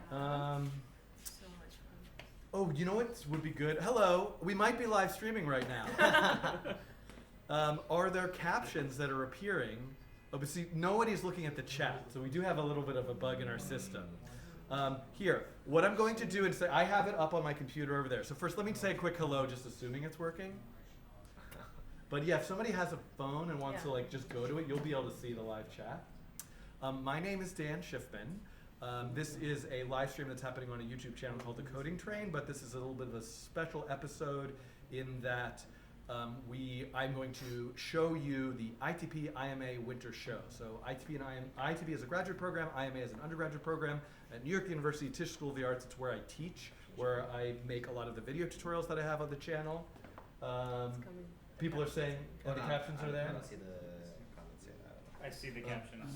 So much fun. Oh, you know what would be good? Hello, we might be live streaming right now. Are there captions that are appearing? Oh, but see, nobody's looking at the chat, so we do have a little bit of a bug in our system. Here, what I'm going to do is say, I have it up on my computer over there. So first, let me say a quick hello, just assuming it's working. But yeah, if somebody has a phone and wants to like just go to it, you'll be able to see the live chat. My name is Dan Schiffman. This is a live stream that's happening on a YouTube channel called The Coding Train, but this is a little bit of a special episode in that I'm going to show you the ITP IMA winter show. So ITP is a graduate program, IMA is an undergraduate program. At New York University Tisch School of the Arts, it's where I teach, where I make a lot of the video tutorials that I have on the channel. People are saying, the captions are there? I don't see the comments yet. I see the captions.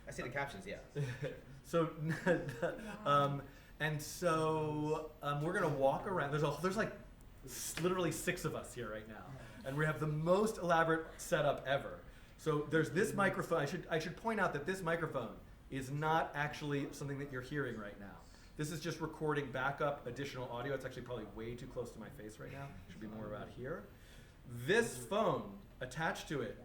I see the captions, yeah. So, we're gonna walk around. There's like literally 6 of us here right now, and we have the most elaborate setup ever. So there's this microphone. I should point out that this microphone is not actually something that you're hearing right now. This is just recording backup additional audio. It's actually probably way too close to my face right now. It should be more about here. This phone attached to it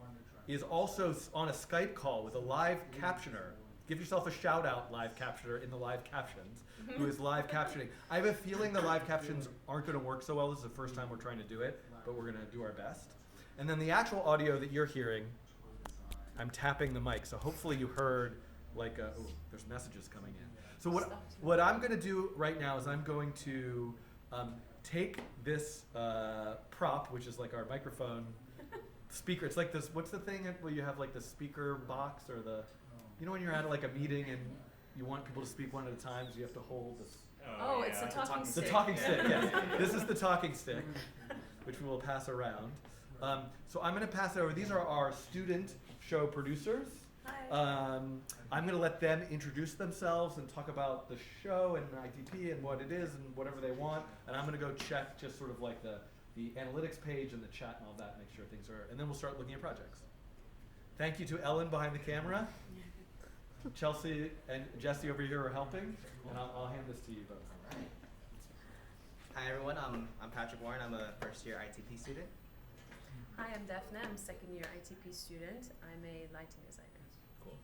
is also on a Skype call with a live captioner. Give yourself a shout out, live captioner, in the live captions, who is live captioning. I have a feeling the live captions aren't going to work so well. This is the first time we're trying to do it, but we're going to do our best. And then the actual audio that you're hearing, I'm tapping the mic, so hopefully you heard like oh, there's messages coming in. So what I'm going to do right now is I'm going to take this prop, which is like our microphone speaker. It's like this, what's the thing where you have like the speaker box or the, you know when you're at like a meeting and you want people to speak one at a time, so you have to hold this. Oh, it's the talking stick. The talking stick, yes. This is the talking stick, which we will pass around. So I'm going to pass it over. These are our student show producers. Hi. I'm going to let them introduce themselves and talk about the show and ITP and what it is and whatever they want. And I'm going to go check just sort of like the analytics page and the chat and all that, make sure things are, and then we'll start looking at projects. Thank you to Ellen behind the camera. Chelsea and Jesse over here are helping, and I'll hand this to you both. All right. Hi everyone, I'm Patrick Warren. I'm a first year ITP student. Hi, I'm Daphne. I'm a second year ITP student. I'm a lighting designer. Cool.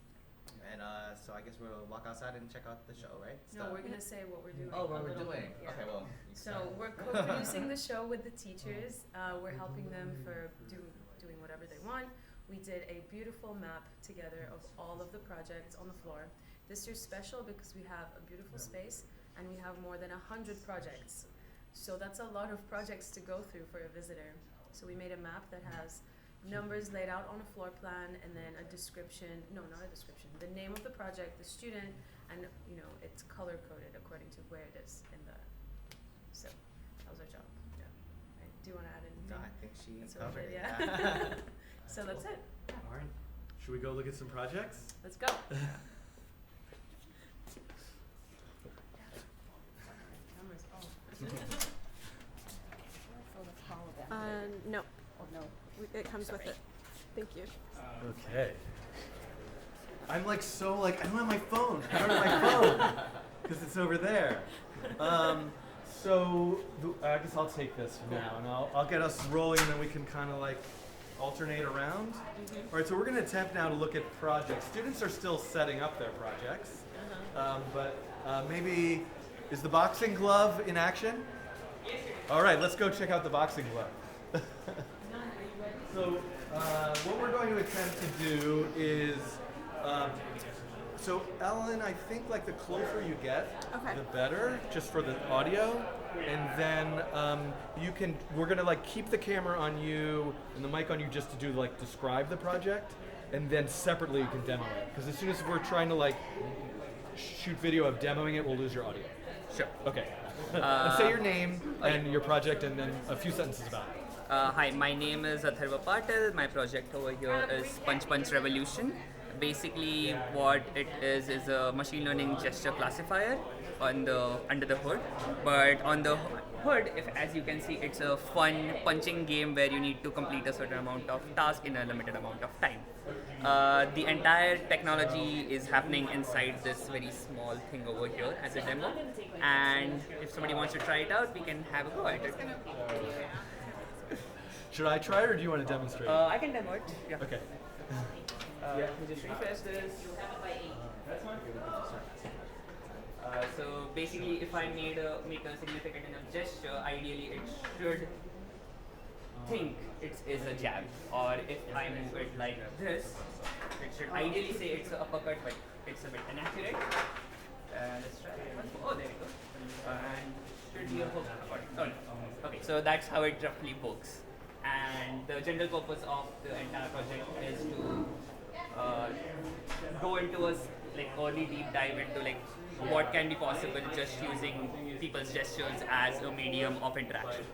And so I guess we'll walk outside and check out the show, right? No, we're going to say what we're doing. Oh, what we're little doing. bit, yeah. Okay, well. So we're co-producing the show with the teachers. We're helping them for doing whatever they want. We did a beautiful map together of all of the projects on the floor. This year's special because we have a beautiful space and we have more than 100 projects. So that's a lot of projects to go through for a visitor. So we made a map that has numbers laid out on a floor plan and then a description, no, not a description, the name of the project, the student, and it's color coded according to where it is in the, so that was our job. Yeah. Right. Do you want to add anything? No, I think she That's covered it. Yeah. So that's it. All right. Should we go look at some projects? Let's go. No. Oh, no. It comes with it. Thank you. Okay. I'm like I don't have my phone. I don't have my phone because it's over there. So I guess I'll take this for now, and I'll get us rolling, and then we can kind of like alternate around. Mm-hmm. All right, so we're going to attempt now to look at projects. Students are still setting up their projects, but maybe is the boxing glove in action? Yes, sir. All right, let's go check out the boxing glove. So what we're going to attempt to do is, so Ellen, I think like the closer you get, Okay. the better, just for the audio. And then we're gonna like keep the camera on you and the mic on you just to do like describe the project, and then separately you can demo it. Because as soon as we're trying to like shoot video of demoing it, we'll lose your audio. Sure. Okay. Say your name and your project, and then a few sentences about it. Hi, my name is Atharva Patil. My project over here is Punch Punch Revolution. Basically, what it is a machine learning gesture classifier under the hood. But on the hood, as you can see, it's a fun punching game where you need to complete a certain amount of task in a limited amount of time. The entire technology is happening inside this very small thing over here as a demo. And if somebody wants to try it out, we can have a go at it. Should I try it, or do you want to demonstrate? I can demo it. Yeah. Okay. Let me just refresh this. So basically, if I make a significant enough gesture, ideally it should think it is a jab. Or if I move it like this, it should ideally say it's an uppercut, but it's a bit inaccurate. Let's try it once more. Oh, there we go. And should be a hook. Oh, no. Okay, so that's how it roughly works. And the general purpose of the entire project is to go into a early deep dive into what can be possible just using people's gestures as a medium of interaction.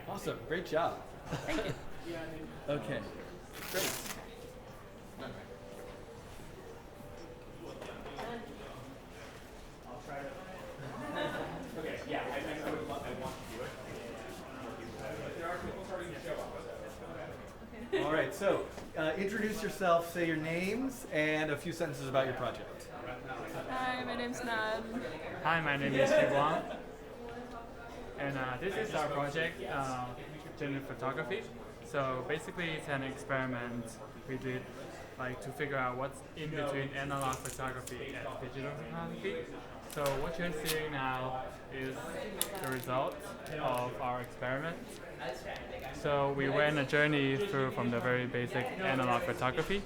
Awesome. Great job. Thank you. Okay. Great. Okay, yeah, I want to do it. All right. So, introduce yourself. Say your names and a few sentences about your project. Hi, my name's Nan. Hi, my name is Yuguang, and this is our project, Generative Photography. So basically, it's an experiment we did, to figure out what's in between analog photography and digital photography. So what you're seeing now is the result of our experiment. So we went a journey through from the very basic analog photography.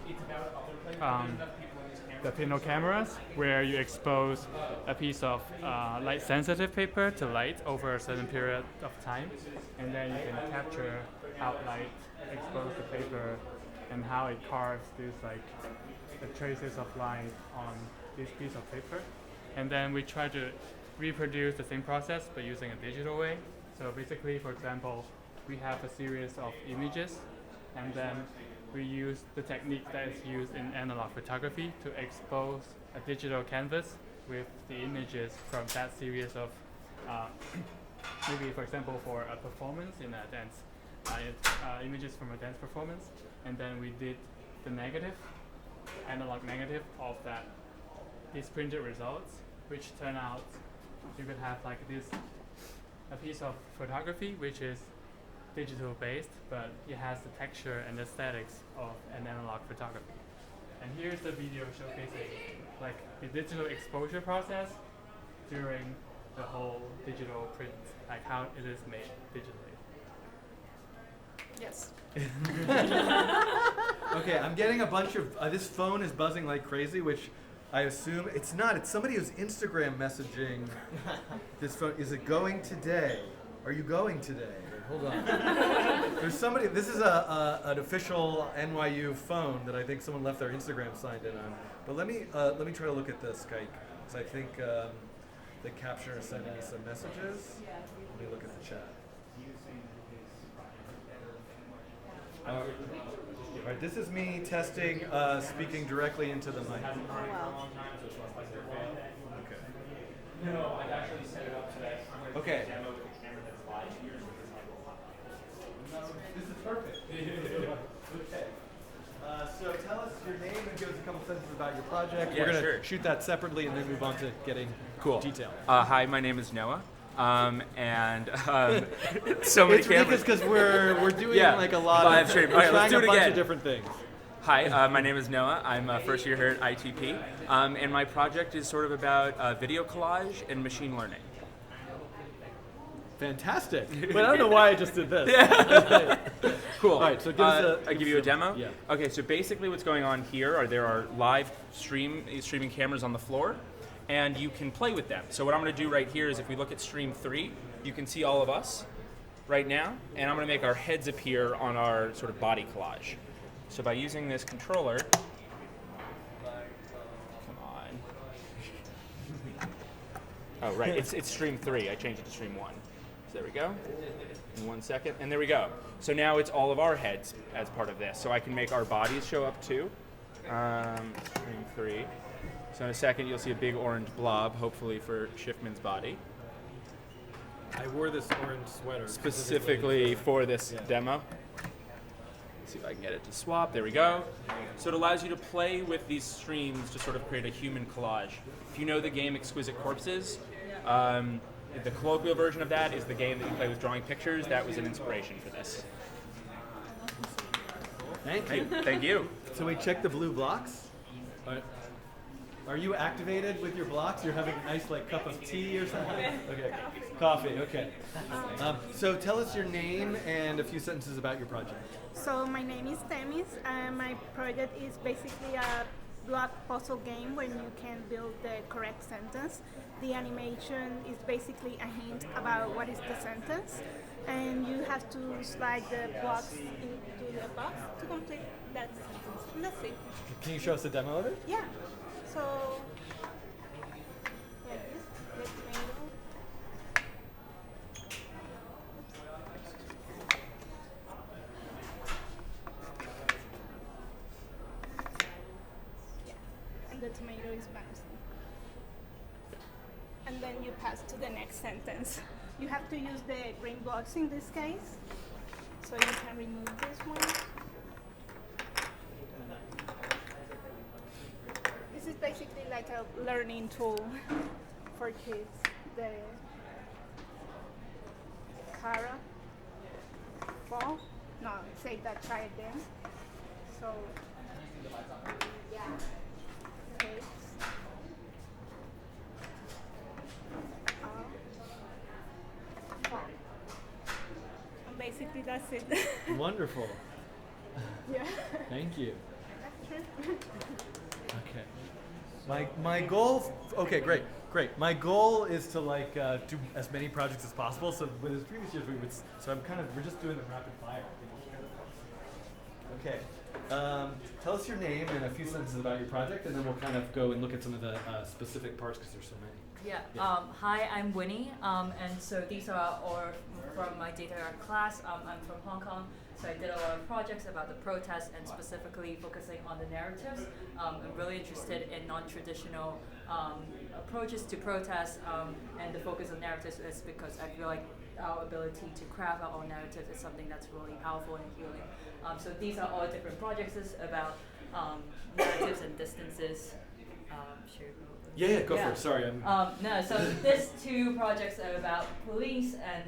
The pinhole cameras, where you expose a piece of light-sensitive paper to light over a certain period of time, and then you can capture outlight, expose the paper, and how it carves these the traces of light on this piece of paper. And then we try to reproduce the same process but using a digital way. So basically, for example, we have a series of images, and then we use the technique that is used in analog photography to expose a digital canvas with the images from that series of, maybe for example for a performance in a dance, images from a dance performance, and then we did the negative, analog negative of these printed results, which turn out you could have a piece of photography which is digital based, but it has the texture and aesthetics of an analog photography. And here's the video showcasing the digital exposure process during the whole digital print, how it is made digitally. Yes. Okay, I'm getting a bunch of, this phone is buzzing like crazy, which I assume it's not. It's somebody who's Instagram messaging this phone. Is it going today? Are you going today? Hold on. There's somebody, this is an official NYU phone that I think someone left their Instagram signed in on. But let me try to look at the Skype, because I think the captioner is sending me some messages. Let me look at the chat. All right, this is me testing, speaking directly into the mic. Oh, wow. Okay. This is perfect. Okay. So tell us your name and give us a couple sentences about your project. Yeah, We're going to sure. shoot that separately and then move on to getting detail. Hi, my name is Noah. So many It's cameras. because we're doing Yeah, a lot live of, stream. we're All right, trying let's do a it bunch again. of different things. Hi, my name is Noah. I'm a first year here at ITP. And my project is sort of about video collage and machine learning. Fantastic. But I don't know why I just did this. Cool. All right, so give us I give you a demo? Yeah. Okay, so basically what's going on here there are live streaming cameras on the floor, and you can play with them. So what I'm going to do right here is if we look at stream 3, you can see all of us right now, and I'm going to make our heads appear on our sort of body collage. So by using this controller, come on. Oh, right, it's stream 3. I changed it to stream 1. So there we go. In 1 second, and there we go. So now it's all of our heads as part of this. So I can make our bodies show up too. Stream 3. So in a second, you'll see a big orange blob, hopefully for Schiffman's body. I wore this orange sweater. Specifically for this demo. see if I can get it to swap. There we go. So it allows you to play with these streams to sort of create a human collage. If you know the game Exquisite Corpses, the colloquial version of that is the game that you play with drawing pictures. That was an inspiration for this. Thank you. Thank you. So we check the blue blocks. Are you activated with your blocks? You're having a nice like cup of tea or something? Okay. Coffee, okay. So tell us your name and a few sentences about your project. So my name is Themis, and my project is basically a block puzzle game where you can build the correct sentence. The animation is basically a hint about what is the sentence, and you have to slide the blocks into the box to complete that sentence. And that's it. Can you show us a demo of it? Yeah. So like this, the tomato. And the tomato is bouncing. And then you pass to the next sentence. You have to use the green blocks in this case. So you can remove this one. This is basically like a learning tool for kids. The Cara ball. No, say that, try again. So yeah. Okay. And basically that's it. Wonderful. Yeah. Thank you. Sure. Okay. My goal. Okay, great. My goal is to like do as many projects as possible. So with his previous years, So we're just doing them rapid fire. Okay. Tell us your name and a few sentences about your project, and then we'll kind of go and look at some of the specific parts because there's so many. Yeah. Hi, I'm Winnie, and so these are all from my data art class. I'm from Hong Kong, so I did a lot of projects about the protests and specifically focusing on the narratives. I'm really interested in non-traditional approaches to protests, and the focus on narratives is because I feel like our ability to craft our own narrative is something that's really powerful and healing. So these are all different projects about narratives and distances. Sure. Yeah, go for it. Sorry. No, so these two projects are about police and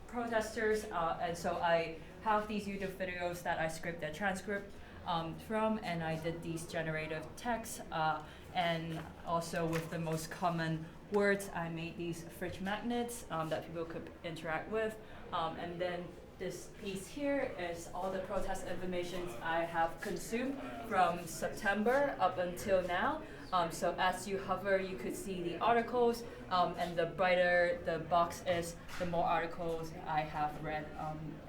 protesters, and so I have these YouTube videos that I script a transcript from, and I did these generative texts, and also with the most common words, I made these fridge magnets that people could interact with, and then this piece here is all the protest information I have consumed from September up until now. So as you hover, you could see the articles, and the brighter the box is, the more articles I have read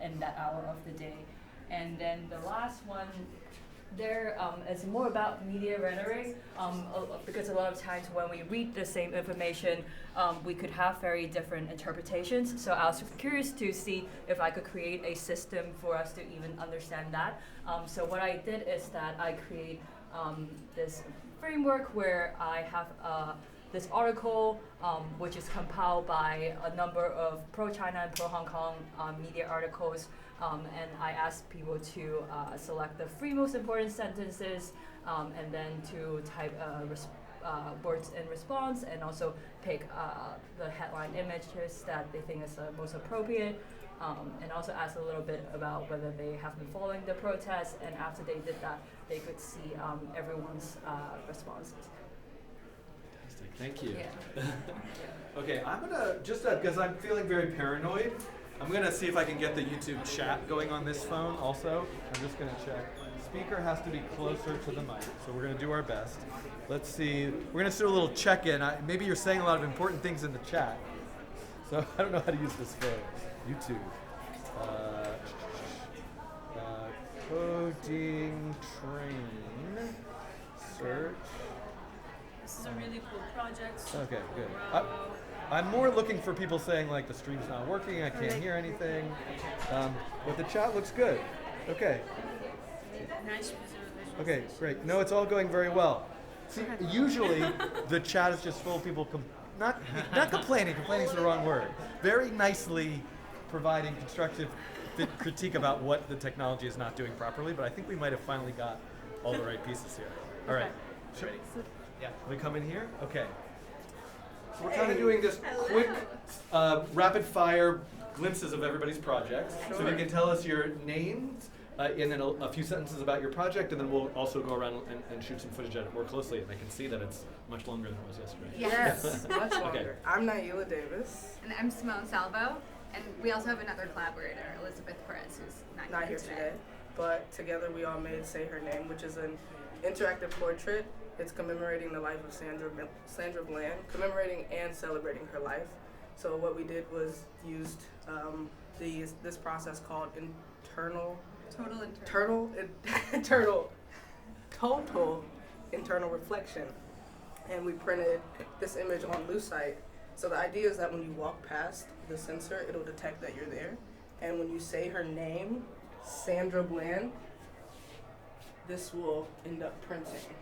in that hour of the day. And then the last one there is more about media rhetoric, because a lot of times when we read the same information, we could have very different interpretations. So I was curious to see if I could create a system for us to even understand that. So what I did is that I create this framework where I have this article, which is compiled by a number of pro-China and pro-Hong Kong media articles, and I asked people to select the three most important sentences, and then to type words in response, and also pick the headline images that they think is the most appropriate, and also ask a little bit about whether they have been following the protests, and after they did that, they could see everyone's responses. Thank you. Yeah. Okay, I'm gonna just because I'm feeling very paranoid. I'm gonna see if I can get the YouTube chat going on this phone. Also, I'm just gonna check. Speaker has to be closer to the mic, so we're gonna do our best. Let's see. We're gonna do a little check-in. Maybe you're saying a lot of important things in the chat, so I don't know how to use this phone. YouTube. Coding train. Search. This is a really cool project. Okay, good. I'm more looking for people saying like the stream's not working, I can't hear anything. But the chat looks good. Okay. Nice. Okay, great. No, it's all going very well. See, usually the chat is just full of people not complaining. Complaining is the wrong word. Very nicely providing constructive critique about what the technology is not doing properly, but I think we might have finally got all the right pieces here. All right. Ready? Yeah. We come in here? Okay. So we're kind of doing this quick, rapid fire glimpses of everybody's projects. So if you can tell us your names and then a few sentences about your project, and then we'll also go around and shoot some footage at it more closely, and I can see that it's much longer than it was yesterday. Yes, much longer. Okay. I'm Nailah Davis. And I'm Simone Salvo. And we also have another collaborator, Elizabeth Perez, who's Not here today. But together we all made Say Her Name, which is an interactive portrait. It's commemorating the life of Sandra Bland, commemorating and celebrating her life. So what we did was used this process called total internal reflection, and we printed this image on lucite. So the idea is that when you walk past the sensor, it'll detect that you're there, and when you say her name, Sandra Bland, this will end up printing.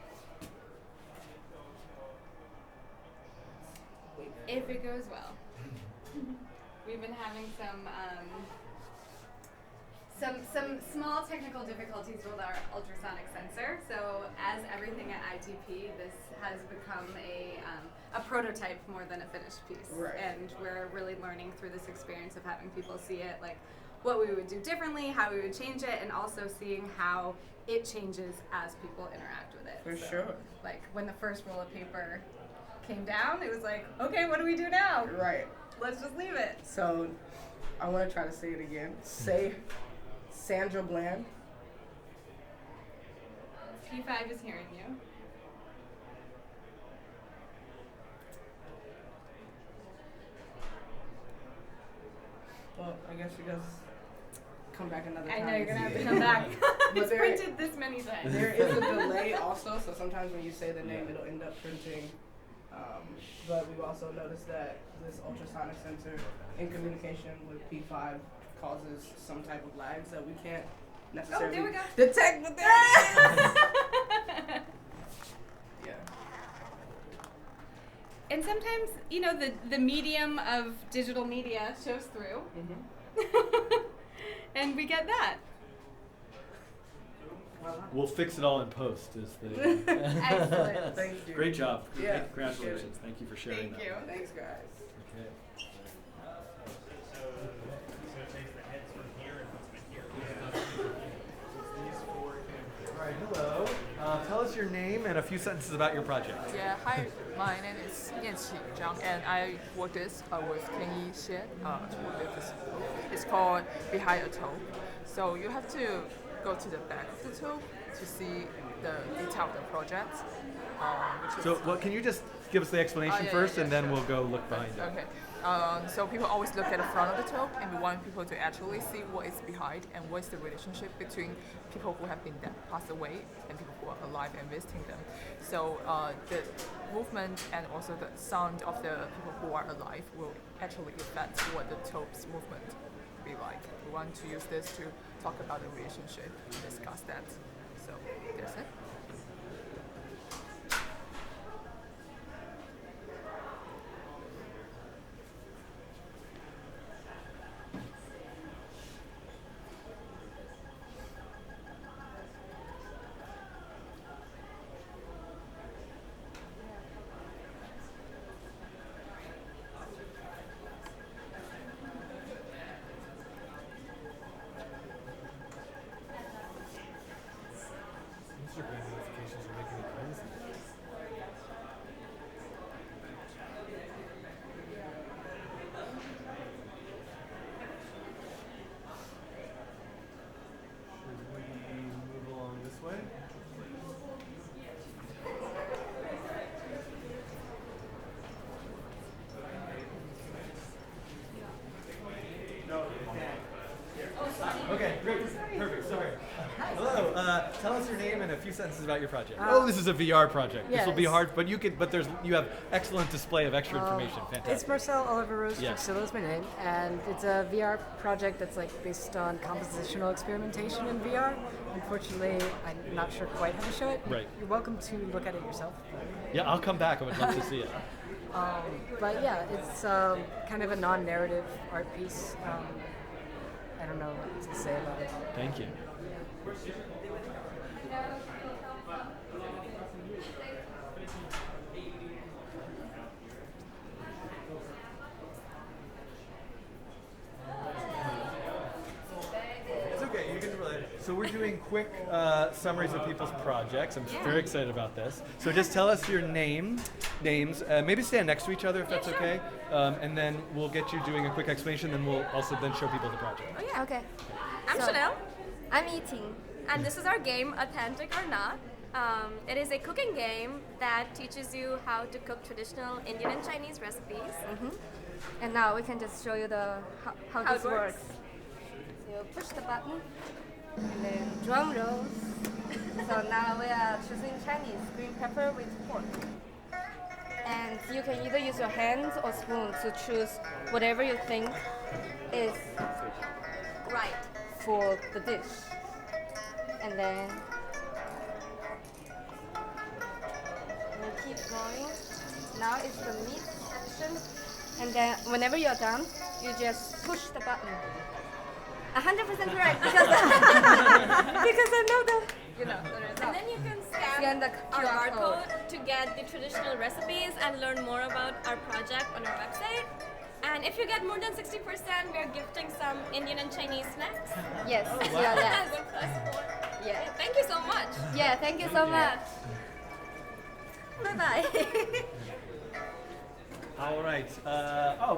If it goes well. We've been having some small technical difficulties with our ultrasonic sensor. So as everything at ITP, this has become a prototype more than a finished piece. Right. And we're really learning through this experience of having people see it, like what we would do differently, how we would change it, and also seeing how it changes as people interact with it. For So, sure. Like when the first roll of paper came down, it was like, okay, what do we do now? Right. Let's just leave it. So I want to try to say it again. Say Sandra Bland. P5 is hearing you. Well, I guess you guys come back another time. I know, you're going to have to come back. But It's printed this many times. There is a delay also, so sometimes when you say the name, it'll end up printing. But we've also noticed that this ultrasonic sensor in communication with P5 causes some type of lags that we can't necessarily there we go. detect. But there yeah. And sometimes, you know, the medium of digital media shows through. And we get that. We'll fix it all in post. Excellent. Thank you. Great job. Yeah, Congratulations. Thank you for sharing Thank you. Thanks, guys. Okay. All right, hello. Tell us your name and a few sentences about your project. Yeah, hi, my name is Nianqi, Zhang, and I work this with Tianyi Qian to work with this tool. It's called Behind a Toe. So you have to go to the back of the tool to see the detail of the project. So, can you just give us the explanation first, and then sure. we'll go look behind it. Okay. So people always look at the front of the toe, and we want people to actually see what is behind and what's the relationship between people who have been passed away and people who are alive and visiting them. So the movement and also the sound of the people who are alive will actually affect what the toe's movement will be like. We want to use this to talk about the relationship and discuss that. So that's it. Instagram notifications are making me crazy. Should we move along this way? Okay, great. Perfect. Sorry. Hello. Tell us your name and a few sentences about your project. This is a VR project. This will be yes. hard, but you have excellent display of extra information. Fantastic. It's Marcel Oliver Rose Yes. Truxillo is my name, and it's a VR project that's based on compositional experimentation in VR. Unfortunately, I'm not sure quite how to show it. Right. You're welcome to look at it yourself. Yeah, I'll come back. I would love to see it. But yeah, it's kind of a non-narrative art piece. I don't know what to say about it. Thank you. It's okay, you can relate. So we're doing quick summaries of people's projects. I'm very excited about this. So just tell us your names. Maybe stand next to each other if that's okay. And then we'll get you doing a quick explanation. Then we'll also then show people the project. Oh yeah. Okay. I'm Chanel. I'm Yiting, and this is our game, Authentic or Not. It is a cooking game that teaches you how to cook traditional Indian and Chinese recipes. And now we can just show you how this works. So you push the button, and then drum rolls. So now we are choosing Chinese green pepper with pork. And you can either use your hands or spoon to choose whatever you think is right for the dish. And then we keep going. Now it's the meat section. And then whenever you're done, you just push the button. 100% correct because I know the result. And then you can scan the QR code to get the traditional recipes and learn more about our project on our website. And if you get more than 60%, we are gifting some Indian and Chinese snacks. Yes. Oh, wow. Yeah. 1 + 4. Yeah. Thank you so much. Yeah, thank you so much. Bye-bye. All right.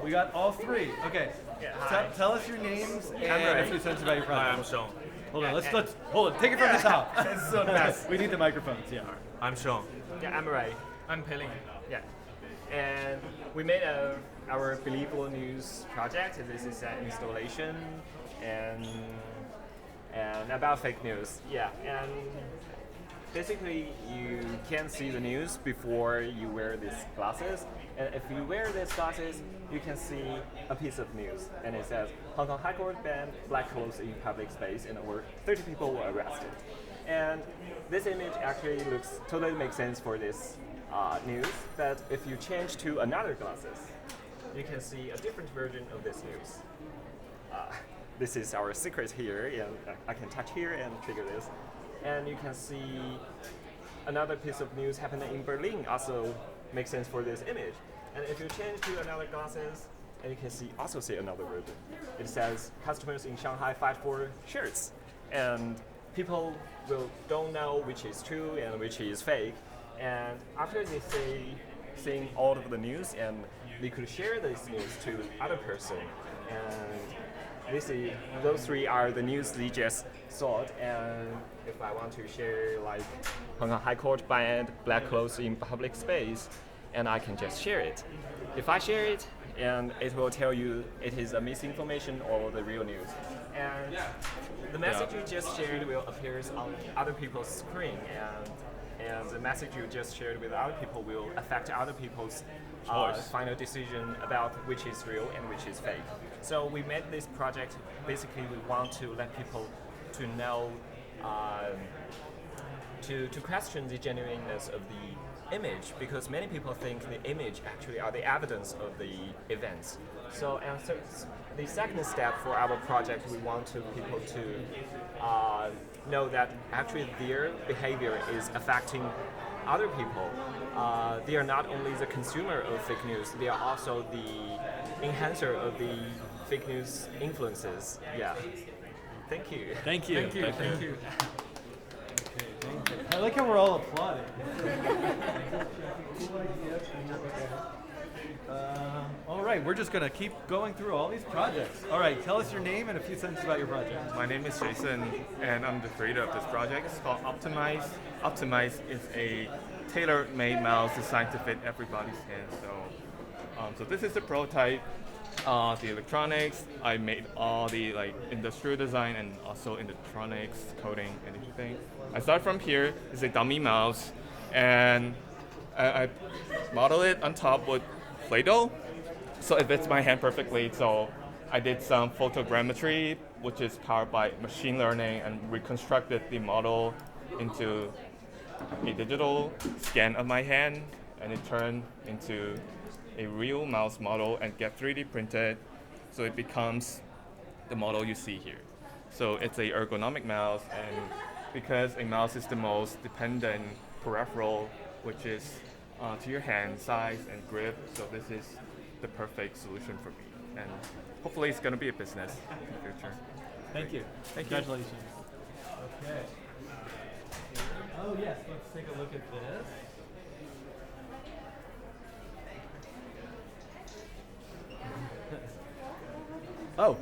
We got all three. Okay. Yeah, tell us your names and Ray. a few sense about your project. Hi, I'm Sheng. Hold on. Let's hold it. Take it from the top. It's so fast. We need the microphones. Yeah. I'm Sheng. Yeah, I'm Ray. I'm Patil. Yeah. And we made our Believable News project. This is an installation and about fake news. Yeah. And basically, you can see the news before you wear these glasses. And if you wear these glasses, you can see a piece of news. And it says, Hong Kong High Court banned black clothes in public space and over 30 people were arrested. And this image actually totally makes sense for this news. But if you change to another glasses, you can see a different version of this news. This is our secret here, and I can touch here and trigger this. And you can see another piece of news happening in Berlin also makes sense for this image. And if you change to another glasses, and you can also see another version. It says customers in Shanghai fight for shirts, and people don't know which is true and which is fake. And after they seeing all of the news, and they could share this news to other person. And those three are the news they just saw. And if I want to share like Hong Kong High Court banned black clothes in public space, and I can just share it. If I share it, and it will tell you it is a misinformation or the real news. And the message you just shared will appear on other people's screen, and the message you just shared with other people will affect other people's final decision about which is real and which is fake. So we made this project, basically we want to let people to know, to question the genuineness of the image, because many people think the image actually are the evidence of the events. So the second step for our project, we want people to know that actually their behavior is affecting other people. They are not only the consumer of fake news, they are also the enhancer of the fake news influences. Yeah. Thank you. Thank you. Thank you. Thank you. I like how we're all applauding. All right, we're just going to keep going through all these projects. All right, tell us your name and a few sentences about your project. My name is Jason, and I'm the creator of this project. It's called OptiMice. OptiMice is a tailor-made mouse designed to fit everybody's hand. So this is the prototype. The electronics, I made all the industrial design and also electronics, coding, and everything. I start from here. It's a dummy mouse, and I model it on top with Play-Doh, so it fits my hand perfectly. So I did some photogrammetry, which is powered by machine learning, and reconstructed the model into a digital scan of my hand, and it turned into a real mouse model and get 3D printed, so it becomes the model you see here. So it's a ergonomic mouse, and because a mouse is the most dependent peripheral, which is to your hand size and grip, so this is the perfect solution for me. And hopefully it's going to be a business in the future. Thank you. Thank you. Congratulations. Okay. Oh yes, let's take a look at this. Oh.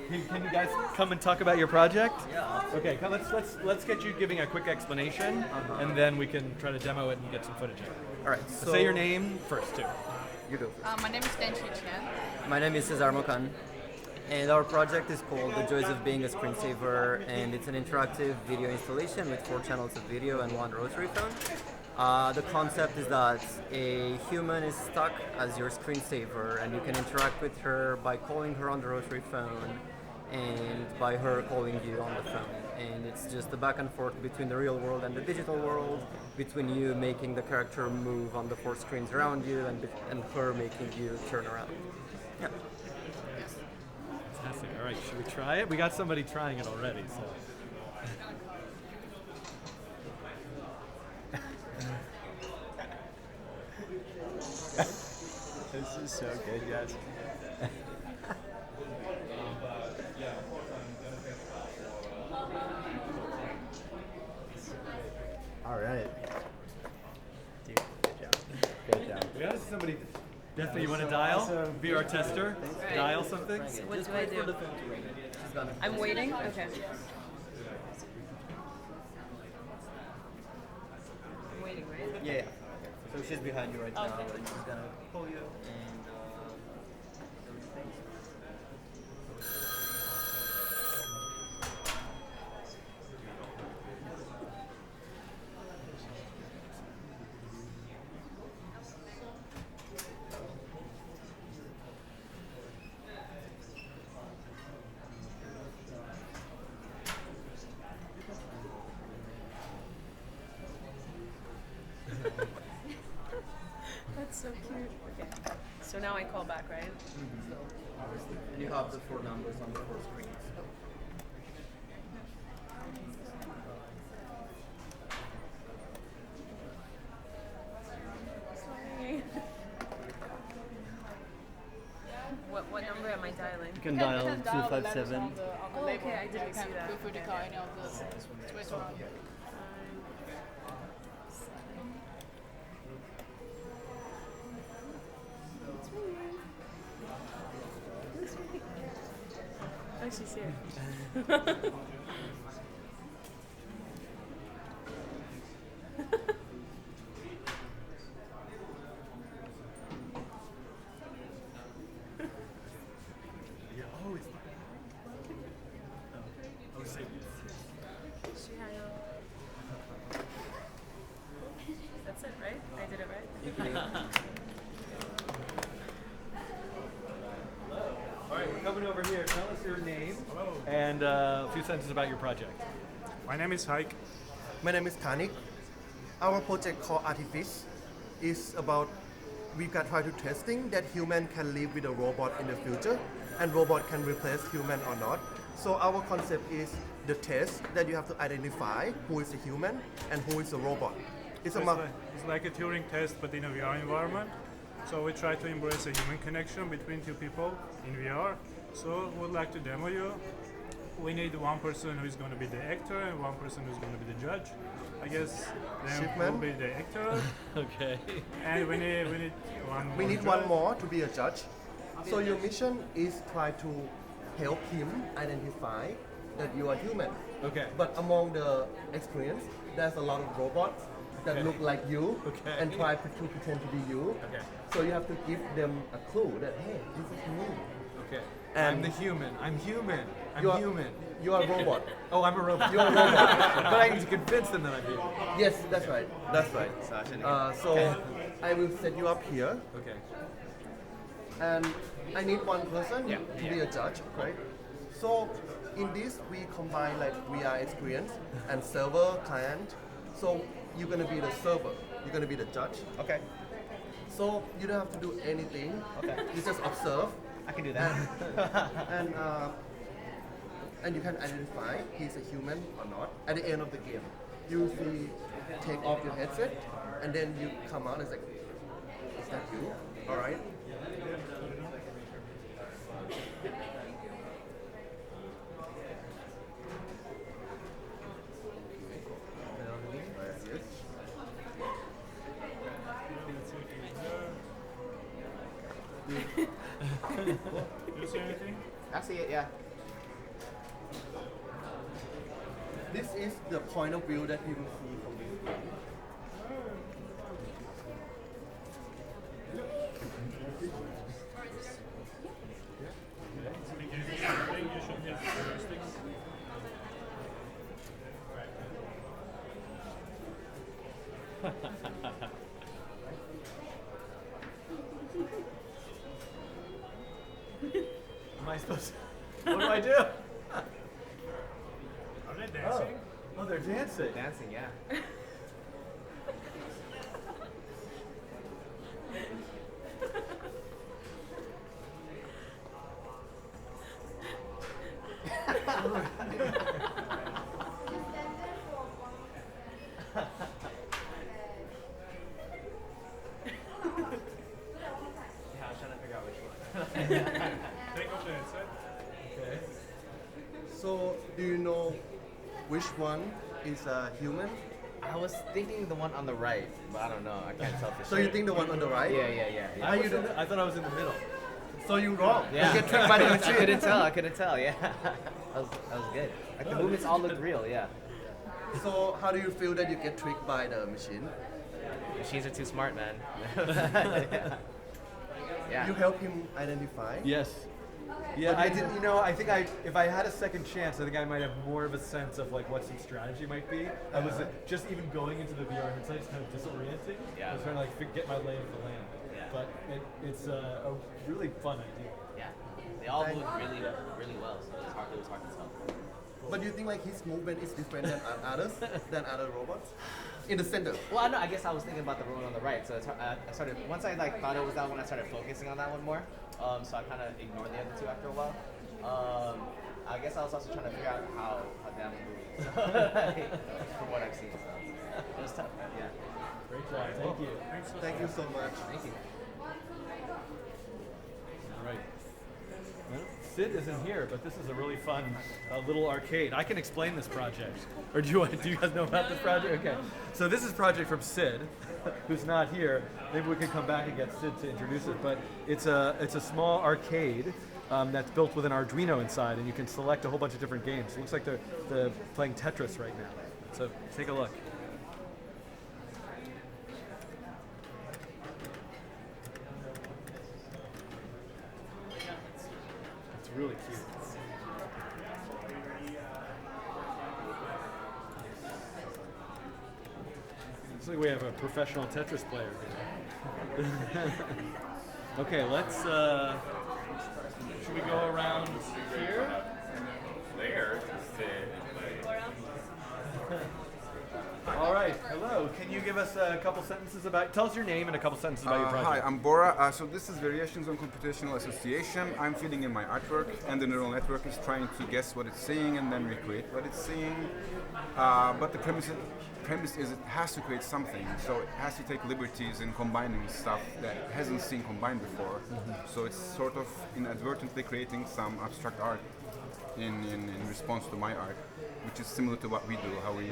Can you guys come and talk about your project? Yeah. Okay, come, let's get you giving a quick explanation, and then we can try to demo it and get some footage of it. All right. So Say your name first too. You go first. My name is Qian. My name is Cezar Mocan, and our project is called The Joys of Being a Screensaver, and it's an interactive video installation with 4 channels of video and 1 rotary phone. The concept is that a human is stuck as your screensaver, and you can interact with her by calling her on the rotary phone and by her calling you on the phone. And it's just a back and forth between the real world and the digital world, between you making the character move on the 4 screens around you and her making you turn around. Yeah. Fantastic. All right, should we try it? We got somebody trying it already, so. This is so good, guys. All right. Dude, good job. Good job. We got somebody. Definitely, you want to dial? VR tester? Right. Dial something? So what do I do? I'm waiting? Okay. I'm waiting, right? Yeah. So she's behind you right now, Okay. and she's gonna pull you and That's so cute. Okay. So now I call back, right? and you have the 4 numbers on the 4 screens. Sorry. What number am I dialing? You can dial 257. Oh, okay, I didn't see that. Feel free to call any of the Twitter on. Oh, she's here. Oh, it's oh, say That's it, right? I did it right? All right, we're coming over here. Tell us your name and a few sentences about your project. My name is Hike. My name is Tanik. Our project called Artifice is about we can try to testing that human can live with a robot in the future and robot can replace human or not. So our concept is the test that you have to identify who is a human and who is a robot. It's like a Turing test but in a VR environment. So we try to embrace a human connection between 2 people in VR. So we'd like to demo you. We need 1 person who is going to be the actor and 1 person who's going to be the judge. I guess then Shipman. will be the actor. Okay. And we need one more. We need judge. 1 more to be a judge. So your mission is try to help him identify that you are human. Okay. But among the experience, there's a lot of robots that Okay. look like you Okay. and try to pretend to be you. Okay. So you have to give them a clue that hey, this is me. Okay. And I'm the human. I'm human. I'm you are, human. You are a robot. Oh, I'm a robot. You are a robot. But I need to convince them that I'm human. Yes, that's right. That's right. So Okay. I will set you up here. Okay. And I need 1 person Yeah. to be a judge, right? So in this we combine like VR experience and server client. So you're gonna be the server. You're gonna be the judge. Okay. So you don't have to do anything. Okay. You just observe I can do that. And you can identify he's a human or not at the end of the game. You see, take off your headset, and then you come out as like, is that you? All right. You see anything? I see it, yeah. This is the point of view that you will see from this game. Am I supposed to? What do I do? Are they dancing? Oh, they're dancing. Dancing, yeah. Yeah, I was trying to figure out which one. Take off the headset. Okay. So, do you know which one is a human? I was thinking the one on the right, but I don't know. I can't tell for So sure. you think the one on the right? Yeah. I thought I was in the middle. So you wrong. Yeah. You get tricked by the machine. I couldn't tell, yeah. That was good. Like the movements all looked real, yeah. So how do you feel that you get tricked by the machine? Machines are too smart, man. Yeah. You help him identify? Yes. Yeah, I did. You know, I think if I had a second chance, I think I might have more of a sense of like what some strategy might be. I was just even going into the VR headset is kind of disorienting. Yeah. I was trying to like get my lay of the land. Yeah. But it's a really fun idea. Yeah. They all moved really well, so it was hard to tell. But do you think like his movement is different than others, than other robots? In the center. Well, I know. I guess I was thinking about the one on the right. So I started once I like thought it was that one. I started focusing on that one more. So I kind of ignored the other two after a while. I guess I was also trying to figure out how that one moved. So, from what I've seen, so it was tough. Man. Yeah. Great job. Thank you. Thank you so much. Thank you. All right. Well, Sid isn't here, but this is a really fun little arcade. I can explain this project. Or do you guys know about this project? Okay. So this is a project from Sid, who's not here. Maybe we can come back and get Sid to introduce it. But it's a small arcade that's built with an Arduino inside, and you can select a whole bunch of different games. It looks like they're playing Tetris right now. So take a look. It's really cute. Looks like we have a professional Tetris player here. Okay, let's. Should we go around here? There. All right. Hello. Can you give us a couple sentences about? Tell us your name and a couple sentences about your project. Hi, I'm Bora. So this is Variations on Computational Association. I'm feeding in my artwork, and the neural network is trying to guess what it's seeing and then recreate what it's seeing. But the premise is it has to create something, so it has to take liberties in combining stuff that it hasn't seen combined before. So it's sort of inadvertently creating some abstract art in response to my art, which is similar to what we do, how we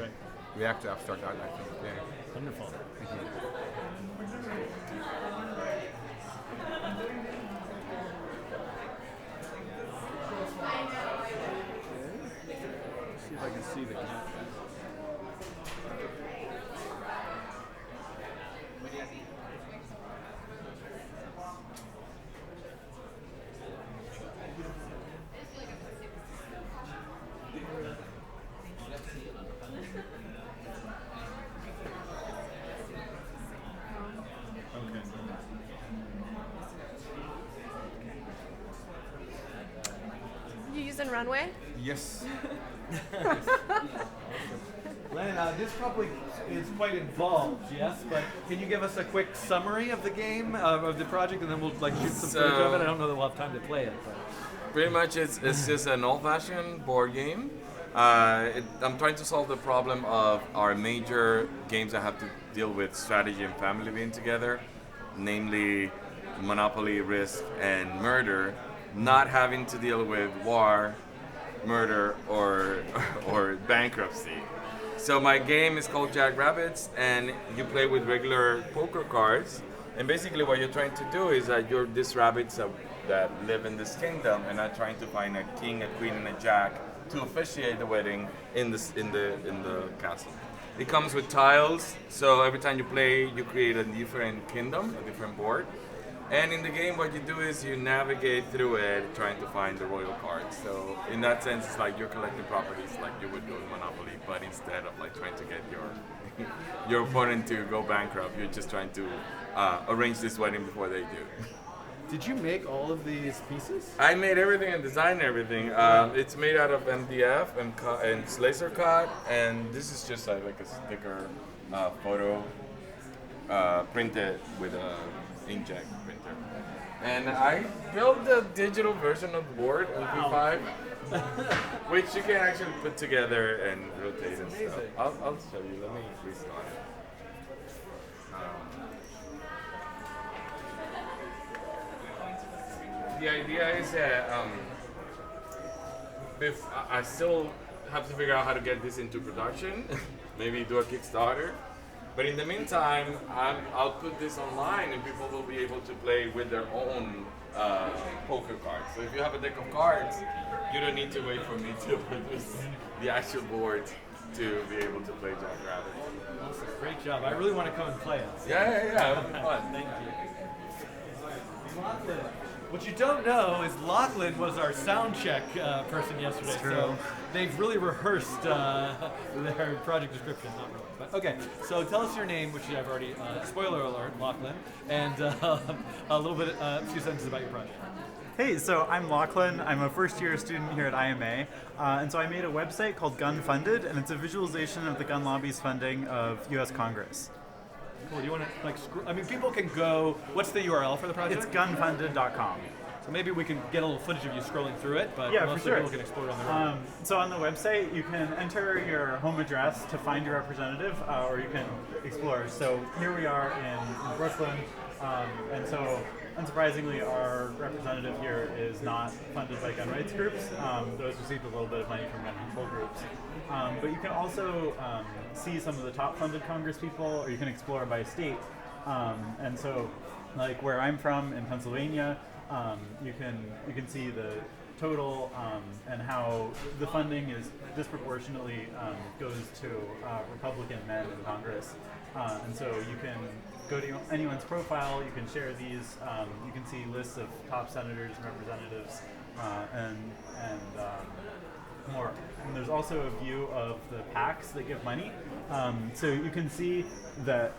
react to abstract art, I think. Yeah. Wonderful. Thank you. See if I can see the cat. You using runway? Yes. Len, this probably is quite involved, yes, but can you give us a quick summary of the game, of the project, and then we'll like shoot some footage of it? I don't know that we'll have time to play it. But. Pretty much it's just an old-fashioned board game. I'm trying to solve the problem of our major games that have to deal with strategy and family being together, namely Monopoly, Risk, and Murder, not having to deal with war, murder, or bankruptcy. So my game is called Jackrabbits, and you play with regular poker cards. And basically what you're trying to do is that you're these rabbits that live in this kingdom and are trying to find a king, a queen, and a jack to officiate the wedding in the castle. It comes with tiles, so every time you play, you create a different kingdom, a different board. And in the game, what you do is you navigate through it, trying to find the royal cards. So in that sense, it's like you're collecting properties like you would do in Monopoly, but instead of like trying to get your opponent to go bankrupt, you're just trying to arrange this wedding before they do. Did you make all of these pieces? I made everything and designed everything. It's made out of MDF and it's laser cut, and this is just like a sticker photo printed with a inkjet printer. And I built the digital version of the board on P5, which you can actually put together and rotate and stuff. I'll show you. Let me restart it. The idea is that I still have to figure out how to get this into production, maybe do a Kickstarter. But in the meantime, I'll put this online and people will be able to play with their own poker cards. So if you have a deck of cards, you don't need to wait for me to produce the actual board to be able to play Jackrabbit. Awesome. Great job. I really want to come and play it. Yeah. It'll be fun. Thank you. What you don't know is Lachlan was our sound check person yesterday. It's true. So they've really rehearsed their project description. Not really. But okay, so tell us your name, which I've already, spoiler alert, Lachlan, and a little bit, a few sentences about your project. Hey, so I'm Lachlan. I'm a first-year student here at IMA, and so I made a website called Gun Funded, and it's a visualization of the gun lobby's funding of U.S. Congress. Cool. Do you want to I mean, people can go. What's the URL for the project? It's gunfunded.com. So maybe we can get a little footage of you scrolling through it, but yeah, most for sure. people can explore it on their own. So on the website, you can enter your home address to find your representative, or you can explore. So here we are in Brooklyn, and so unsurprisingly, our representative here is not funded by gun rights groups. Those received a little bit of money from gun control groups. But you can also see some of the top funded Congress people, or you can explore by state. And so, like where I'm from in Pennsylvania, you can see the total and how the funding is disproportionately goes to Republican men in Congress. And so you can go to anyone's profile, you can share these, you can see lists of top senators and representatives and more. And there's also a view of the PACs that give money. So you can see that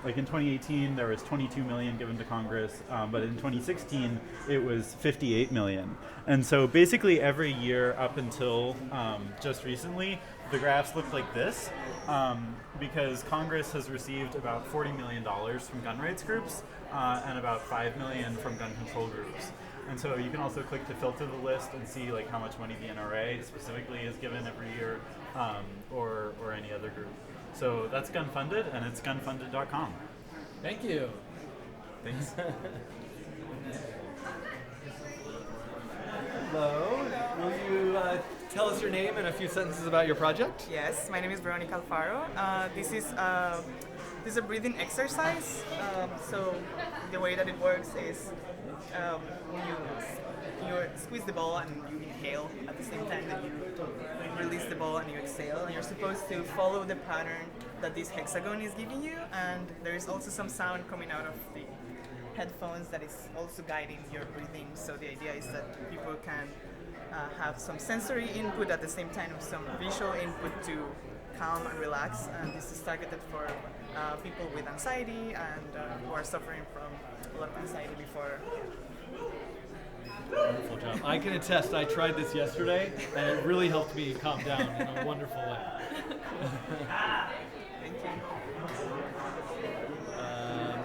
like in 2018 there was 22 million given to Congress, but in 2016 it was 58 million. And so basically every year up until just recently, the graphs look like this, because Congress has received about $40 million from gun rights groups and about $5 million from gun control groups. And so you can also click to filter the list and see like how much money the NRA specifically is given every year, or any other group. So that's Gunfunded, and it's gunfunded.com. Thank you. Thanks. Hello. Will you tell us your name and a few sentences about your project? Yes, my name is Veronica Alfaro. This is a breathing exercise. So the way that it works is you squeeze the ball and you inhale at the same time that you release the ball and you exhale, and you're supposed to follow the pattern that this hexagon is giving you, and there is also some sound coming out of the headphones that is also guiding your breathing. So the idea is that people can have some sensory input at the same time of some visual input to calm and relax, and this is targeted for people with anxiety and who are suffering from a lot of anxiety before Wonderful job. I can attest, I tried this yesterday, and it really helped me calm down in a wonderful way. Thank you.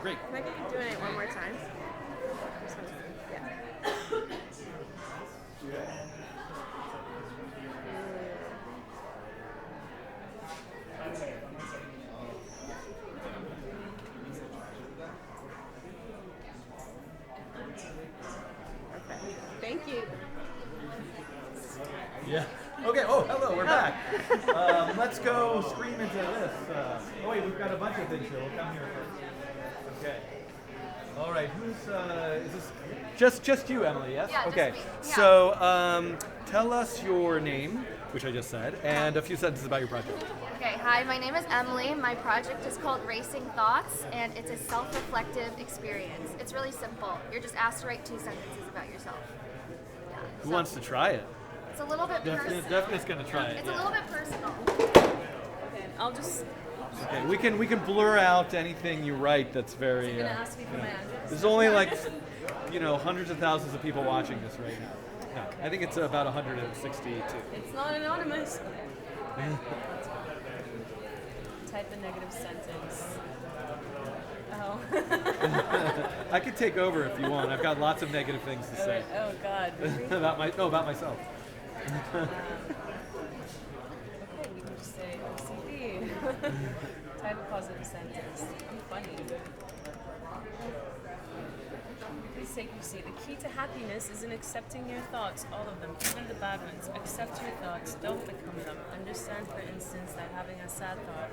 Great. Can I get you doing it one more time? Thank you. Yeah. Okay. Oh, hello. We're back. Let's go scream into this. Oh wait, we've got a bunch of things here. We'll come here first. Okay. All right. Who's is this? Just you, Emily? Yes. Yeah, okay. just me. Yeah. So tell us your name, which I just said, and a few sentences about your project. Okay, hi, my name is Emily. My project is called Racing Thoughts, and it's a self-reflective experience. It's really simple. You're just asked to write 2 sentences about yourself. Yeah, Who wants to try it? it's a little bit personal. Definitely's gonna try it. It's yeah. a little bit personal. Okay, I'll just. Okay, we can blur out anything you write that's very. Is it gonna ask me for my address? There's only like, hundreds of thousands of people watching this right now. No, I think it's about 162. It's not anonymous. Type a negative sentence. Oh. I could take over if you want. I've got lots of negative things to say. Oh God. Really? about myself. Okay, we can just say OCD. Type a positive sentence. I'm funny. Please take your seat. The key to happiness is in accepting your thoughts, all of them, even the bad ones. Accept your thoughts, don't become them. Understand, for instance, that having a sad thought,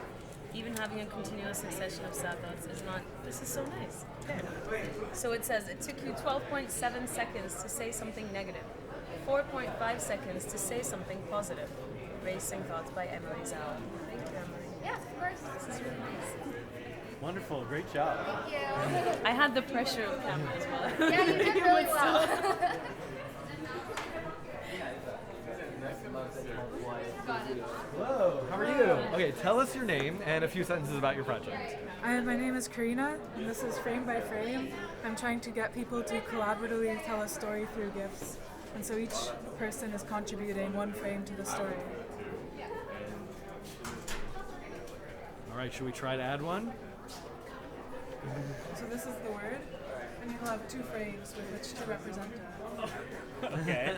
even having a continuous succession of sad thoughts is not, this is so nice. Okay. So it says, it took you 12.7 seconds to say something negative, 4.5 seconds to say something positive. Racing Thoughts by Emily Zhao. Thank you, Emily. Yeah, of course. This is really nice. Wonderful, great job. Thank you. I had the pressure of camera as well. Yeah, you did really well. Hello, how are you? Okay, tell us your name and a few sentences about your project. My name is Karina, and this is Frame by Frame. I'm trying to get people to collaboratively tell a story through GIFs. And so each person is contributing 1 frame to the story. All right, should we try to add one? So this is the word, and you'll have 2 frames with which to represent it. Okay.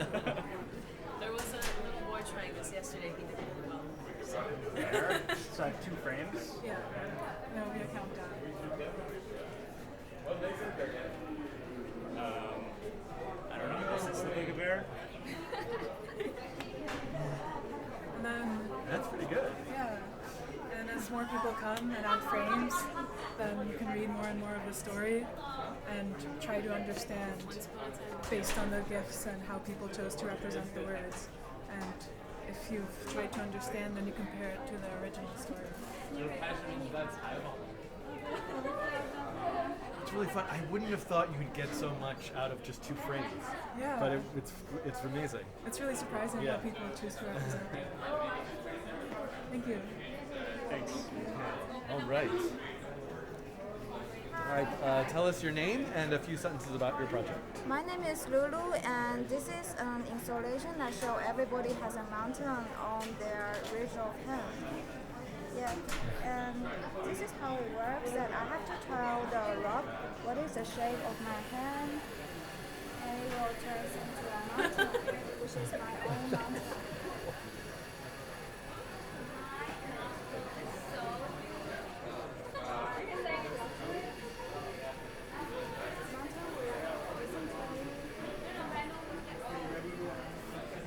There was a little boy trying this yesterday. He did really well. So I have 2 frames. Yeah, and there'll be a countdown. I don't know. Does this look like a bear? And then, That's pretty good. yeah, and as more people come and add frames, then you can read more and more of the story and try to understand based on the GIFs and how people chose to represent the words. And if you've tried to understand, then you compare it to the original story. It's really fun. I wouldn't have thought you would get so much out of just 2 frames. Yeah. But it's amazing. It's really surprising Yeah. how people choose to represent it. Thank you. Thanks. All right. All right, tell us your name and a few sentences about your project. My name is Lulu, and this is an installation that shows everybody has a mountain on their ridge of hand. Yeah, and this is how it works, that I have to tell the rock what is the shape of my hand, and it will turn into a mountain, which is my own mountain.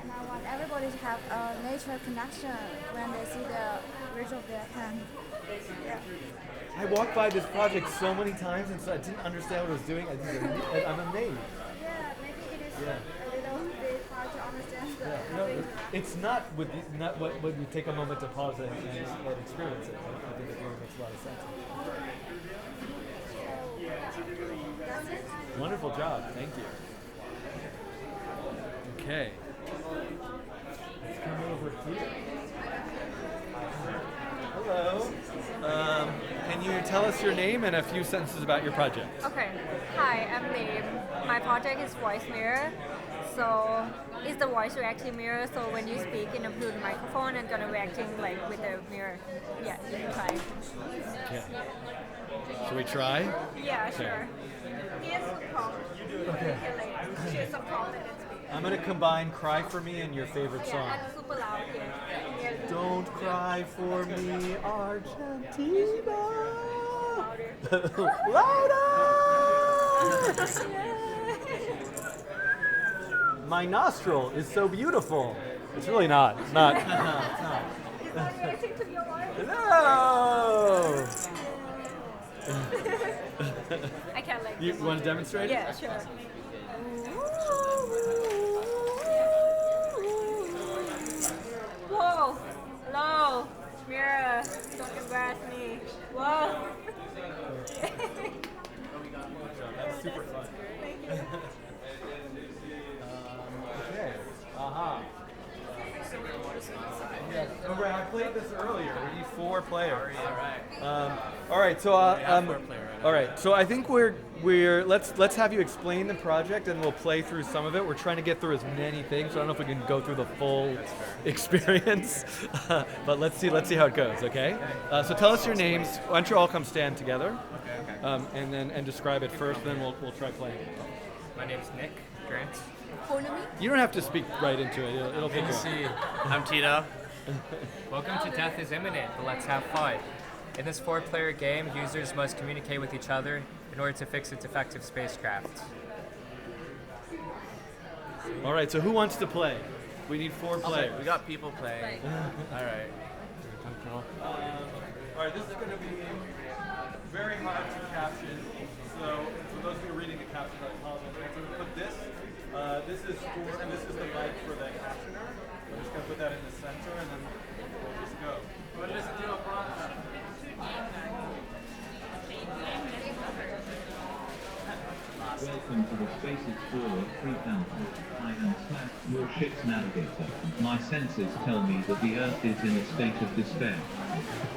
And I want everybody to have a nature connection when they see the ridge of their hand. Yeah. I walked by this project so many times and so I didn't understand what it was doing. I'm amazed. Yeah, maybe it is Yeah. a little bit hard to understand the Yeah, no, it's not not when you take a moment to pause and experience it. I think it really makes a lot of sense. That's it. Wonderful job, thank you. Okay. Let's come over here. Hello. Can you tell us your name and a few sentences about your project? Okay. Hi, I'm Name. My project is voice mirror. So it's the voice reactive mirror. So when you speak in the microphone and gonna reacting like with the mirror. Yeah, you can try. Okay. Should we try? Yeah, Okay. sure. Here's some prompt. Okay. You can like choose some prompt and then speak. I'm gonna combine "Cry for Me" and your favorite song. Yeah, and super loud here. Don't cry for me, Argentina. Louder! My nostril is so beautiful. It's really not. It's not. It's not. No. I can't like. You want to demonstrate? Yeah, sure. Whoa! Hello! Mirror! Don't embarrass me. Whoa! That's super fun. Thank you. Okay. Aha. Yes. Remember, I played this earlier. We need 4 players. All right. So, all right. So I think we're let's have you explain the project, and we'll play through some of it. We're trying to get through as many things. So I don't know if we can go through the full experience, but let's see how it goes. Okay. So tell us your names. Why don't you all come stand together? Okay. And describe it first. Then we'll try playing. My name's Nick Grant. You don't have to speak right into it. It'll take a while. I'm Tito. Welcome to Death is Imminent, but let's have fun. In this 4-player game, users must communicate with each other in order to fix a defective spacecraft. All right. So who wants to play? We need 4 players. Okay, we got people playing. All right. All right. This is going to be very hard to caption. So for those of you reading the caption, I apologize. I'm going to put this. This is for, and this is the mic for the captioner. I'm just going to put that in the center, and then we'll just go. Welcome to the Space Explorer 3000. I am Slack, your ship's navigator. My senses tell me that the Earth is in a state of despair.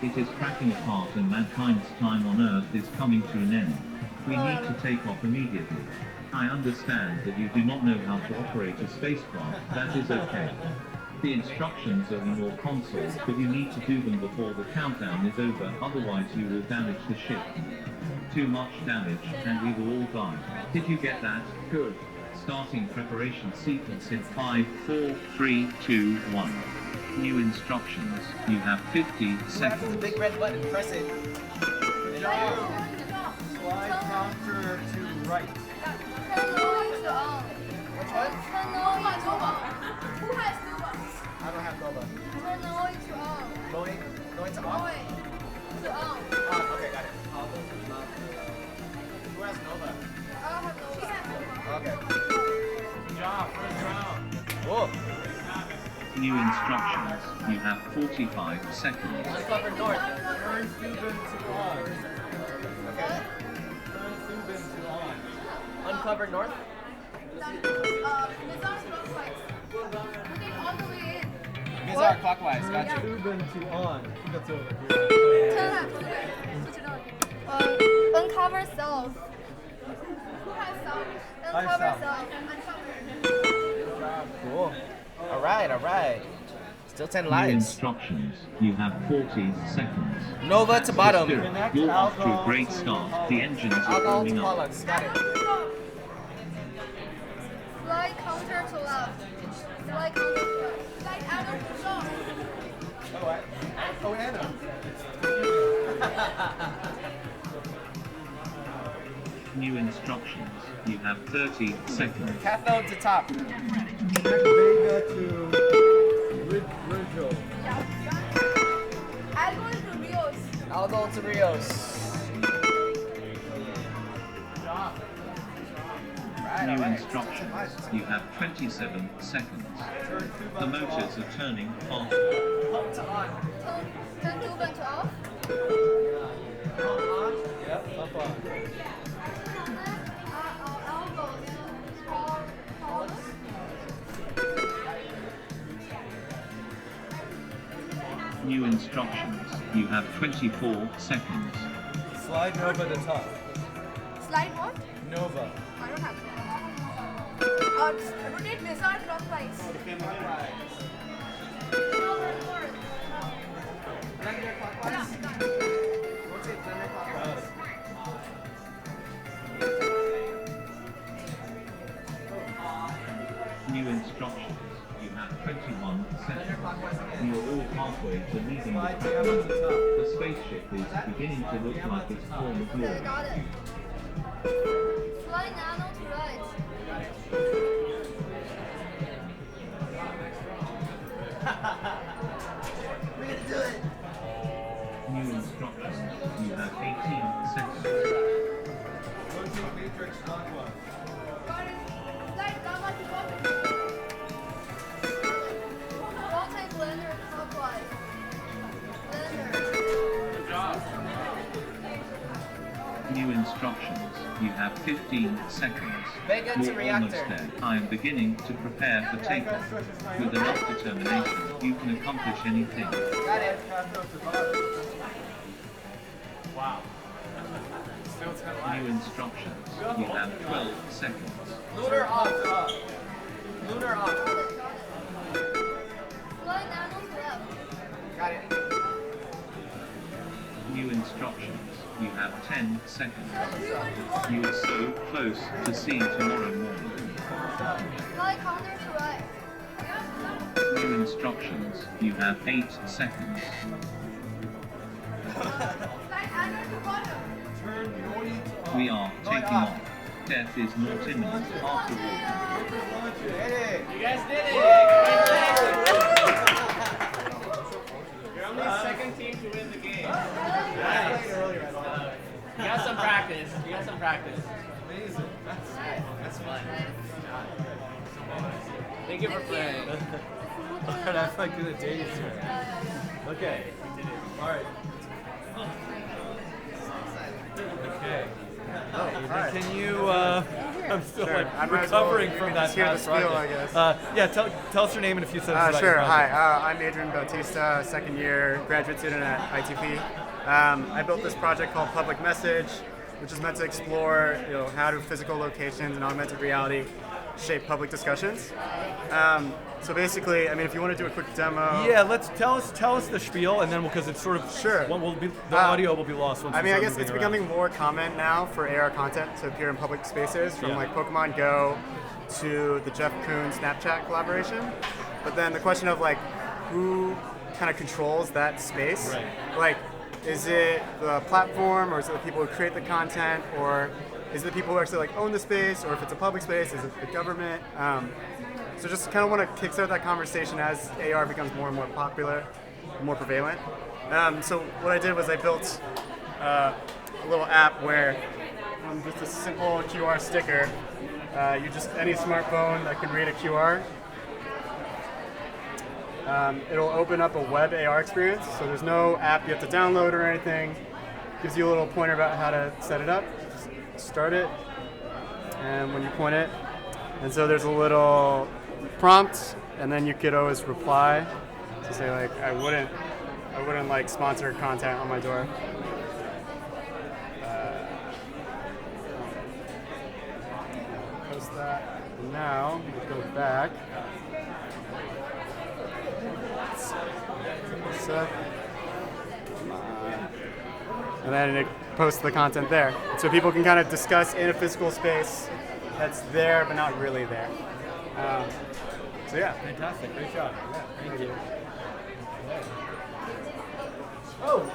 It is cracking apart and mankind's time on Earth is coming to an end. We need to take off immediately. I understand that you do not know how to operate a spacecraft. That is okay. The instructions are in your console, but you need to do them before the countdown is over, otherwise you will damage the ship. Too much damage, and we will all die. Did you get that? Good. Starting preparation sequence in 5, 4, 3, 2, 1. New instructions. You have 50 seconds. The big red button, press it. Slide counter to right. Which one? Who has Nova? I don't have Nova. Turn Nova to on. Going to off? To on. On, okay, got it. Who has Nova? I have Nova. Okay. Good job, first round. Whoa. New instructions. You have 45 seconds. Uncover north. Turn Subin to on. Okay. Turn Subin to on. Uncover north. Cezar clockwise, got you. Subin to on. I think that's over here. Uncover south. Who has south? Uncover south. Cool. All right. Still 10 New lives. instructions. You have 40 seconds. Nova to bottom. Good. You're off to a great start. The engines are Alcohol to warming up. Pollux, got it. Flight counter to left. Flight counter to left. Flight counter to south. Oh, Anna. New instructions. You have 30 seconds. Cathode to top. Vega to Virgil. I'll go to Rios. I'll go to Rios. New instructions. You have 27 seconds. The motors are turning faster. Up to on. Turn Tuban to off. On. Yep, up on. New instructions. You have 24 seconds. Slide Nova to top. Slide what? Nova. I don't have rotate wizard clockwise. New instructions. You have 21 seconds. You are all halfway to leaving the planet. The spaceship is beginning to look like its former glory. Got it. Fly nano to right. We're gonna do it. New instructions. You have 18 seconds. Rotate matrix clockwise. Got it. Slide gamma to bottom. Rotate blender clockwise. Blender. Good job. New instructions. You have 15 seconds. Vega to You're almost reactor. there. I am beginning to prepare for takeoff. With enough determination, you can accomplish anything. Got it. Wow. New instructions. You have 12 seconds. Lunar off. Lunar off. Fly nano to left. Got it. New instructions. You have 10 seconds. You are so close to seeing tomorrow morning. Fly counter to right. New instructions. You have 8 seconds. Slide anchor to bottom. We are taking off. Death is not imminent after all. You guys did it! You're only the second team to win the game. Nice. You got some practice. Amazing. That's fun. Thank you for playing. Alright, I feel like doing a days here. Okay. Alright. Okay. Can you, I'm still Sure. like I might as recovering well from that just hear the past spiel, project. I guess. Yeah, tell us your name and a few sentences about Sure. your project. Hi, I'm Adrian Bautista, second year graduate student at ITP. I built this project called Public Message, which is meant to explore, how do physical locations and augmented reality shape public discussions. So basically, if you want to do a quick demo. Yeah, tell us the spiel, and then because it's sort of the audio will be lost once. I guess it's becoming more common now for AR content to appear in public spaces, from like Pokemon Go to the Jeff Koons Snapchat collaboration. But then the question of who kind of controls that space? Right. Is it the platform, or is it the people who create the content, or is it the people who actually own the space, or if it's a public space, is it the government? So just kind of want to kickstart that conversation as AR becomes more and more popular, more prevalent. So what I did was I built a little app where just a simple QR sticker, any smartphone that can read a QR, it'll open up a web AR experience. So there's no app you have to download or anything. Gives you a little pointer about how to set it up. Just start it, and when you point it, and so there's a little prompt, and then you could always reply to say I wouldn't sponsor content on my door. Post that. And now we go back. And then it posts the content there. So people can kind of discuss in a physical space that's there but not really there. So yeah. Fantastic. Great job. Yeah, thank you. Oh!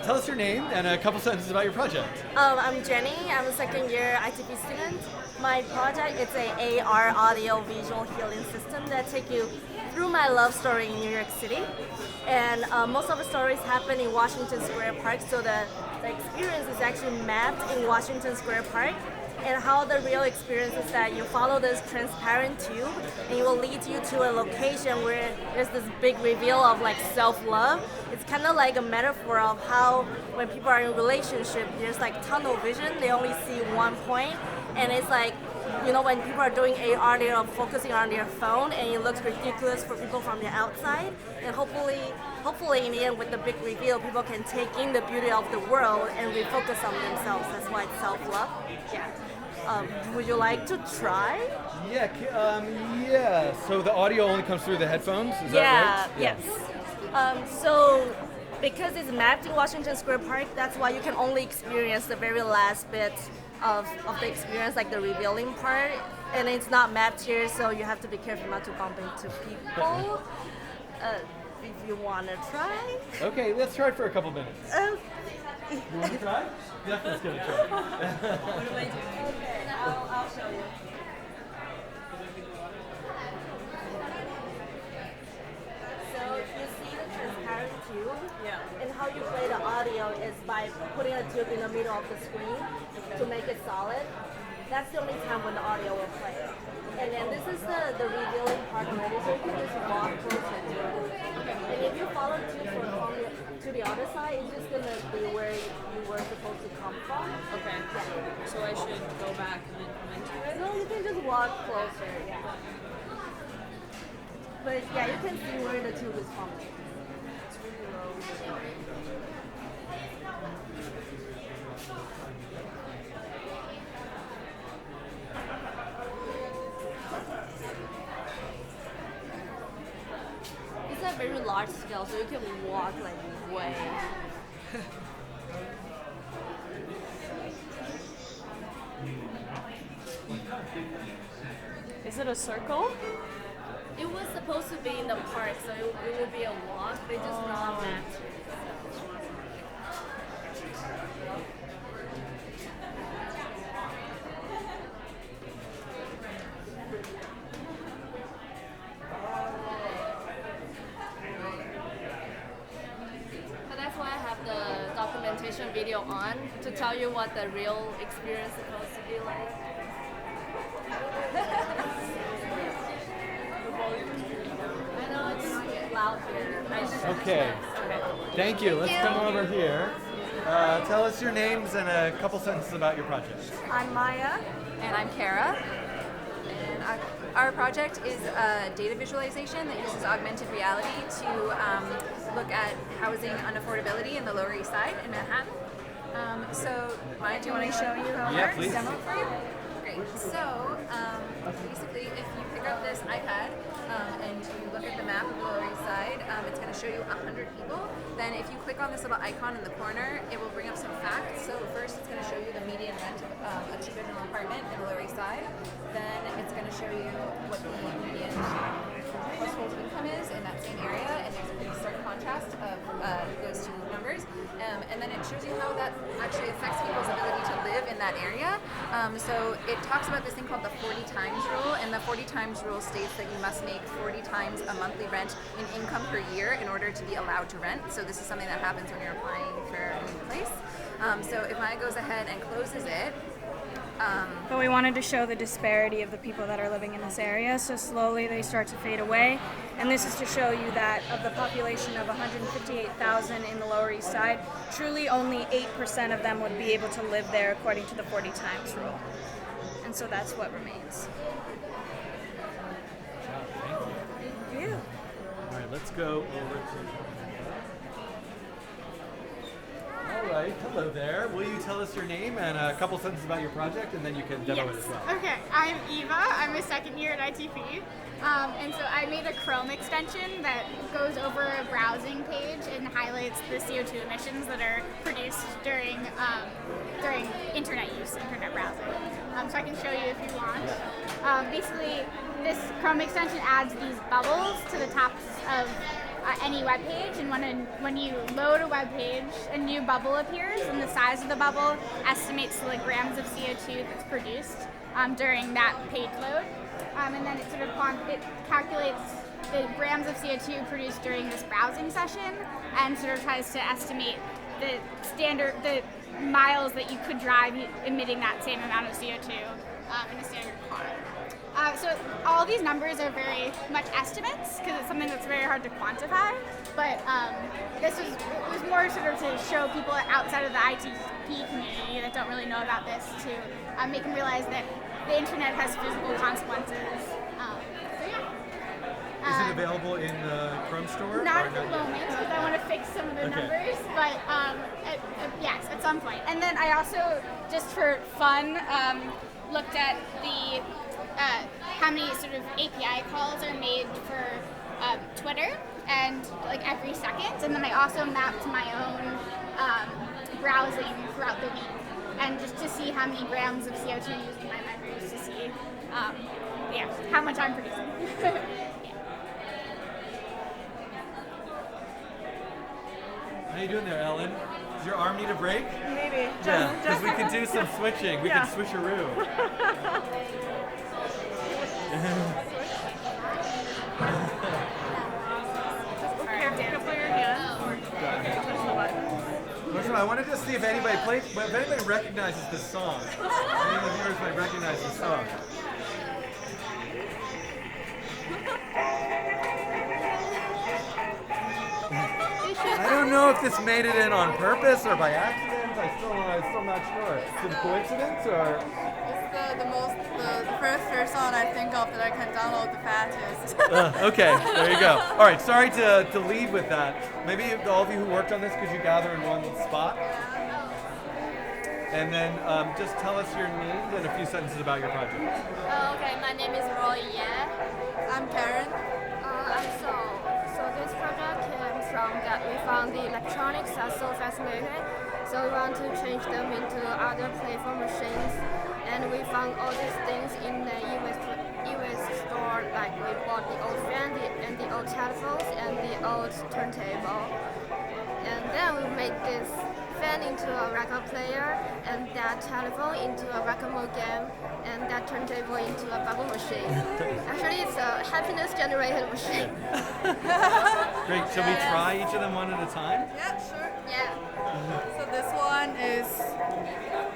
Tell us your name and a couple sentences about your project. I'm Jenny. I'm a second year ITP student. My project is an AR audio visual healing system that takes you through my love story in New York City. And most of the stories happen in Washington Square Park, so the experience is actually mapped in Washington Square Park. And how the real experience is that you follow this transparent tube and it will lead you to a location where there's this big reveal of like self-love. It's kind of like a metaphor of how when people are in a relationship, there's like tunnel vision, they only see one point, and it's like, you know, when people are doing AR, they are focusing on their phone and it looks ridiculous for people from the outside. And hopefully in the end with the big reveal, people can take in the beauty of the world and refocus on themselves. That's why it's self-love. Yeah. Would you like to try? Yeah, yeah. So the audio only comes through the headphones, is that right? Yes. So because it's mapped in Washington Square Park, that's why you can only experience the very last bit of the experience, like the revealing part. And it's not mapped here, so you have to be careful not to bump into people. If you want to try. Okay, let's try it for a couple minutes. You want to try? Yeah, let's give it a try. What do I do? Okay, I'll show you. So you see the transparent tube? Yeah. And how you play the audio is by putting a tube in the middle of the screen to make it solid. That's the only time when the audio will play. And then this is the revealing part already, so you can just walk closer to it. And if you follow the tube to the other side, it's just going to be where you were supposed to come from. Okay. Yeah. So I should go back and then come into it? No, you can just walk closer, yeah. But yeah, you can see where the tube is from. It's really low. It's a very large scale, so you can walk like way. Is it a circle? It was supposed to be in the park, so it would be a walk, but it's just not mapped. But that's why I have the documentation video on to tell you what the real experience is supposed to be like. I know it's loud here. Okay. Thank you. Let's come over here. Tell us your names and a couple sentences about your project. I'm Maya. And I'm Kara. And our project is a data visualization that uses augmented reality to look at housing unaffordability in the Lower East Side in Manhattan. So, Maya, do you want to show you how it works? Please. Demo it for you? Great. So, basically, if you pick up this iPad and you look at the map of the Lower East Side, it's going to show you 100 people. Then if you click on this little icon in the corner, it will bring up some facts. So first it's going to show you the median rent of a two-bedroom apartment in the Lower East Side. Then it's going to show you what the median household income is in that same area, and there's a pretty stark contrast of those two numbers. And then it shows you how that actually affects people's ability to live in that area. So it talks about this thing called the 40 times rule, and the 40 times rule states that you must make 40 times a monthly rent in income per year in order to be allowed to rent. So this is something that happens when you're applying for a new place. So if Maya goes ahead and closes it, but we wanted to show the disparity of the people that are living in this area, so slowly they start to fade away. And this is to show you that of the population of 158,000 in the Lower East Side, truly only 8% of them would be able to live there according to the 40 times rule. And so that's what remains. Thank you. All right, let's go over to... All right, hello there. Will you tell us your name and a couple sentences about your project, and then you can demo it as well. Okay, I'm Eva. I'm a second year at ITP. And so I made a Chrome extension that goes over a browsing page and highlights the CO2 emissions that are produced during internet use, internet browsing. So I can show you if you want. Basically, this Chrome extension adds these bubbles to the tops of any web page, and when you load a web page, a new bubble appears, and the size of the bubble estimates the grams of CO2 that's produced during that page load. And then it calculates the grams of CO2 produced during this browsing session, and sort of tries to estimate the miles that you could drive emitting that same amount of CO2 in a standard car. So all these numbers are very much estimates because it's something that's very hard to quantify. But it was more sort of to show people outside of the ITP community that don't really know about this to make them realize that the internet has physical consequences. Is it available in the Chrome store? Not at the moment because I want to fix some of the numbers, but yes, at some point. And then I also, just for fun, looked at the how many sort of API calls are made for Twitter, and like every second. And then I also mapped my own browsing throughout the week, and just to see how many grams of CO2 using my memories to see, how much I'm producing. How you doing there, Ellen? Does your arm need a break? Maybe. Yeah, because we can do some switching. We can switcheroo. Listen, I wanted to see if anybody recognizes this song. Any of the viewers might recognize this song. I don't know if this made it in on purpose or by accident. I'm still not sure. Is it a coincidence or? It's the first song I think of that I can download the fastest. Okay, there you go. All right, sorry to lead with that. Maybe all of you who worked on this, could you gather in one spot? And then just tell us your names and a few sentences about your project. Okay, my name is Roy. I'm Karen. I'm Saul. So this project came from that we found the electronics are so fascinating. So we want to change them into other playful machines. And we found all these things in the e-waste store, like we bought the old fan and the old telephones and the old turntable. And then we made this fan into a record player, and that telephone into a whack-a-mole game, and that turntable into a bubble machine. Actually, it's a happiness generated machine. Great. Shall we try each of them one at a time? Yeah, sure. Yeah. So this one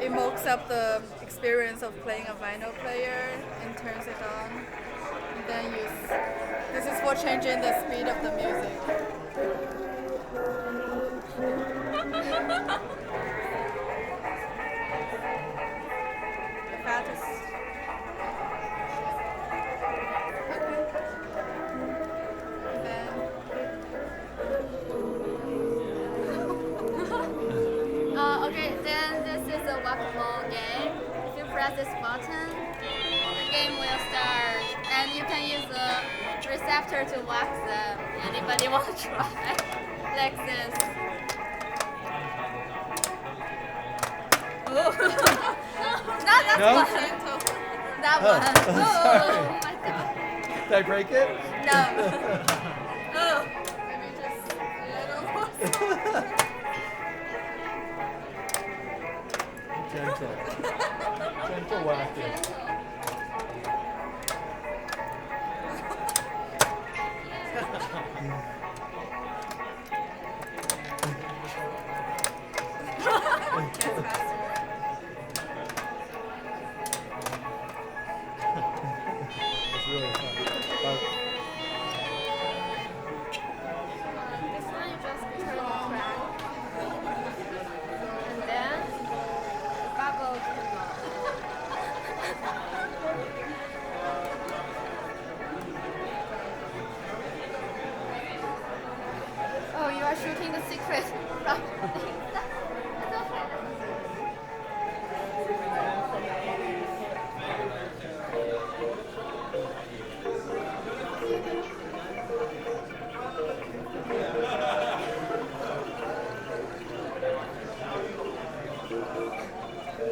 evokes up the experience of playing a vinyl player and turns it on. And then this is for changing the speed of the music. The fattest. Okay, then this is a whack-a-mole game. If you press this button, the game will start, and you can use the receptor to whack them. Anybody want to try? Like this. Oh. That's No? one. That one. Oh, my god. Did I break it? No. Oh. Maybe just a little more. Gentle whacking. It's really fun. This one you just turn the crank, and then the bubble come out. Oh, you are shooting the secret from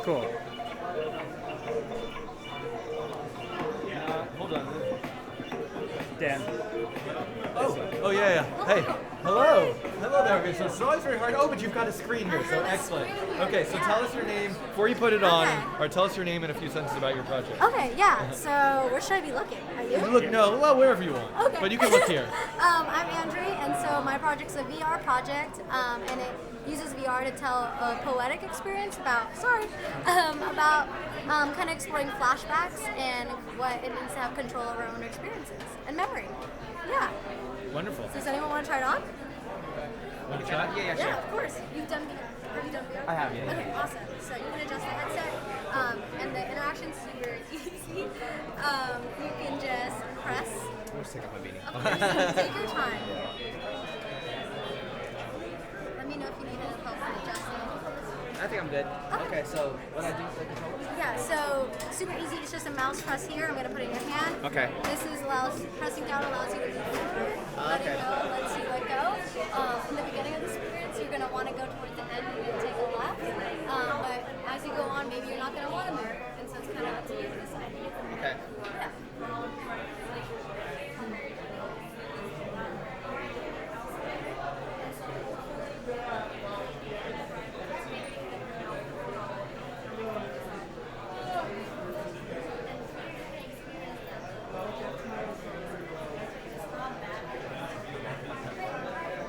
Cool. Hold on. Dan. Oh yeah. Hey, hello. Hello there. Okay, so it's always very hard. Oh, but you've got a screen here, so excellent. Okay, so tell us your name before you put it on, or tell us your name and a few sentences about your project. Okay, yeah. So where should I be looking? Are you? Well, wherever you want. Okay. But you can look here. I'm Andrea, and so my project's a VR project, and it uses VR to tell a poetic experience about kind of exploring flashbacks and what it means to have control over our own experiences and memory. Yeah. Wonderful. So does anyone want to try it on? Want to try? Yeah, of course. Have you done VR? I have, yeah. Okay, awesome. So you can adjust the headset, and the interaction's super easy. You can just press. I'll just take off my beanie. Okay, take your time. Let me know if you need any help with adjusting. I think I'm good. Okay, so what I do for the controller? Yeah, so super easy. It's just a mouse press here. I'm going to put it in your hand. Okay. Pressing down allows you to move forward. Letting go lets you let go. In the beginning of the experience, you're going to want to go towards the end and you'll take a left. But as you go on, maybe you're not going to want to move. And so it's kind of up to you to decide. Okay. Yeah.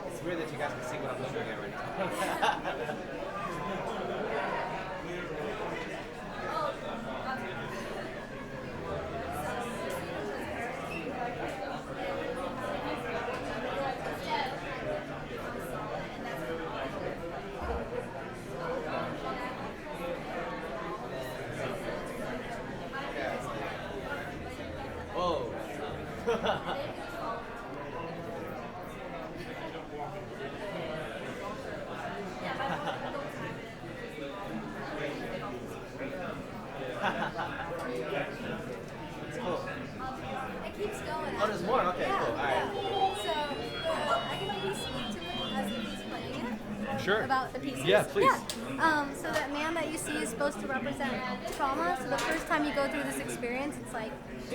It's weird that you guys can see what I'm looking at right now. It keeps going. Oh, there's more? Okay, Yeah, cool. All right. So, I can maybe speak to it as if he's playing it. Sure. About the pieces. Yeah, please. Yeah. So that man that you see is supposed to represent trauma. So the first time you go through this experience, it's like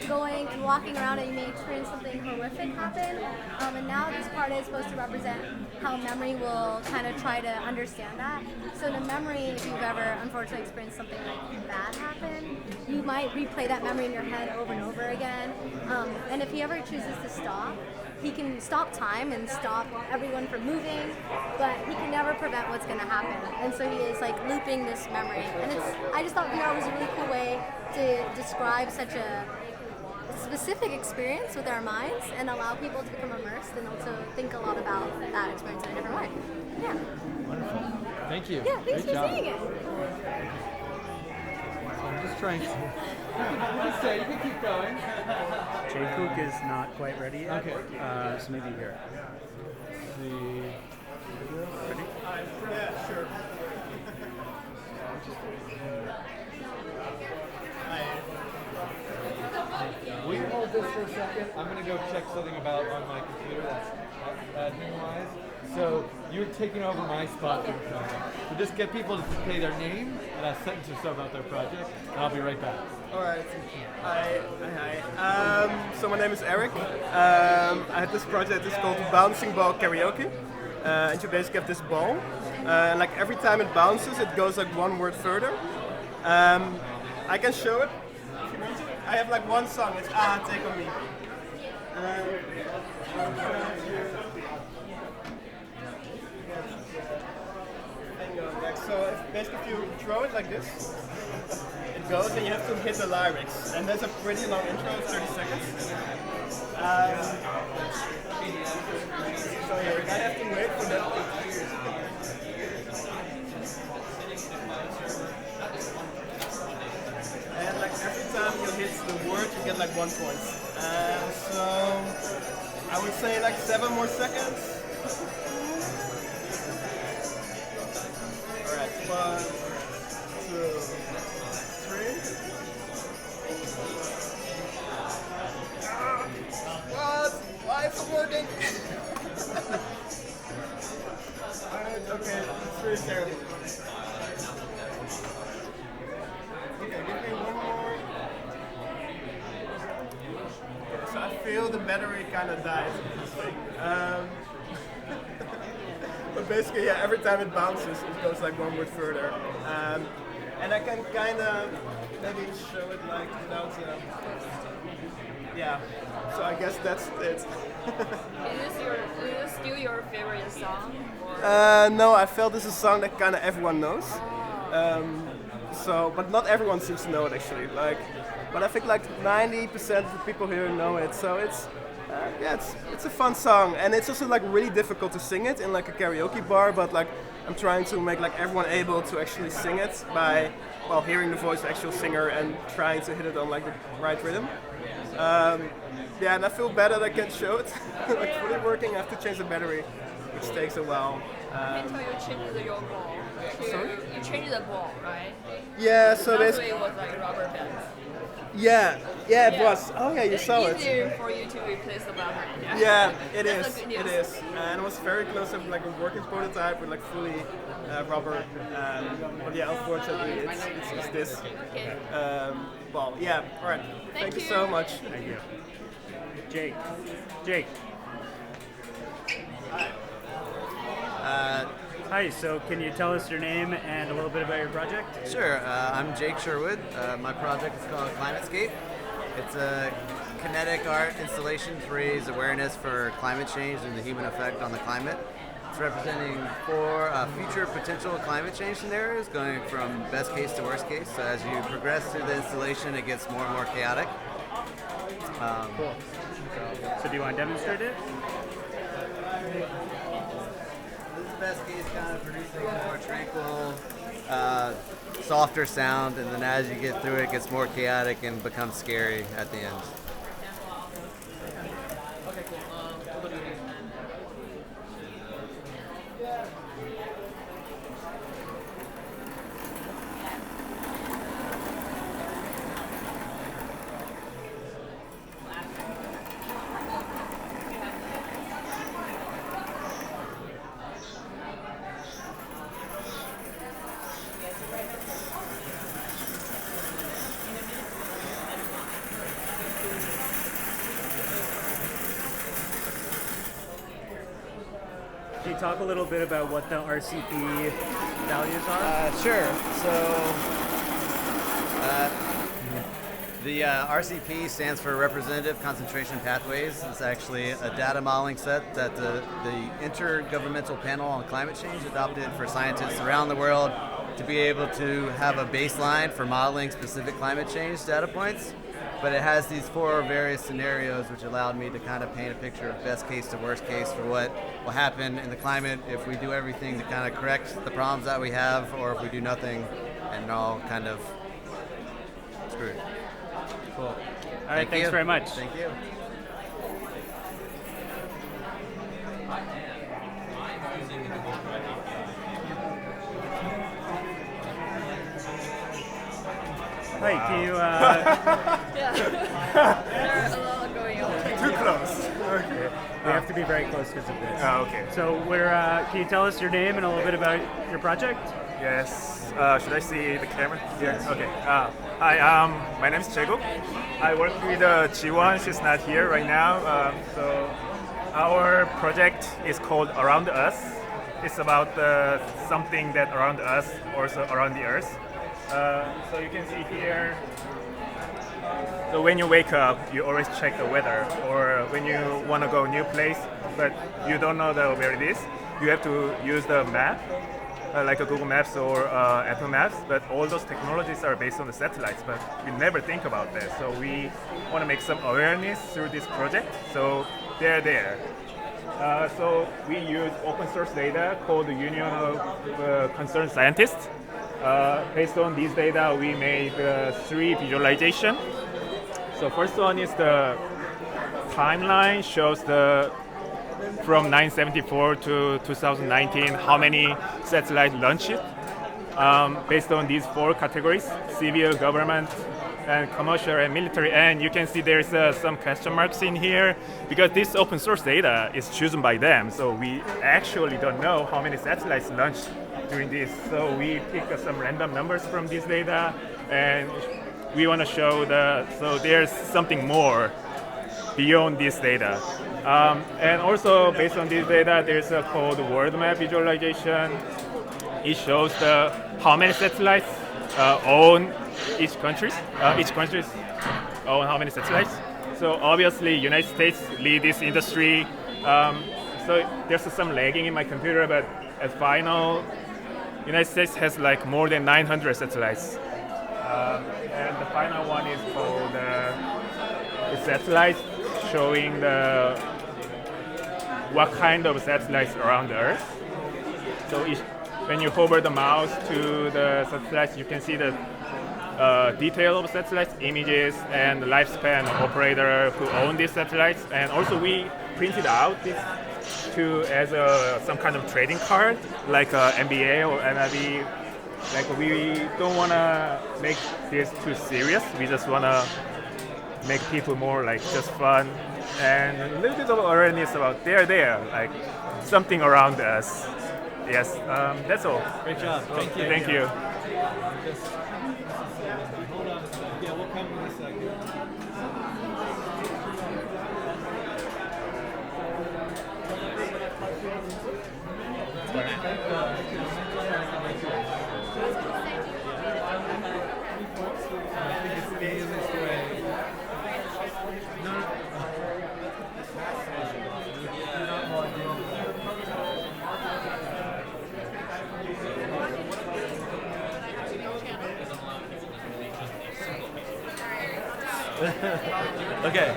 going and walking around and you may experience something horrific happen. And now this part is supposed to represent how memory will kind of try to understand that. So the memory, if you've ever unfortunately experienced something like bad happen, you might replay that memory in your head over and over again. And if he ever chooses to stop, he can stop time and stop everyone from moving, but he can never prevent what's going to happen. And so he is like looping this memory. And I just thought VR was a really cool way to describe such a specific experience with our minds and allow people to become immersed and also think a lot about that experience in a different way. Yeah. Wonderful. Thank you. Yeah, thanks Great for job. seeing it. So I'm just trying to... You can keep going. Jaycook is not quite ready yet. Okay. So maybe here. Ready? Yeah, sure. Will you hold this for a second? I'm going to go check something about on my computer that's admin-wise. So you're taking over my spot for the project. So just get people to say their name and a sentence or so about their project, and I'll be right back. Alright. Hi. So my name is Eric. I had this project, it's called Bouncing Ball Karaoke. And you basically have this ball. And like every time it bounces, it goes like one word further. I can show it. I have like one song, it's Take On Me. So basically if you throw it like this, it goes and you have to hit the lyrics. And that's a pretty long intro, it's 30 seconds. So here, I have to wait for that. And like every time you hit the word, you get like 1 point. So I would say like 7 more seconds. Alright, 1, 2, 3. What? Why is it working? Okay, it's really terrible. Okay, give me one more. Okay, so I feel the battery kind of died. But basically, yeah, every time it bounces, it goes like one word further. And I can kind of maybe show it like without. Yeah. So I guess that's it. Is this still your favorite song? No, I felt this is a song that kind of everyone knows. But not everyone seems to know it actually. But I think like 90% of the people here know it. So it's a fun song, and it's also like really difficult to sing it in like a karaoke bar. But like I'm trying to make like everyone able to actually sing it by hearing the voice of the actual singer and trying to hit it on like the right rhythm. And I feel bad that I can't show it. Like fully working, I have to change the battery, which takes a while. Until you changed your ball. Sorry? You changed the ball, right? Yeah, so basically basically. it was like rubber band. Yeah, it was. Oh yeah, you saw it. It's easier for you to replace the button. Yeah, it That's is. the good It news. is. And it was very close to like a working prototype with like fully rubber. But yeah, unfortunately, it's this. Okay. All right. Thank you so much. Thank you. Jake. Hi, so can you tell us your name and a little bit about your project? Sure, I'm Jake Sherwood. My project is called Climatescape. It's a kinetic art installation to raise awareness for climate change and the human effect on the climate. It's representing 4 future potential climate change scenarios going from best case to worst case. So as you progress through the installation, it gets more and more chaotic. Cool. So do you want to demonstrate it? This is best case, kind of producing a more tranquil, softer sound, and then as you get through it, it gets more chaotic and becomes scary at the end. Can you talk a little bit about what the RCP values are? Sure. So the RCP stands for Representative Concentration Pathways. It's actually a data modeling set that the Intergovernmental Panel on Climate Change adopted for scientists around the world to be able to have a baseline for modeling specific climate change data points. But it has these 4 various scenarios which allowed me to kind of paint a picture of best case to worst case for what will happen in the climate if we do everything to kind of correct the problems that we have, or if we do nothing and we're all kind of screwed. Cool. All right, thanks very much. Thank you. Hi, can you... There's a lot going on. Too close. Okay. We have to be very close because of this. Oh, okay. So can you tell us your name and a little bit about your project? Yes. Should I see the camera? Yes. Okay. Hi. My name is Jaego. I work with Jiwon. She's not here right now. So our project is called Around Us. It's about something that around us, also around the Earth. So you can see here. So when you wake up, you always check the weather, or when you want to go new place, but you don't know where it is, you have to use the map, like a Google Maps or Apple Maps. But all those technologies are based on the satellites, but we never think about that. So we want to make some awareness through this project. So they're there. So we use open source data called the Union of Concerned Scientists. Based on these data, we made 3 visualization. So first one is the timeline, shows from 1974 to 2019 how many satellite launched. Based on these 4 categories: civil, government, and commercial and military. And you can see there's some question marks in here because this open source data is chosen by them. So we actually don't know how many satellites launched during this. So we pick some random numbers from this data, and we want to show so there's something more beyond this data. And also based on this data, there's a called world map visualization. It shows how many satellites own each country. Each country own how many satellites. So obviously, United States lead this industry. So there's some lagging in my computer, but at final, United States has like more than 900 satellites. And the final one is called the satellite, showing what kind of satellites around the Earth. So when you hover the mouse to the satellites, you can see the detail of satellites, images, and the lifespan of operator who own these satellites. And also we printed out this as some kind of trading card, like NBA or MLB. Like we don't want to make this too serious. We just want to make people more like just fun and a little bit of awareness about they're there, like something around us. Yes, that's all. Great job. Thank you. Thank you. Hold on. Yeah, we'll come in a second. Okay.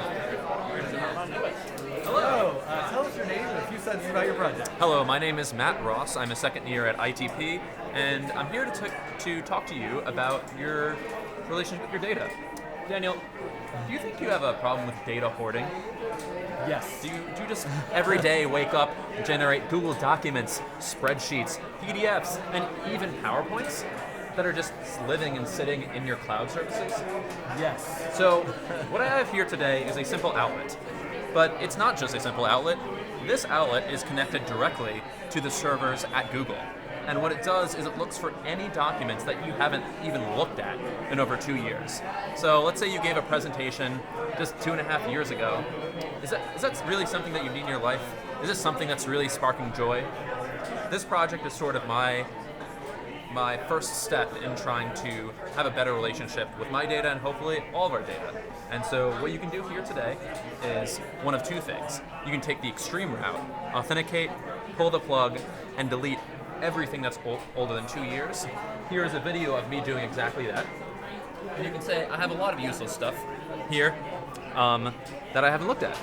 Hello. Tell us your name and a few sentences about your project. Hello, my name is Matt Ross. I'm a second year at ITP, and I'm here to talk to you about your relationship with your data. Daniel, do you think you have a problem with data hoarding? Yes. Do you just every day wake up and generate Google Documents, spreadsheets, PDFs, and even PowerPoints that are just living and sitting in your cloud services? Yes. So what I have here today is a simple outlet. But it's not just a simple outlet. This outlet is connected directly to the servers at Google. And what it does is it looks for any documents that you haven't even looked at in over 2 years. So let's say you gave a presentation just 2.5 years ago. Is that really something that you need in your life? Is this something that's really sparking joy? This project is sort of my first step in trying to have a better relationship with my data and hopefully all of our data. And so what you can do here today is one of two things. You can take the extreme route, authenticate, pull the plug, and delete everything that's older than 2 years. Here is a video of me doing exactly that. And you can say, I have a lot of useless stuff here that I haven't looked at.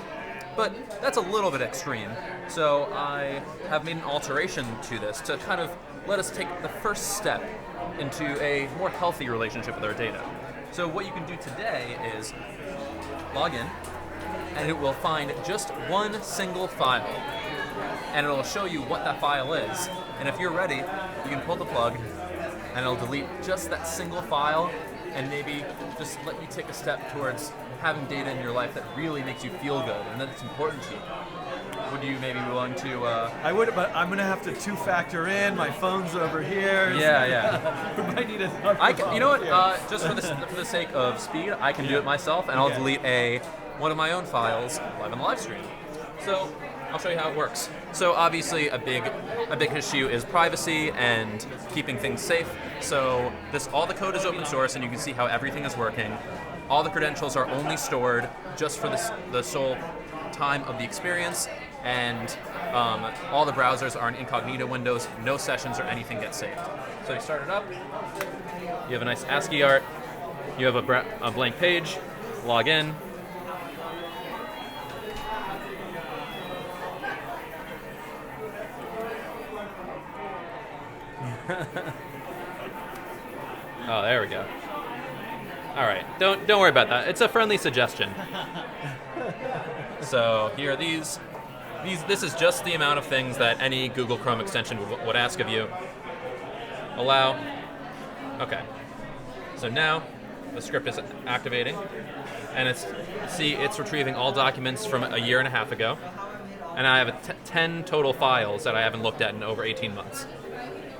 But that's a little bit extreme. So I have made an alteration to this to kind of let us take the first step into a more healthy relationship with our data. So what you can do today is log in, and it will find just one single file. And it'll show you what that file is. And if you're ready, you can pull the plug, and it'll delete just that single file, and maybe just let you take a step towards having data in your life that really makes you feel good and that's important to you. Would you maybe be willing to? I would, but I'm gonna have to two-factor in. My phone's over here. Yeah. We might need You know what? Just for the sake of speed, I can do it myself, and I'll delete one of my own files live on the live stream. So I'll show you how it works. So obviously, a big issue is privacy and keeping things safe. So all the code is open source, and you can see how everything is working. All the credentials are only stored just for the sole time of the experience, and all the browsers are in incognito windows. No sessions or anything get saved. So you start it up. You have a nice ASCII art. You have a blank page. Log in. Oh, there we go. All right, don't worry about that. It's a friendly suggestion. So here are these. This is just the amount of things that any Google Chrome extension would ask of you. Allow. Okay. So now the script is activating, and it's retrieving all documents from a year and a half ago, and I have 10 total files that I haven't looked at in over 18 months.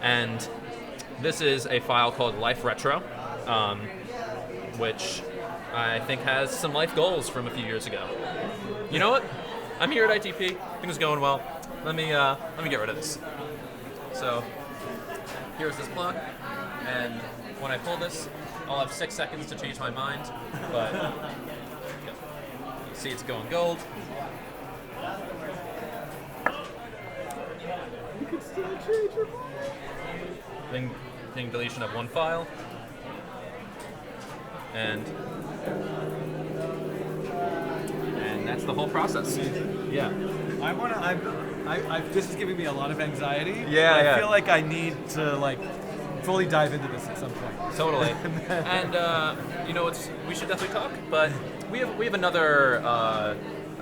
And this is a file called Life Retro, which I think has some life goals from a few years ago. You know what? I'm here at ITP. Things are going well. Let me get rid of this. So here's this plug, and when I pull this, I'll have 6 seconds to change my mind. But see, it's going gold. You could still change your mind. Thing deletion of one file, and that's the whole process. Yeah. This is giving me a lot of anxiety. Yeah, I yeah. feel like I need to fully dive into this at some point. Totally. And we should definitely talk. But we have another.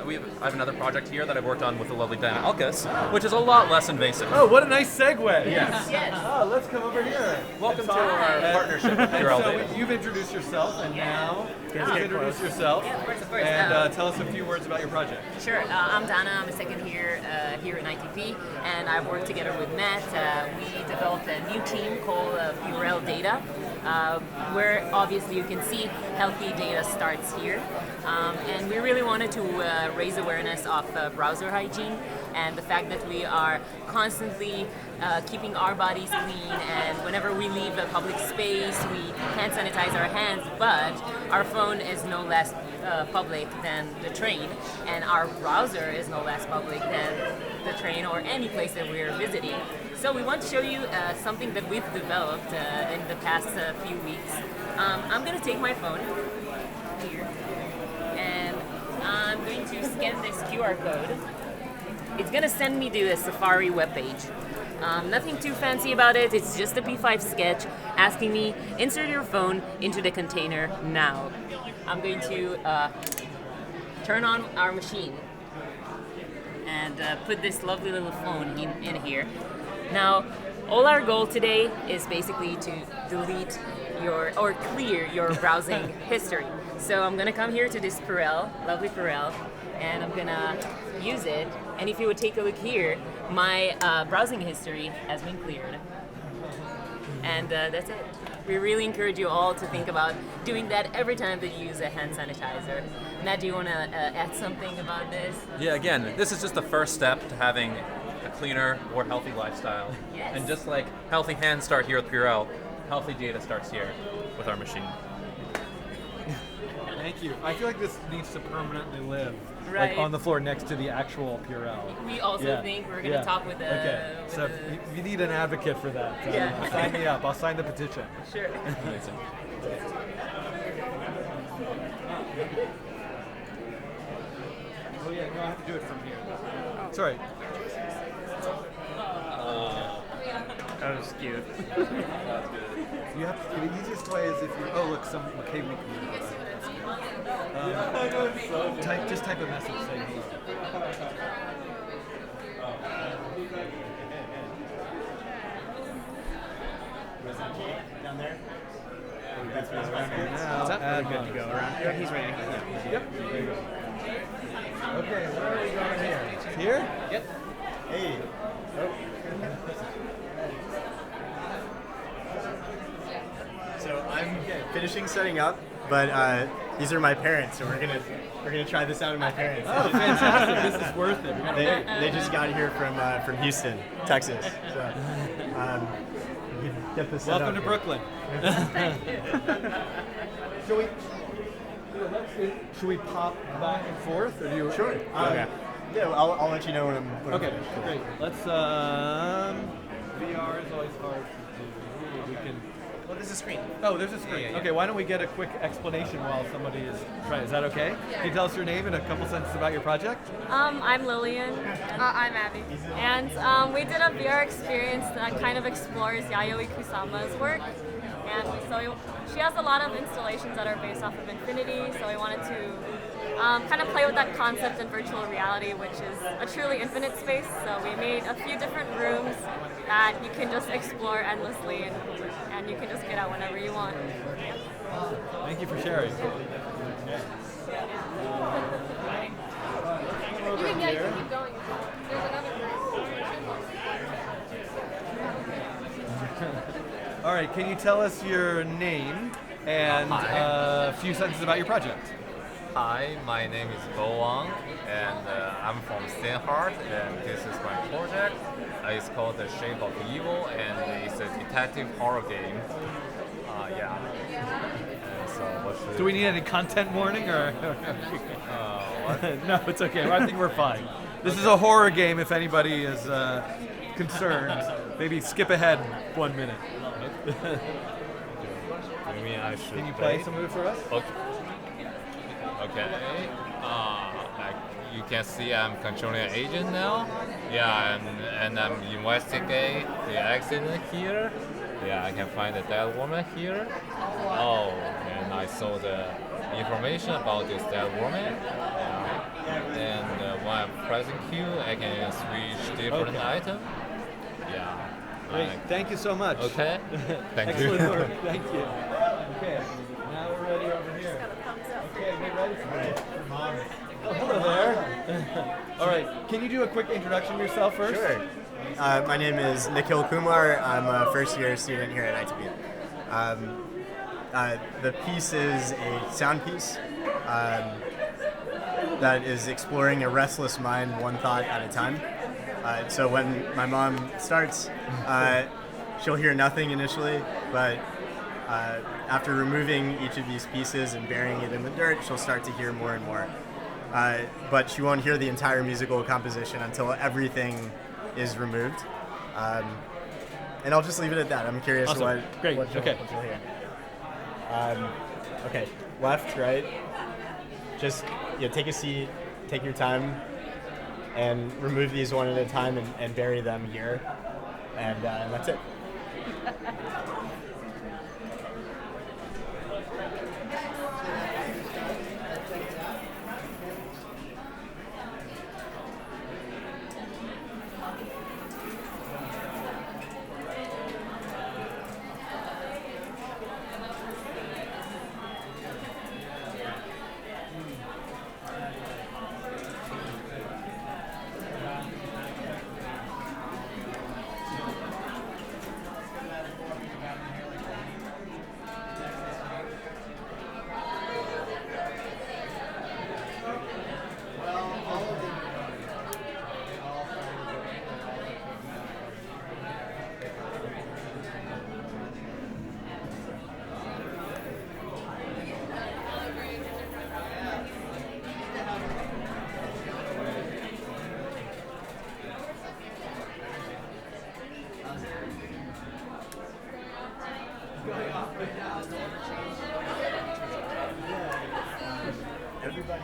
I have another project here that I've worked on with the lovely Diana Alkas, which is a lot less invasive. Oh, what a nice segue! Yes. Oh, let's come over here. Welcome to our partnership with URL So Data. you've introduced yourself, and now you introduce yourself. Yeah, of course. And tell us a few words about your project. Sure. I'm Dana. I'm a second year here in ITP, and I've worked together with Matt. We developed a new team called URL Data, where obviously you can see healthy data starts here. And we really wanted to raise awareness of browser hygiene and the fact that we are constantly keeping our bodies clean, and whenever we leave a public space, we hand sanitize our hands, but our phone is no less public than the train, and our browser is no less public than the train or any place that we're visiting. So we want to show you something that we've developed in the past few weeks. I'm going to take my phone here, and I'm going to scan this QR code. It's going to send me to a Safari webpage. Nothing too fancy about it, it's just a P5 sketch asking me, insert your phone into the container now. I'm going to turn on our machine and put this lovely little phone in here. Now, all our goal today is basically to delete or clear your browsing history. So I'm gonna come here to this Perez, lovely Perez, and I'm gonna use it. And if you would take a look here, my browsing history has been cleared. And that's it. We really encourage you all to think about doing that every time that you use a hand sanitizer. Matt, do you want to add something about this? Yeah, again, this is just the first step to having a cleaner, more healthy lifestyle. Yes. And just like healthy hands start here with Purell, healthy data starts here with our machine. Thank you. I feel like this needs to permanently live Right. on the floor next to the actual Purell. We also think we're going to talk with the... Okay, so we need an advocate for that. Sign me up. I'll sign the petition. Sure. Amazing. Oh yeah, no, I have to do it from here. Sorry. That was cute. You have to, the easiest way is if you. Oh look, some okay we can. Just type a message saying hey. Down there? That's Now, add good to go around. Yeah, he's ready. Yep. There you go. Okay, where are we going here? Here? Yep. Hey. Oh. So I'm finishing setting up, but these are my parents, so we're gonna try this out with my parents. Oh, fantastic! This is worth it. They just got here from Houston, Texas. So we can get this set Welcome up to here. Brooklyn. Should we pop back and forth, or do you? Sure. Okay. Yeah, I'll let you know when I'm. Okay, great. Let's. VR is always hard to do. We can. Well, there's a screen. Oh, there's a screen. Yeah. Okay, why don't we get a quick explanation while somebody is trying? Is that okay? Can you tell us your name and a couple sentences about your project? I'm Lillian. I'm Abby. And we did a VR experience that kind of explores Yayoi Kusama's work. And she has a lot of installations that are based off of Infinity, so we wanted to kind of play with that concept in virtual reality, which is a truly infinite space. So we made a few different rooms that you can just explore endlessly, and you can just get out whenever you want. Thank you for sharing. You can keep going. There's another All right, can you tell us your name and a few sentences about your project? Hi, my name is Yuguang, and I'm from Stanford, and this is my project. It's called The Shape of Evil, and it's a detective horror game. Yeah. And so what should Do we need any content warning or? what? No, it's okay. I think we're fine. This is a horror game. If anybody is concerned, maybe skip ahead 1 minute. You mean I should Can you play some of it for us? Okay. Okay. Like you can see, I'm controlling an agent now. Yeah, and I'm investigate the accident here. Yeah, I can find the dead woman here. Oh, and I saw the information about this dead woman. And when I'm pressing Q, I can switch different item. Yeah. Great. Thank you so much. Okay. Thank you. Excellent work. Thank you. Okay. Now we're ready over here. Okay, get ready for it. Oh, hello there. All right. Can you do a quick introduction of yourself first? Sure. My name is Nikhil Kumar. I'm a first-year student here at ITP. The piece is a sound piece that is exploring a restless mind, one thought at a time. So when my mom starts, she'll hear nothing initially, but after removing each of these pieces and burying it in the dirt, she'll start to hear more and more. But she won't hear the entire musical composition until everything is removed. And I'll just leave it at that. I'm curious Awesome. what you'll hear. Okay, left, right. Just take a seat, take your time, and remove these one at a time and bury them here. And that's it. Everybody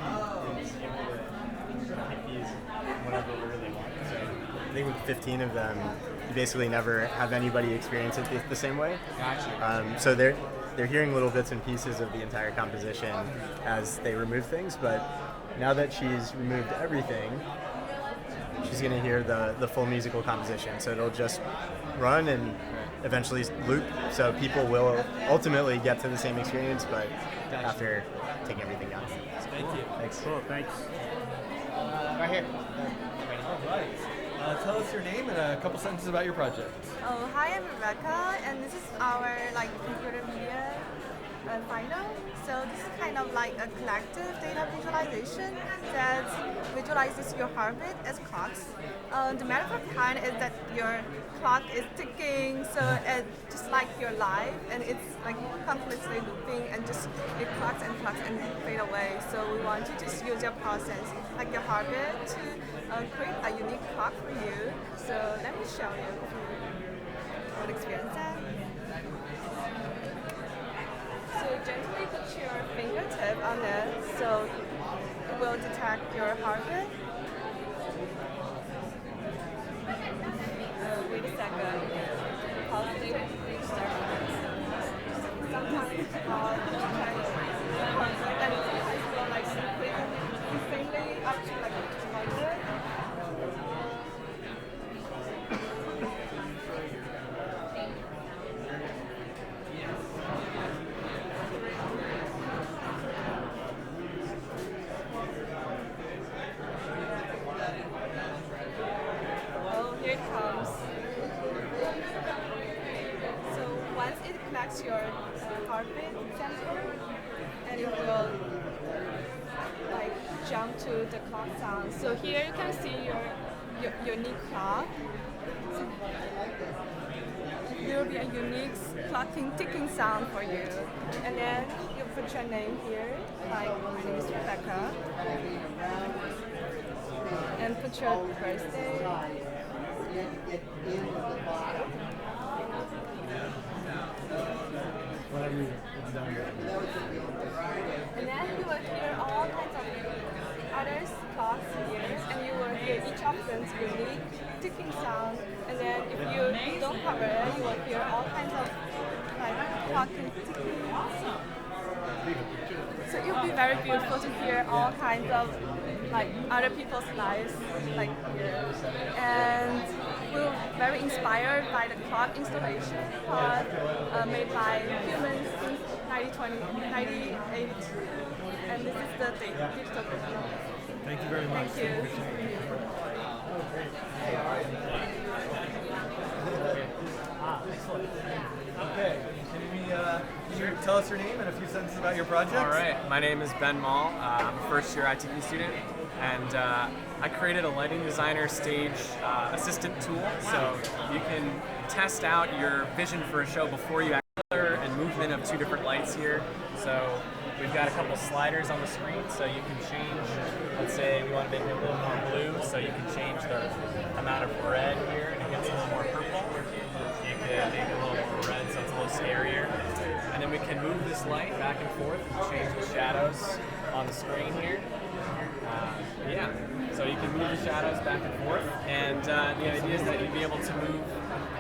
is able to pick these whenever they want. So I think with 15 of them, you basically never have anybody experience it the same way. Gotcha. So they're hearing little bits and pieces of the entire composition as they remove things, but now that she's removed everything, she's going to hear the full musical composition. So it'll just run and eventually loop. So people will ultimately get to the same experience, but after taking everything down. Thank you. Thanks. Cool, thanks. Right here. All right. Tell us your name and a couple sentences about your project. Oh, hi, I'm Rebecca, and this is our computer media final. So this is kind of like a collective data visualization that visualizes your heartbeat as clocks. The metaphor behind is that your clock is ticking, so it's just like your life, and it's like continuously looping, and just it clocks and fade away. So we want to just use your process, like your heartbeat, to create a unique clock for you. So let me show you if you would experience that. So gently put your fingertip on it, so it will detect your heartbeat. Wait a second. Pause it. Sometimes and sometimes will insanely up to 200. Here it comes. So once it connects your heartbeat sensor, and it will jump to the clock sound. So here you can see your unique clock. So there will be a unique clocking ticking sound for you. And then you put your name here, like my name is Rebecca. And put your birthday. And then you will hear all kinds of other clocks here, and you will hear each of them's unique ticking sound. And then if you don't cover it, you will hear all kinds of like clocking ticking. So it will be very beautiful to hear all kinds of like other people's lives like here. And we're very inspired by the clock installation pod made by humans since 1982. And this is the digital version. Thank you very much. Thank you. Excellent. Okay, can you tell us your name and a few sentences about your project? All right, my name is Ben Mall. I'm a first-year ITP student, and I created a lighting designer stage assistant tool, so you can test out your vision for a show before you color and movement of two different lights here. So we've got a couple sliders on the screen, so you can change. Let's say we want to make it a little more blue, so you can change the amount of red here, and it gets a little more purple. You can make it a little more red, so it's a little scarier. And then we can move this light back and forth and change the shadows on the screen here. Yeah, so you can move the shadows back and forth, and the idea is that you'd be able to move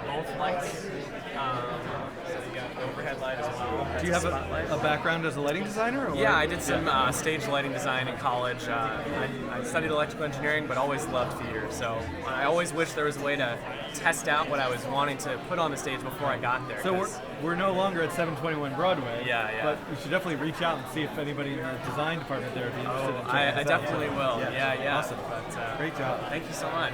both lights. So you got the overhead light as well. Do you have a background as a lighting designer? Or? Yeah, I did some stage lighting design in college. I studied electrical engineering, but always loved theater. So I always wished there was a way to test out what I was wanting to put on the stage before I got there. So we're no longer at 721 Broadway. Yeah. But you should definitely reach out and see if anybody in the design department there would be interested in checking I this out. definitely will. Yeah. Awesome. But, great job. Thank you so much.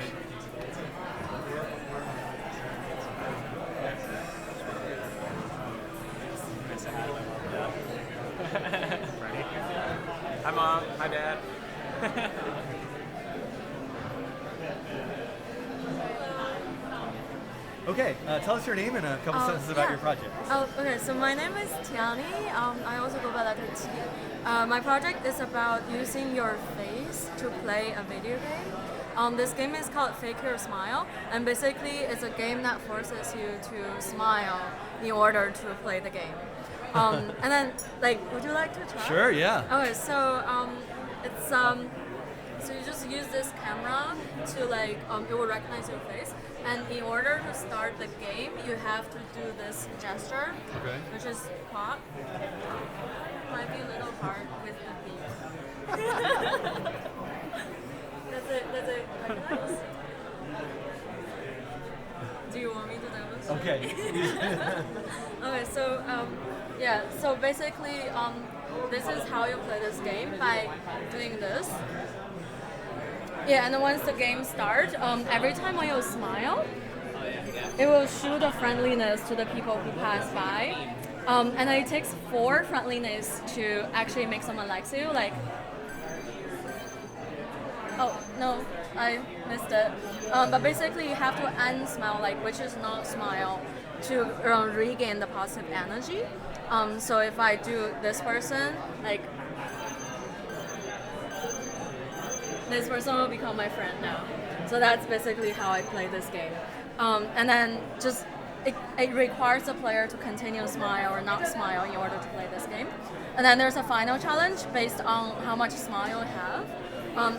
Ready? Hi, Mom. Hi, Dad. Okay, tell us your name and a couple sentences about your project. Okay, so my name is Tianyi. I also go by letter T. My project is about using your face to play a video game. This game is called Fake Your Smile, and basically it's a game that forces you to smile in order to play the game. And then, would you like to try? Sure, yeah. Okay, so it's so you just use this camera to it will recognize your face, and in order to start the game, you have to do this gesture, which is pop. Might be a little hard with the beat. Does it recognize? Do you want me to demonstrate? Okay. Okay, so so basically, this is how you play this game by doing this. Yeah, and then once the game starts, every time when you smile, it will shoot a friendliness to the people who pass by. And it takes 4 friendliness to actually make someone like you. Oh, no, I missed it. But basically, you have to unsmile, which is not smile, to regain the positive energy. So if I do this person, this person will become my friend now. So that's basically how I play this game. And then it requires the player to continue to smile or not smile in order to play this game. And then there's a final challenge based on how much smile you have.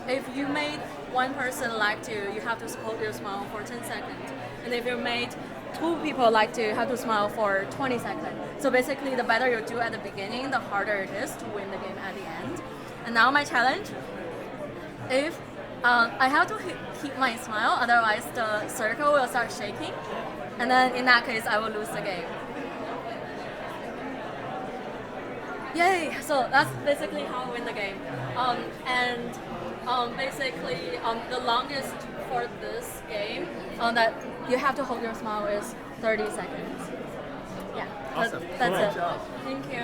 If you made one person like you, you have to hold your smile for 10 seconds. And if you made 2 people like you, you have to smile for 20 seconds. So basically, the better you do at the beginning, the harder it is to win the game at the end. And now my challenge, if I have to keep my smile, otherwise the circle will start shaking. And then in that case, I will lose the game. Yay! So that's basically how I win the game. Basically, the longest for this game that you have to hold your smile is 30 seconds. Yeah, awesome. That's Good it. job. Thank you.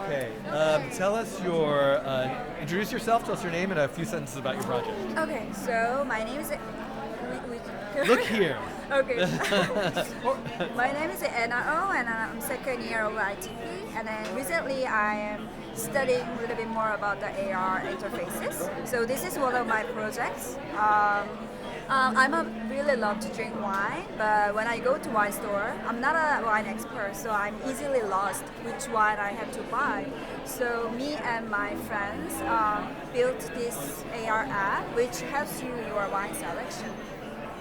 Okay. Tell us your introduce yourself. Tell us your name and a few sentences about your project. Okay, so my name is. Look here. Okay. My name is Anna, and I'm second year of ITP. And then recently I am studying a little bit more about the AR interfaces. So this is one of my projects. Really love to drink wine, but when I go to wine store, I'm not a wine expert, so I'm easily lost which wine I have to buy. So me and my friends built this AR app, which helps you your wine selection.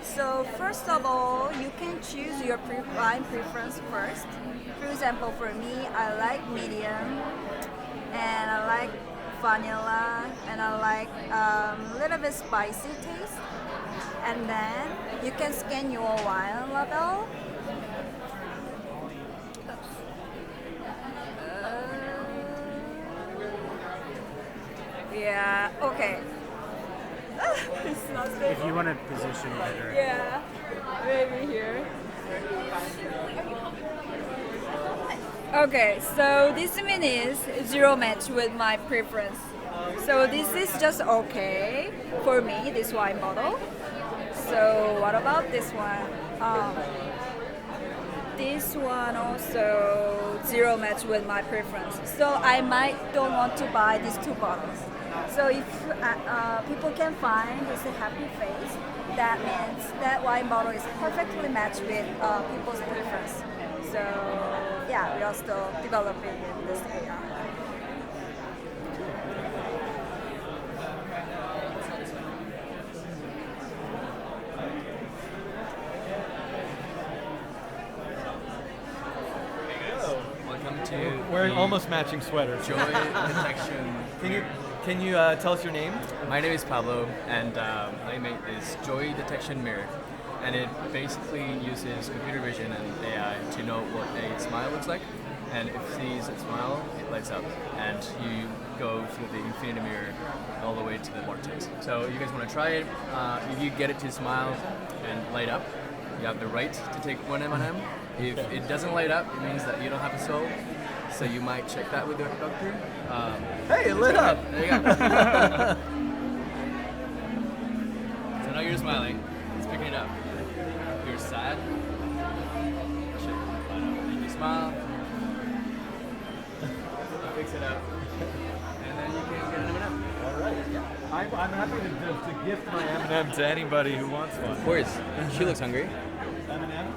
So first of all, you can choose your wine preference first. For example, for me, I like medium, and I like vanilla, and I like a little bit spicy taste. And then you can scan your wine label. Yeah, okay. It's not stable. If you want to position better. Yeah, maybe here. Okay, so this one is zero match with my preference. So this is just okay for me, this wine bottle. So what about this one? This one also zero match with my preference. So I don't want to buy these two bottles. So if people can find this happy face, that means that wine bottle is perfectly matched with people's preference. So yeah, we are still developing in this area. Wearing almost matching sweaters. Joy detection. Can you tell us your name? My name is Pablo, and my name is Joy Detection Mirror, and it basically uses computer vision and AI to know what a smile looks like, and if it sees a smile, it lights up, and you go through the infinity mirror all the way to the vortex. So you guys want to try it? If you get it to smile and light up, you have the right to take one M&M. If it doesn't light up, it means that you don't have a soul. So you might check that with your doctor. Hey, it lit up! There you go. So now you're smiling. It's picking it up. If you're sad, check. You smile. It picks it up. And then you can get an M&M. All right. Yeah. I'm happy to gift my M&M to anybody who wants one. Of course. She looks hungry. M&M?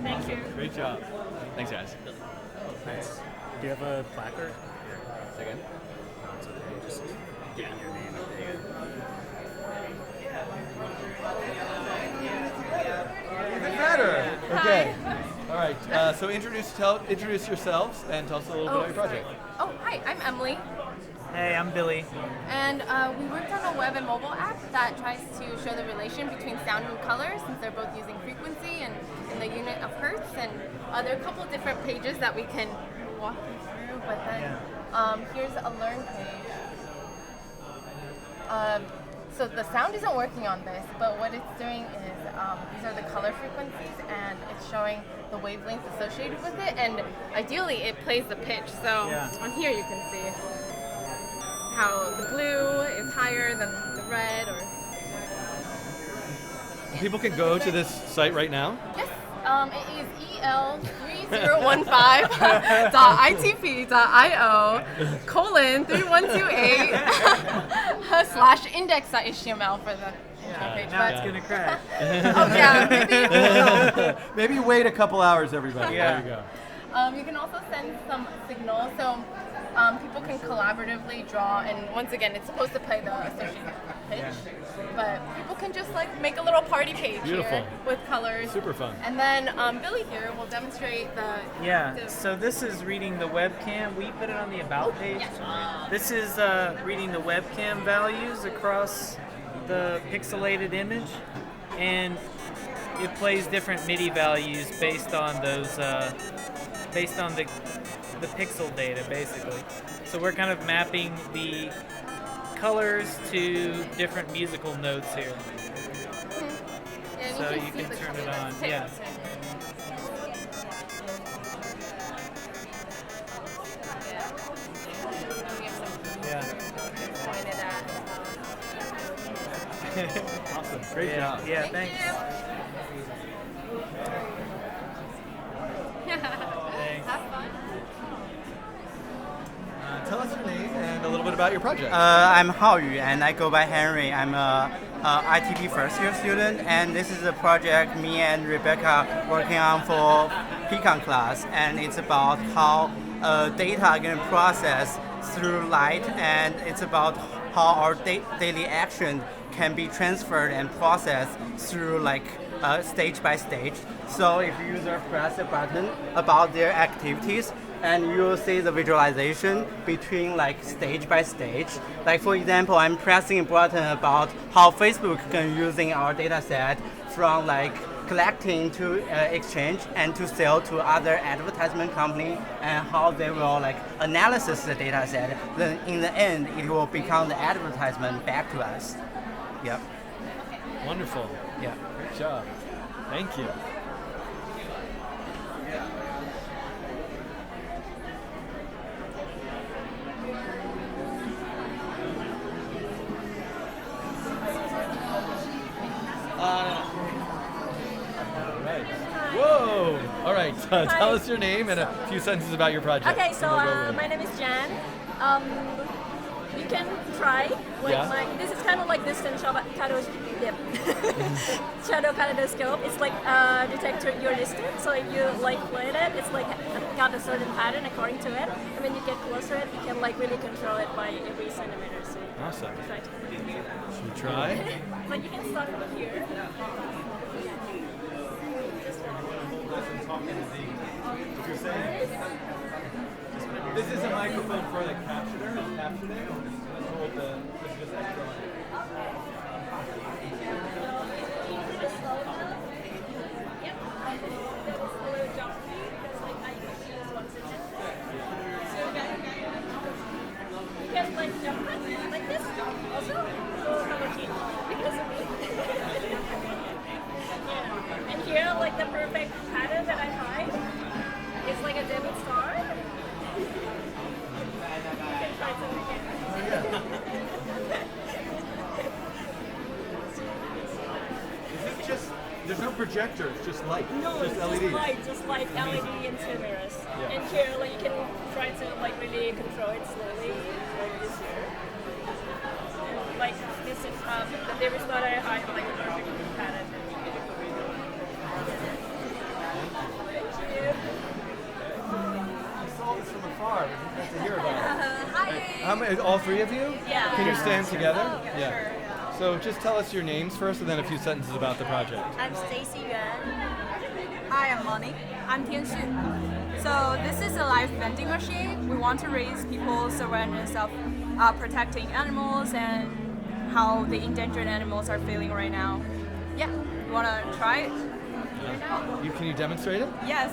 Thank you. Great job. Thanks, guys. Nice. Do you have a placard? Second. It's okay. Just get in your name. Even better. Okay. All right. So introduce yourselves and tell us a little bit about your project. Oh, hi. I'm Emily. Hey, I'm Billy. And we worked on a web and mobile app that tries to show the relation between sound and color, since they're both using frequency and the unit of hertz. And there are a couple different pages that we can walk you through, but then here's a learn page. So the sound isn't working on this, but what it's doing is these are the color frequencies, and it's showing the wavelengths associated with it, and ideally it plays the pitch. So on here you can see how the blue is higher than the red, or People can go to this site right now. yes, it is el3015.itp.io:3128/index.html for the page. Now it's gonna crash. Oh yeah, maybe. Maybe wait a couple hours, everybody. Yeah. There you go. You can also send some signals, so people can collaboratively draw, and once again, it's supposed to play the associated pitch, but people can just like make a little party page here with colors. Super fun. And then Billy here will demonstrate the... So this is reading the webcam. We put it on the About page. This is reading the webcam values across the pixelated image, and it plays different MIDI values based on those, based on the pixel data, basically. So we're kind of mapping the colors to different musical notes here. And so you you can can see turn the it on. colors. Awesome. Great Yeah, job. yeah, thanks. Have fun. Tell us your name and a little bit about your project. I'm Hao Yu, and I go by Henry. I'm a ITP first year student, and this is a project me and Rebecca working on for Pecan class, and it's about how data get processed through light, and it's about how our daily action can be transferred and processed through like stage by stage. So if user press a button about their activities, and you'll see the visualization between like stage by stage. Like for example, I'm pressing a button about how Facebook can using our data set from like collecting to exchange and to sell to other advertisement company, and how they will like analysis the data set. Then in the end, it will become the advertisement back to us. Yep. Wonderful. Yeah. Great job. Thank you. Whoa! All right, tell us your name and a few sentences about your project. Okay, so and we'll go over my name is Zhang. You can try. This is kind of like distant shadow kaleidoscope. It's like detect your distance. So if you like play it, it's like got a certain pattern according to it. And when you get closer, you can like really control it by every centimeter. So awesome. Try to. Should we try? Like you can start from here. If you're saying this is a microphone for the captioner. Is captioning? Hold the just extra on it. You can like jump like this also. Because of me. And here, like the perfect pattern that I find is like a David star. You can try something again. Is it just? There's no projector. It's just light. No, just it's LEDs. just light, just like LED and two mirrors. Yeah. And here, like you can try to like really control it slowly, like this here. And like this is the David star I find like a perfect pattern. I saw this from afar, but you got to hear about it. Hi. How many? All three of you? Yeah. Can you stand together? Oh, yeah. Sure. So just tell us your names first, and then a few sentences about the project. I'm Stacy Yuan. Hi, I'm Moni. I'm Tianxu. So this is a live vending machine. We want to raise people's awareness of protecting animals and how the endangered animals are feeling right now. Yeah, you want to try it? Can you demonstrate it? Yes.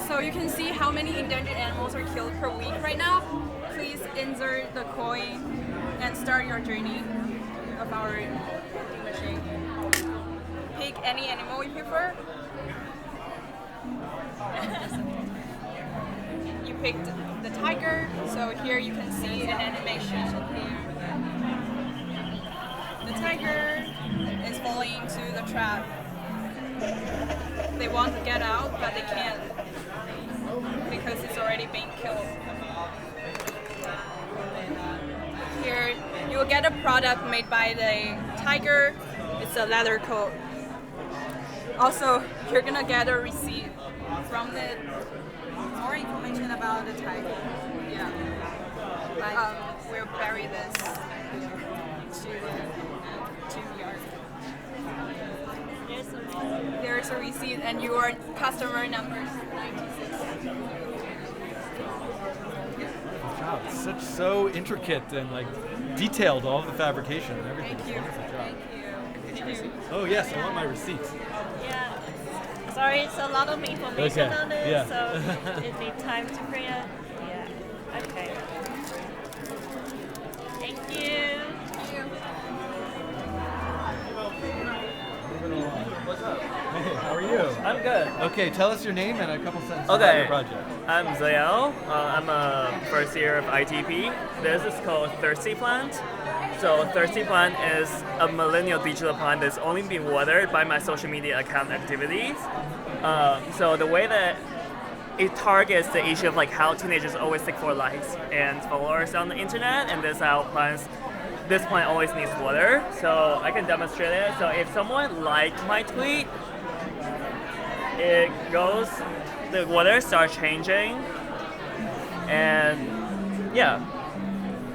So you can see how many endangered animals are killed per week right now. Please insert the coin and start your journey of our vending machine. Pick any animal you prefer. You picked the tiger, so here you can see an animation here. The tiger is falling into the trap. They want to get out, but they can't because it's already been killed. Here, you will get a product made by the tiger. It's a leather coat. Also, you're gonna get a receipt from the more information about the tiger. Yeah. We'll bury this to New York. There's a receipt and your customer number is 96. Good job. It's so intricate and like detailed, all the fabrication and everything. Thank you. Wonderful job. Thank you. Oh yes, I want my receipt. Yeah. Sorry, it's a lot of information Okay. on it, Yeah. so it needs time to print it. Yeah. Okay. Thank you. What's up? Hey, how are you? I'm good. Okay, tell us your name and a couple sentences about your project. I'm Zael. I'm a first year of ITP. This is called Thirsty Plant. So Thirsty Plant is a millennial digital plant that's only been watered by my social media account activities. So the way that it targets the issue of like how teenagers always look for likes and followers on the internet, and this plant always needs water. So I can demonstrate it. So if someone liked my tweet, the water starts changing, and yeah.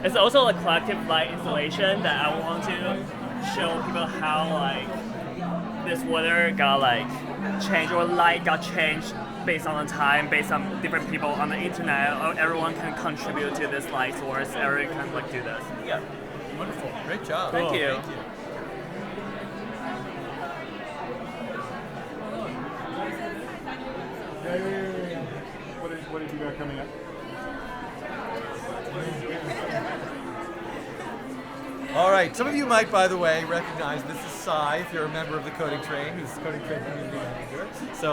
It's also a collective light installation that I want to show people how like this water got like changed, or light got changed based on the time, based on different people on the internet. Everyone can contribute to this light source. Everyone can like do this. Yeah. Wonderful. Great job. Thank you. Thank you. What have you got coming up? All right, some of you might, by the way, recognize this is Sai, if you're a member of the Coding Train, who's Coding Train Community Manager. So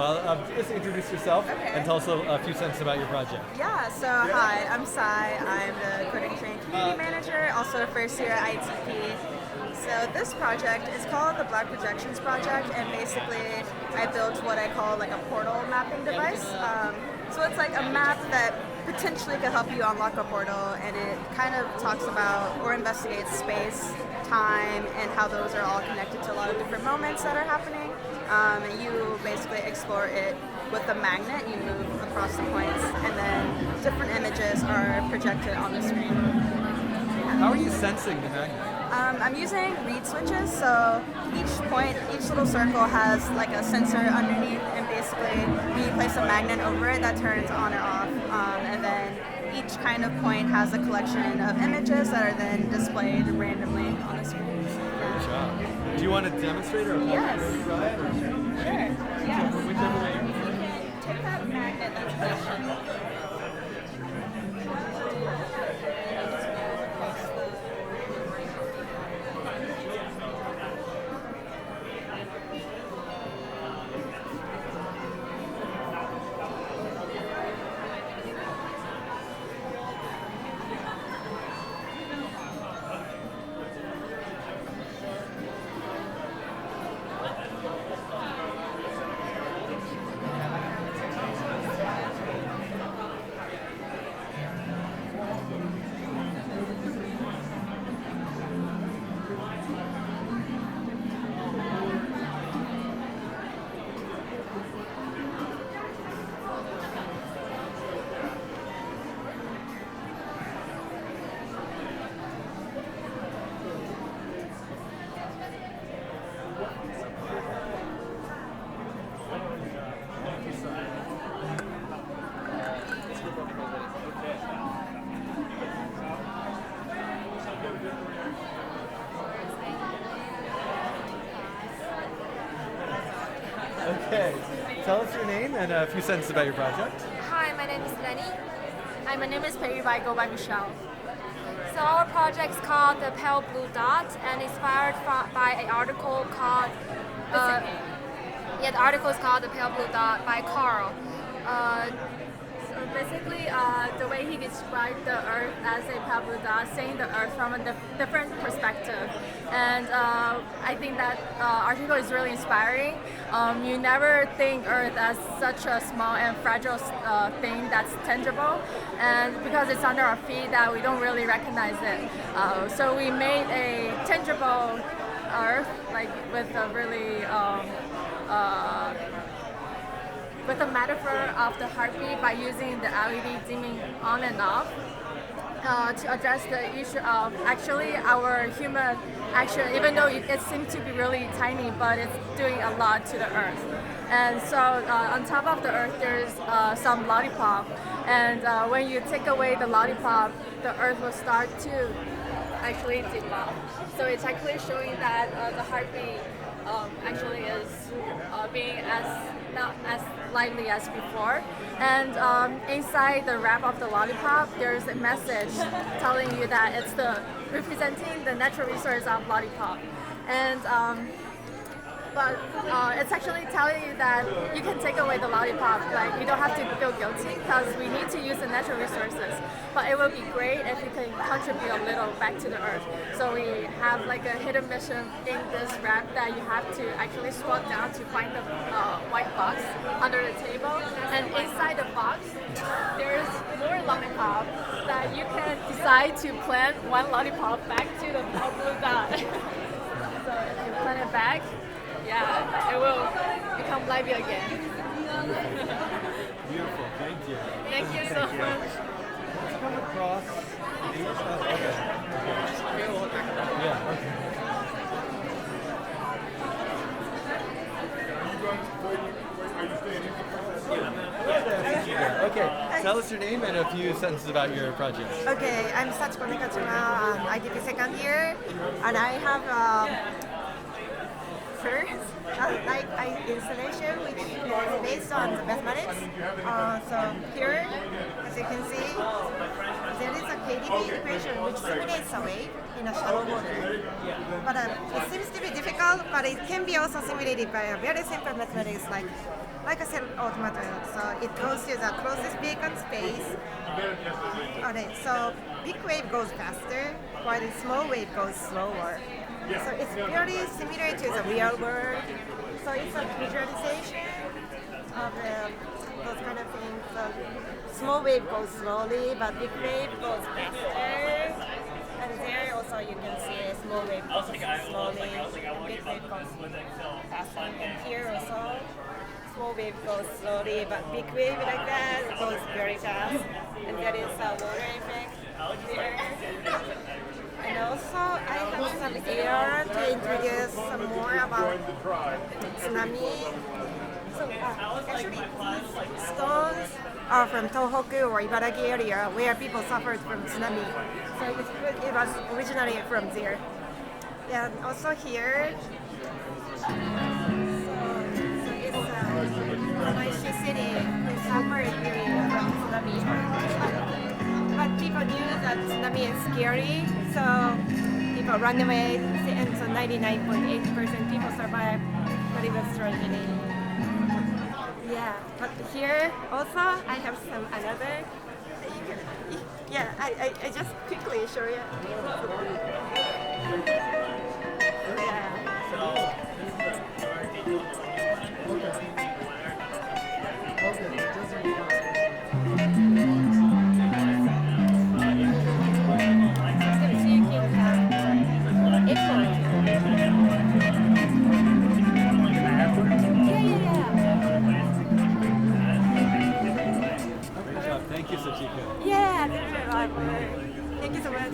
just introduce yourself and tell us a few sentences about your project. Yeah, so hi, I'm Sai. I'm the Coding Train Community Manager, also a first year at ITP. So this project is called the Black Projections Project, and basically I built what I call like a portal mapping device. So it's like a map that potentially could help you unlock a portal, and it kind of talks about or investigates space, time, and how those are all connected to a lot of different moments that are happening. And you basically explore it with the magnet. You move across the points, and then different images are projected on the screen. How are you sensing the magnet? I'm using reed switches, so each little circle has like a sensor underneath, and basically when you place a magnet over it, that turns on or off. And then each kind of point has a collection of images that are then displayed randomly on the screen. Great job. Do you want to demonstrate or Yes. try it? Sure. Yes. Whichever way. Take that magnet that's positioned. Okay, tell us your name and a few sentences about your project. Hi, my name is Lenny. Hi, my name is Perez. I go by Michelle. So our project is called the Pale Blue Dot, and inspired by an article called the article is called the Pale Blue Dot by Carl. So basically, the way he described the Earth as a pale blue dot, seeing the Earth from a different perspective, and I think that article is really inspiring. You never think Earth as such a small and fragile thing that's tangible, and because it's under our feet, that we don't really recognize it. So we made a tangible Earth, like with a really with a metaphor of the heartbeat by using the LED dimming on and off to address the issue of actually our human action, even though it seems to be really tiny, but it's doing a lot to the Earth. And so on top of the Earth, there's some lollipop, and when you take away the lollipop, the Earth will start to actually dim up. So it's actually showing that the heartbeat actually is being not as lively as before. And inside the wrap of the lollipop, there's a message telling you that it's representing the natural resource of lollipop. And but it's actually telling you that you can take away the lollipop. Like you don't have to feel guilty because we need to use the natural resources. But it would be great if you can contribute a little back to the earth. So we have like a hidden mission in this wrap that you have to actually scroll down to find the white box under the table. And inside the box, there's more lollipop that you can decide to plant one lollipop back to the blue dot. So if you plant it back, yeah, it will become lively again. Beautiful. Thank you. Thank you so much. Let's come across. Yeah. Okay. Okay. Tell us your name and a few sentences about your project. Okay, I'm Sachiko Nakajima, ITP second year, and I have first installation which is based on the mathematics. So here, as you can see, there is a KDB equation which simulates a wave in a shallow water. But it seems to be difficult, but it can be also simulated by a very simple mathematics like a cell automaton. So it goes to the closest vacant space. Okay, so big wave goes faster, while the small wave goes slower. So it's very similar to the real world. So it's a visualization of those kind of things. So small wave goes slowly, but big wave goes faster. And there also you can see a small wave goes slowly, and big wave goes faster. And here also, small wave goes slowly, but big wave like that goes very fast. And there is a water effect there. And also, I have some here to introduce some more about tsunami. So actually, these stones are from Tohoku or Ibaraki area where people suffered from tsunami. So it was originally from there. And also here, so it's Maishi City who suffered really from tsunami. But people knew that tsunami is scary, so people run away, and so 99.8% people survive, but it was tragedy. Yeah, but here also I have some another. Yeah, I just quickly show you. Thank you, Sachiko. Yeah, thank you so much.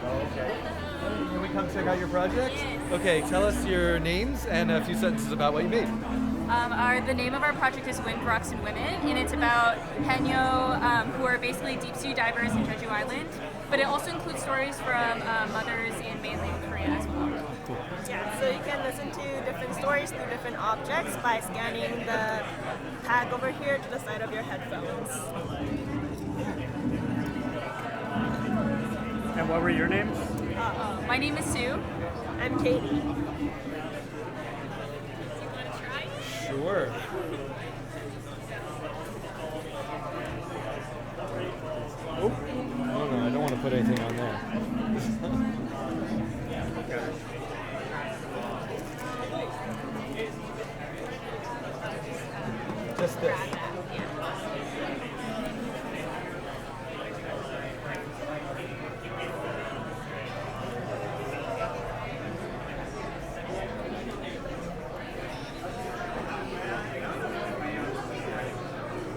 Okay. Can we come check out your project? Okay, tell us your names and a few sentences about what you made. The name of our project is Wind, Rocks, and Women, and it's about Haenyeo, who are basically deep sea divers in Jeju Island, but it also includes stories from mothers in mainland Korea as well. Cool. Yeah, so you can listen to different stories through different objects by scanning the tag over here to the side of your headphones. And what were your names? My name is Sue. I'm Katie. Sure. Oh, no, I don't want to put anything on there. Just this.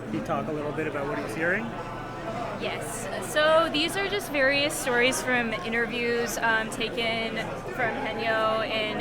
Can you talk a little bit about what he's hearing? Yes. So these are just various stories from interviews taken from Haenyeo in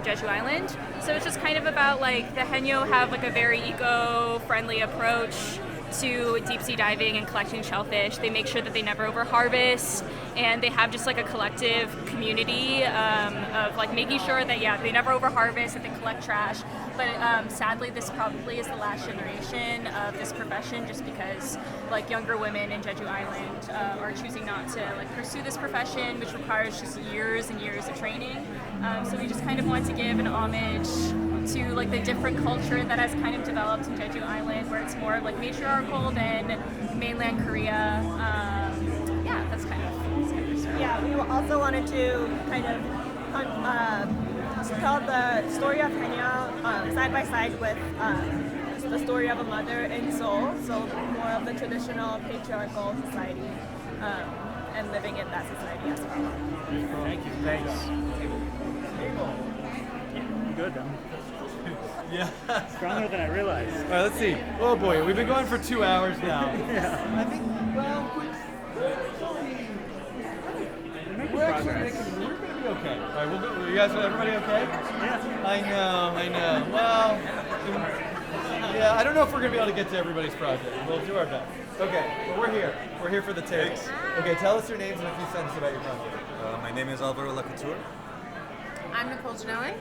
Jeju Island. So it's just kind of about like the Haenyeo have like a very eco-friendly approach to deep sea diving and collecting shellfish. They make sure that they never overharvest, and they have just like a collective community of like making sure that they never overharvest, that they collect trash. But sadly, this probably is the last generation of this profession, just because like younger women in Jeju Island are choosing not to like pursue this profession, which requires just years and years of training. So we just kind of want to give an homage to like the different culture that has kind of developed in Jeju Island, where it's more like matriarchal than mainland Korea. That's kind of the story. Yeah, we also wanted to kind of tell the story of Kenya side by side with the story of a mother in Seoul, so more of the traditional patriarchal society and living in that society as well. Thank you. Thanks. Good. Yeah. Stronger than I realized. All right, let's see. Oh boy, we've been going for 2 hours now. Yeah. I think, well, we're going to be okay. All right, we'll go. You guys, everybody okay? Yeah. I know. Well, yeah, I don't know if we're going to be able to get to everybody's project. We'll do our best. Okay, but we're here. We're here for the takes. Okay, tell us your names and a few sentences about your project. My name is Alvaro Lacouture. I'm Nicole Janelli.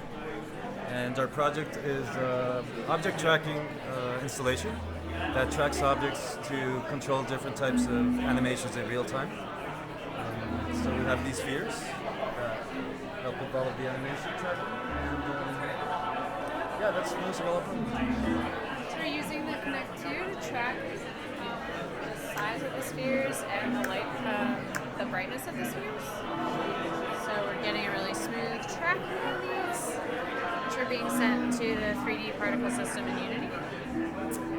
And our project is object tracking installation that tracks objects to control different types of animations in real time. So we have these spheres that help with all of the animation tracking. And that's most of all our project. So we're using the Connect 2 to track the size of the spheres and the light, the brightness of the spheres. So we're getting a really smooth tracking of these, which are being sent to the 3D particle system in Unity.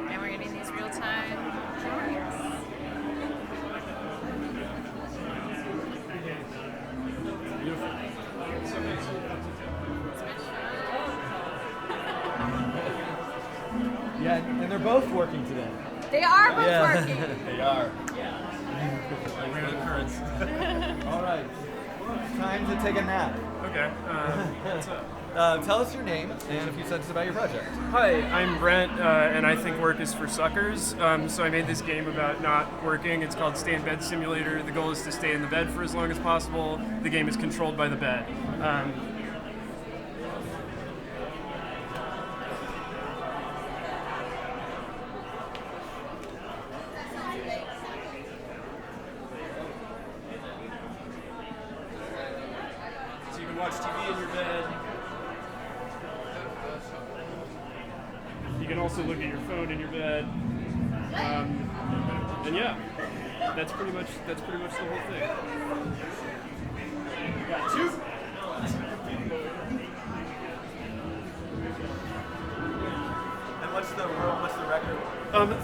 And we're getting these real-time drawings. Beautiful. Yeah, and they're both working today. They are both working. They are. Yeah. A rare occurrence. All right. Time to take a nap. Okay. What's up? Tell us your name and a few sentences about your project. Hi, I'm Brent, and I think work is for suckers. So I made this game about not working. It's called Stay in Bed Simulator. The goal is to stay in the bed for as long as possible. The game is controlled by the bed. So you can watch TV in your bed. You can also look at your phone in your bed, and yeah, that's pretty much the whole thing. Got two. And what's the record?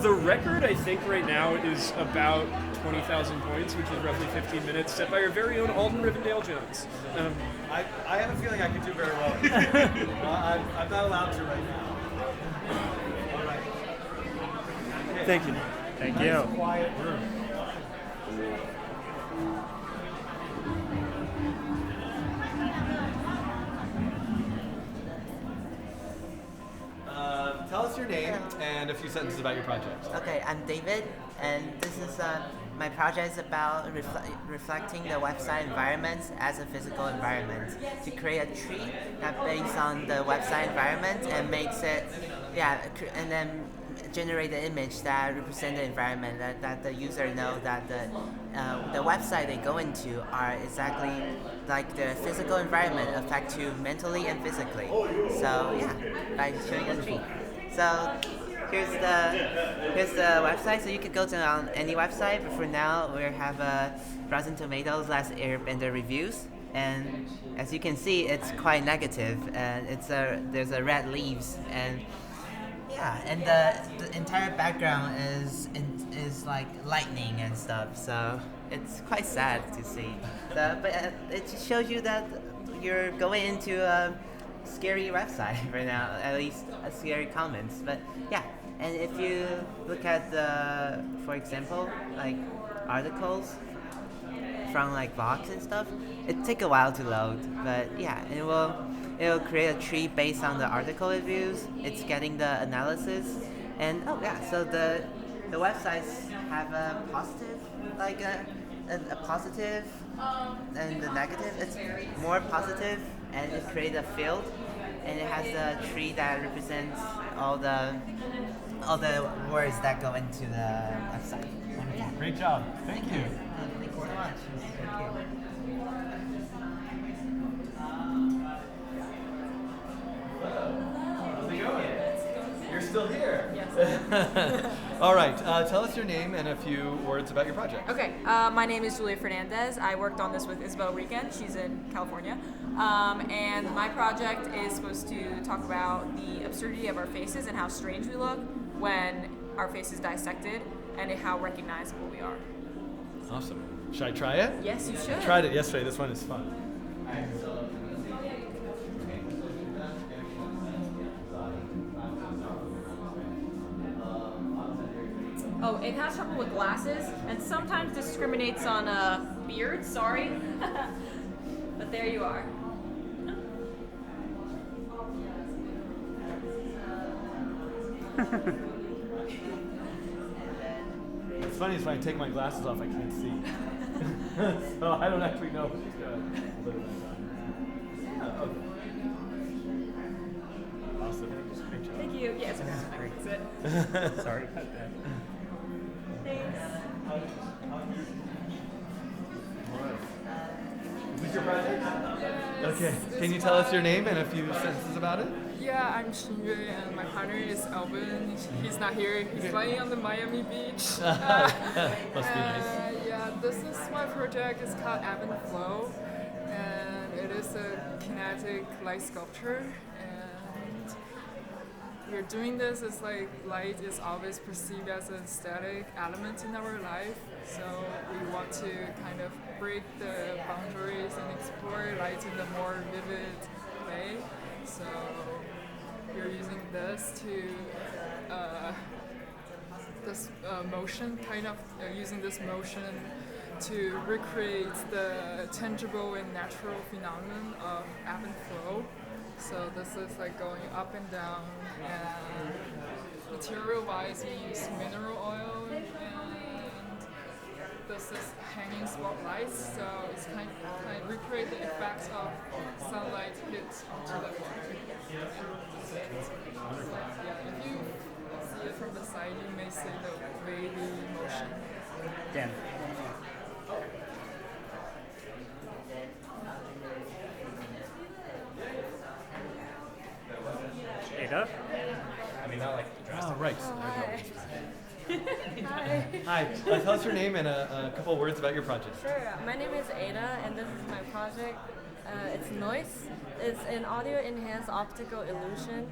The record I think right now is about 20,000 points, which is roughly 15 minutes, set by your very own Alden Rivendell Jones. I have a feeling I could do very well. I'm not allowed to right now. All right. Okay. Thank you. Thank nice you. Quiet room. Tell us your name and a few sentences about your project. Okay, I'm David, and this is my project is about reflecting the website environment as a physical environment to create a tree that based on the website environment and makes it, and then generate an image that represents the environment that the user know that the website they go into are exactly like the physical environment affect you mentally and physically. So yeah, by showing a tree. So here's the website. So you could go to any website, but for now we have Rotten Tomatoes last Airbender reviews, and as you can see, it's quite negative, and there's a red leaves and. Yeah, and the entire background is like lightning and stuff, so it's quite sad to see. But it just shows you that you're going into a scary website right now, at least a scary comments. But yeah, and if you look at for example, like articles from like blogs and stuff, it take a while to load, but yeah, it will create a tree based on the article reviews. It's getting the analysis, and so the websites have a positive, like a positive and a negative. It's more positive, and it creates a field, and it has a tree that represents all the words that go into the website. Wonderful. Great job. Thank you. Thank you so much. Thank you. How's it going? You're still here. Yes. All right. Tell us your name and a few words about your project. Okay. My name is Julia Fernandez. I worked on this with Isabel Rican. She's in California. And my project is supposed to talk about the absurdity of our faces and how strange we look when our face is dissected and how recognizable we are. Awesome. Should I try it? Yes, you should. I tried it yesterday. This one is fun. Oh, it has trouble with glasses and sometimes discriminates on beard. Sorry. But there you are. What's funny is when I take my glasses off, I can't see. So I don't actually know what's going on. Awesome. Great job. Thank you. Yes, okay. That's it. Sorry about that. Thanks. Is this your project? Yes, Okay. Can you tell us your name and a few sentences about it? Yeah, I'm Xingyue and my partner is Alvin. He's not here. He's playing on the Miami beach. Must be nice. Yeah, this is my project. It's called Ebb and Flow, and it is a kinetic light sculpture. And we're doing this as like light is always perceived as a static element in our life. So we want to kind of break the boundaries and explore light in a more vivid way. So we're using this to using this motion to recreate the tangible and natural phenomenon of ebb and flow. So this is like going up and down, and material-wise we use mineral oil, and this is hanging spotlights, so it's kind of recreate the effects of sunlight hits onto the water. So, yeah, if you see it from the side, you may see the wavy motion. Dan. Ada? I mean, not like drastic. Oh, right. Hi. Hi. Tell us your name and a couple words about your project. Sure. My name is Ada, and this is my project. It's Noise. It's an audio-enhanced optical illusion.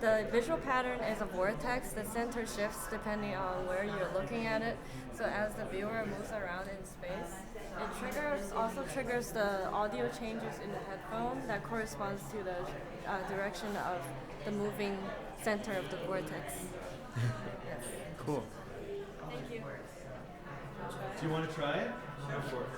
The visual pattern is a vortex. The center shifts depending on where you're looking at it. So as the viewer moves around in space, it also triggers the audio changes in the headphone that corresponds to the direction of the moving center of the vortex. Yes. Cool. Thank you. Do you want to try it? Go for it.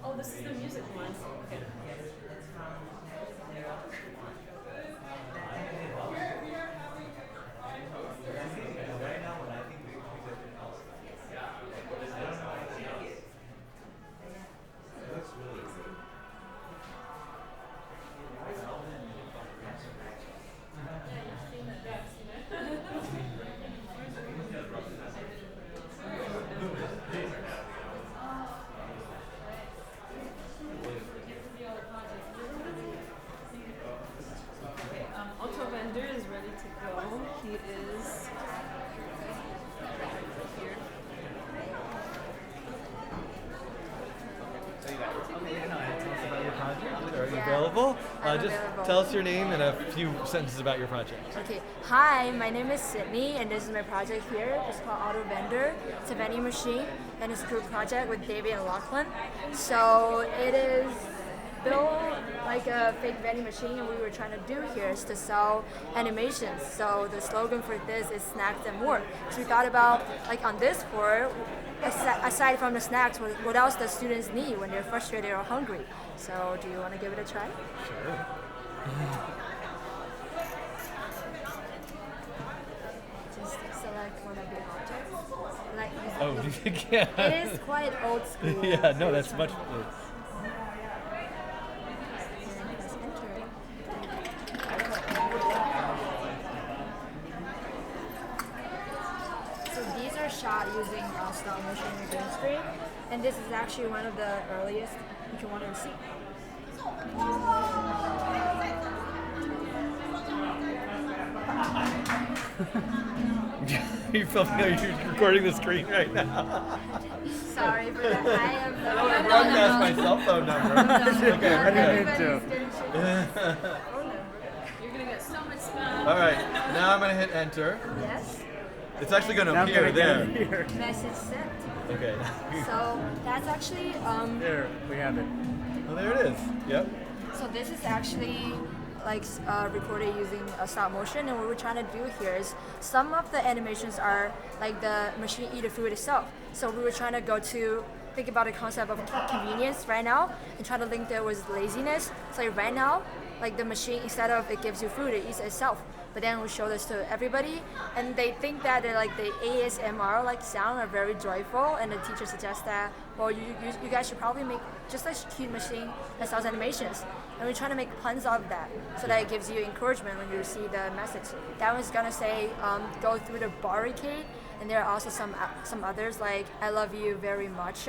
Oh, this is the music one. Okay. Is ready to go. He is here. Tell us about your project. Are you available? I'm Just available. tell us your name and a few sentences about your project. Okay, hi, my name is Sydney, and this is my project here. It's called Auto Vendor. It's a vending machine, and it's a group project with David and Lachlan. So it is built like a fake vending machine, and we were trying to do here is to sell animations. So the slogan for this is snacks and more. So we thought about like on this floor, aside from the snacks, what else does students need when they're frustrated or hungry? So do you want to give it a try? Sure. Just select one of the objects. Like Oh, yeah. It is quite old school. Yeah, no, that's much. So these are shot using stop motion and green screen, and this is actually one of the earliest if you want to see. You felt like you're recording the screen right now. Sorry for that. I am the I want to broadcast my cell phone number. Okay, I ready? You're gonna get so much spam. All right, now I'm gonna hit enter. Yes. It's actually gonna Now appear I'm gonna there. get it here. Message sent. Okay. So that's actually There, we have it. Oh, there it is. Yep. So this is actually like recorded using stop motion, and what we're trying to do here is some of the animations are like the machine eat the food itself. So we were trying to think about the concept of convenience right now and try to link that with laziness. So like right now, like the machine, instead of it gives you food, it eats itself. But then we show this to everybody, and they think that like the ASMR like sound are very joyful, and the teacher suggests that, well, you guys should probably make just a cute machine that sells animations. And we're trying to make puns of that, so that it gives you encouragement when you see the message. That one's gonna say, go through the barricade, and there are also some others like, I love you very much,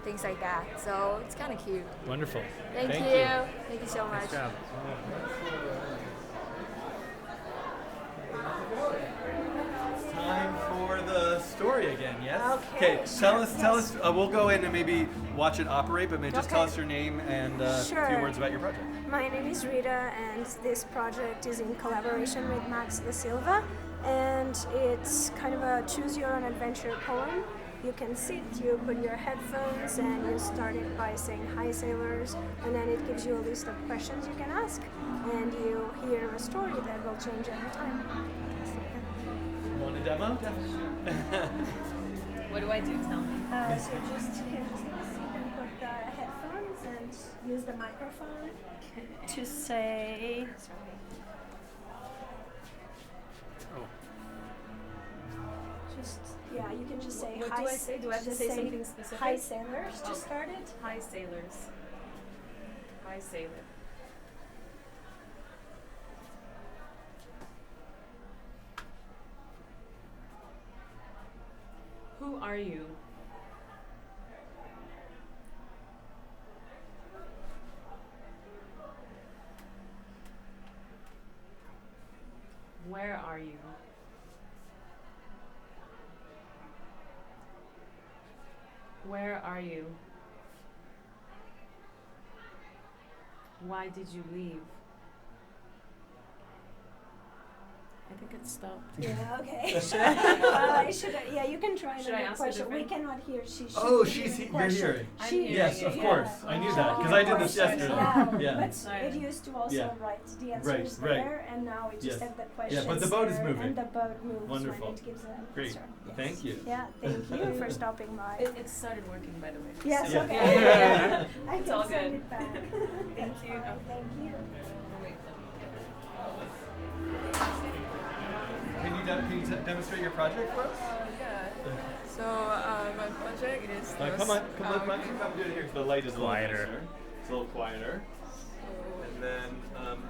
things like that. So it's kind of cute. Wonderful. Thank you. Thank you so much. Nice job. It's time for the story again, yes? Okay, tell us, we'll go in and maybe watch it operate, but maybe just tell us your name and a few Sure. words about your project. My name is Rita, and this project is in collaboration with Max da Silva, and it's kind of a choose your own adventure poem. You can sit, you put your headphones, and you start it by saying hi sailors, and then it gives you a list of questions you can ask, and you hear a story that will change every time. Want a demo? What do I do? Tell me. So you just sit and put the headphones and use the microphone to say. Yeah, you can just say What hi. do I say? Do I have to just say something specific? Hi sailors to start it. Hi sailors. Hi sailor. Who are you? Where are you? Where are you? Why did you leave? I think it stopped. Yeah, okay. Should I? Yeah, you can try Should I another ask a question. We different- cannot hear. She should Oh, hear you're the question. hearing. She- Yes, of course. I knew that because I did this yesterday. Yeah, Yeah. but it used to also Yeah. write the answers Right. there, and now we just Yes. have the questions. Yeah, but the boat is there, moving. And the boat moves Wonderful. when it gives an Great. answer. Yes. Thank you. Yeah, thank you for stopping by. It started working, by the way. Yes, So- okay. Yeah. I It's can all send good. it back. Thank you. Thank you. Can you demonstrate your project for us? Yeah. So my project is. Come on, come do it here. The light is Quieter. A little nicer. It's a little quieter. And then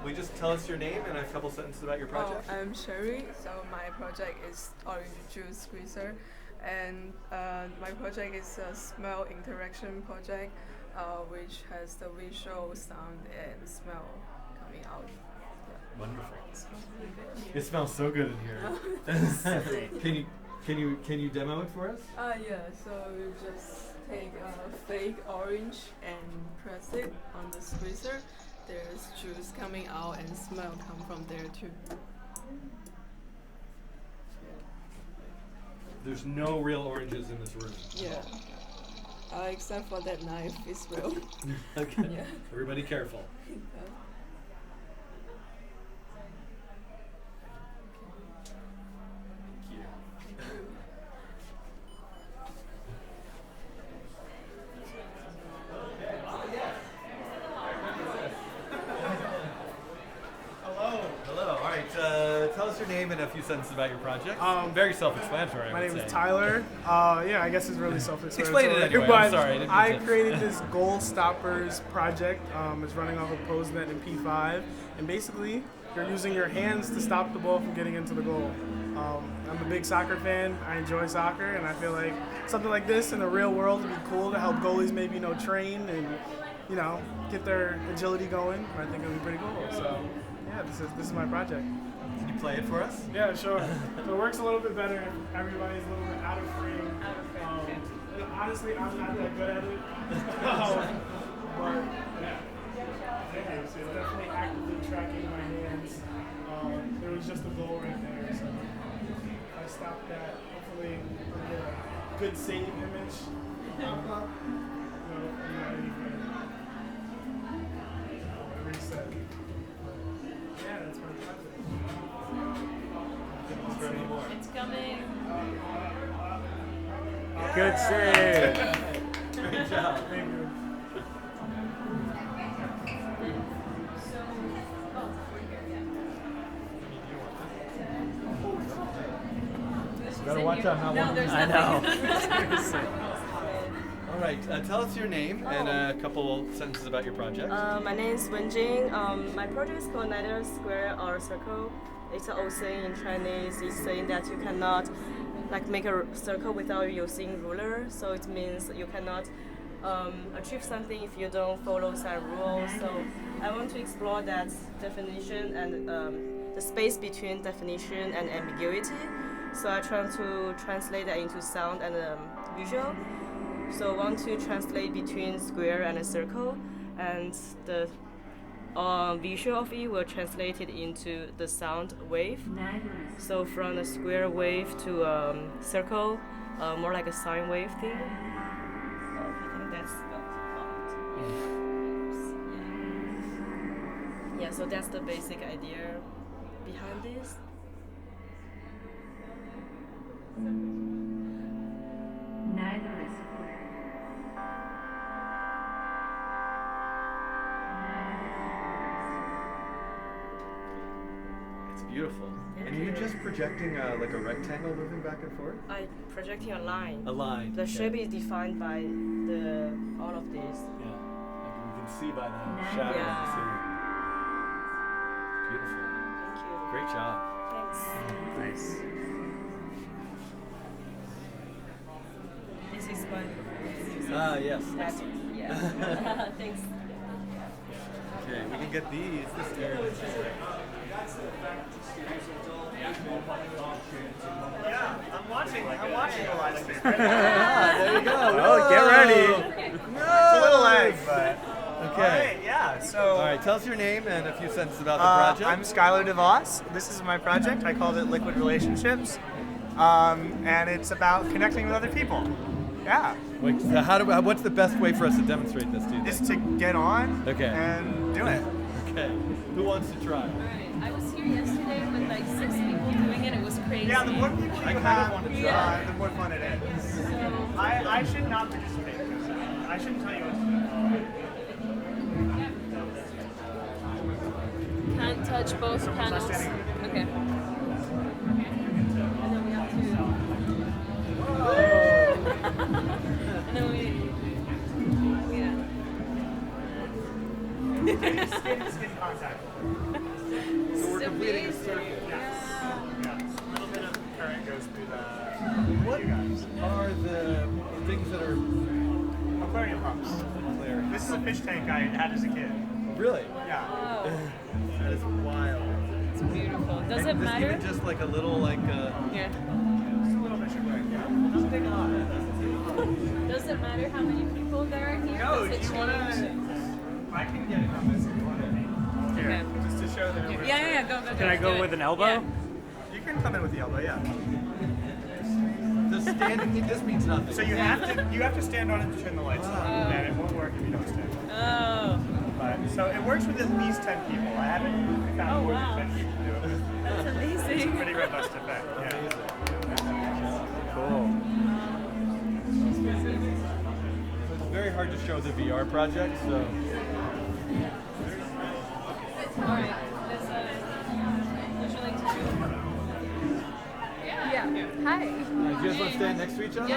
will you just tell us your name and a couple sentences about your project? Oh, I'm Sherry. So my project is Orange Juice Squeezer, and my project is a smell interaction project, which has the visual, sound, and smell coming out. Yeah. Wonderful. It smells so good in here. Can you demo it for us? Yeah. So you just take a fake orange and press it on the squeezer. There's juice coming out and smell come from there too. There's no real oranges in this room. Yeah. Except for that knife, it's real. Okay. Yeah. Everybody careful. Hello. All right. Tell us your name and a few sentences about your project. Very self-explanatory. My I would name is say. Tyler. Yeah, I guess it's really self-explanatory. Explain it anyway. But I'm sorry. I didn't mean to- created this Goal Stoppers project. It's running off of PoseNet and P5, and basically you're using your hands to stop the ball from getting into the goal. I'm a big soccer fan. I enjoy soccer, and I feel like something like this in the real world would be cool to help goalies maybe train and get their agility going. I think it would be pretty cool. So yeah, this is my project. Can you play it for us? Yeah, sure. So it works a little bit better if everybody's a little bit out of frame. Honestly, I'm not that good at it. But yeah. So it's definitely actively tracking my hands. There was just a goal right there, so if I stop that, hopefully I'll get a good save image. Reset. Yeah, that's my project. It's coming. Good save. Great job. Thank you. Gotta watch out how one. there's I nothing. All right. Tell us your name and a couple sentences about your project. My name is Wenjing. My project is called neither square or circle. It's an old saying in Chinese. It's saying that you cannot make a circle without using ruler. So it means you cannot achieve something if you don't follow some rules. So I want to explore that definition and the space between definition and ambiguity. So I try to translate that into sound and visual. So I want to translate between square and a circle, and the visual of it will translate it into the sound wave. So from the square wave to circle, more like a sine wave thing. I think that's the part. Yeah, so that's the basic idea behind this. Neither is square. It's beautiful. And you're just projecting like a rectangle moving back and forth? I'm projecting a line. A line. The shape is defined by all of this. Yeah. Like we can see by the shadow. Yeah. It's beautiful. Thank you. Great job. Thanks. Nice. This is my. Yes. That's, yeah. Thanks. Okay, we can get these. This area. Yeah, I'm watching the live stream. There you go. Oh, get ready. No. It's a little lag, but. Okay. All right, yeah, so. All right, tell us your name and a few sentences about the project. I'm Skylar DeVos. This is my project. I called it Liquid Relationships. And it's about connecting with other people. Yeah. Wait, so what's the best way for us to demonstrate this, do you think? Is to get on and do it. Okay. Who wants to try? I was here yesterday with 6 people doing it. It was crazy. Yeah, the more people you have, want to try, the more fun it is. So, I should not participate because I shouldn't tell you what to do. can't touch both panels. Okay. And then we Skin contact. So we're completing a circle. Yeah. A little bit of current goes through the. What are the things that are aquarium pumps? This is a fish tank I had as a kid. Really? Yeah. That is wild. It's beautiful. Does it matter? Even just like a little Yeah. Just a little bit of rain. Yeah. Doesn't take a lot. Does it matter how many people there are here? No, Does it do you want to? I can get it on this if you want to. Here, just to show that. Yeah, go. Can I go with an elbow? Yeah. You can come in with the elbow, yeah. just standing. This means nothing. So you have to stand on it to turn the lights on, and it won't work if you don't stand. Oh. But so it works with at least 10 people. I haven't found more than 10 people do it. That's amazing. It's a pretty robust effect. Yeah. Cool. It's very hard to show the VR project, so. Alright, would you like to? Yeah. Hi. Do you guys want to stand next to each other? Yeah.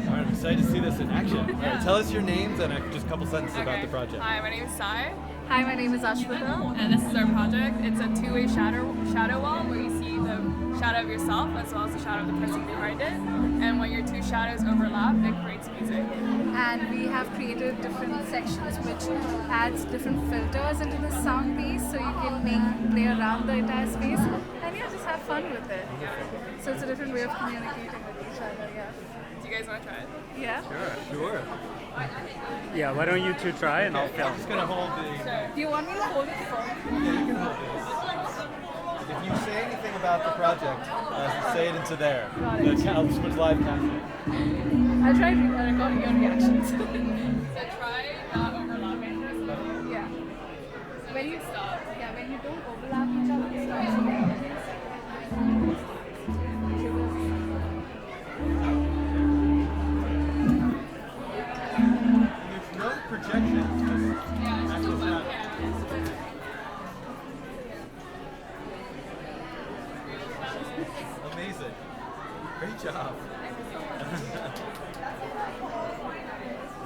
All right, I'm excited to see this in action. All right, tell us your names and just a couple sentences about the project. Hi, my name is Sai. Hi, my name is Ashwita. And this is our project. It's a two-way shadow wall where you see the shadow of yourself as well as the shadow of the person behind it. And when your two shadows overlap, it creates music. And we have created different sections which adds different filters into the sound piece so you can play around the entire space and just have fun with it. So it's a different way of communicating with each other, yeah. Do you guys want to try it? Yeah? Sure. Yeah, why don't you two try and I'll film. I'm just going to hold the... Do you want me to hold it for? Yeah, you can hold this. If you say anything about the project, say it into there. The Someone's live caption. I'll try recording your reactions. So try not overlapping. Yeah. When you stop, when you don't overlap each other, it starts to There's no projection. Amazing. Great job.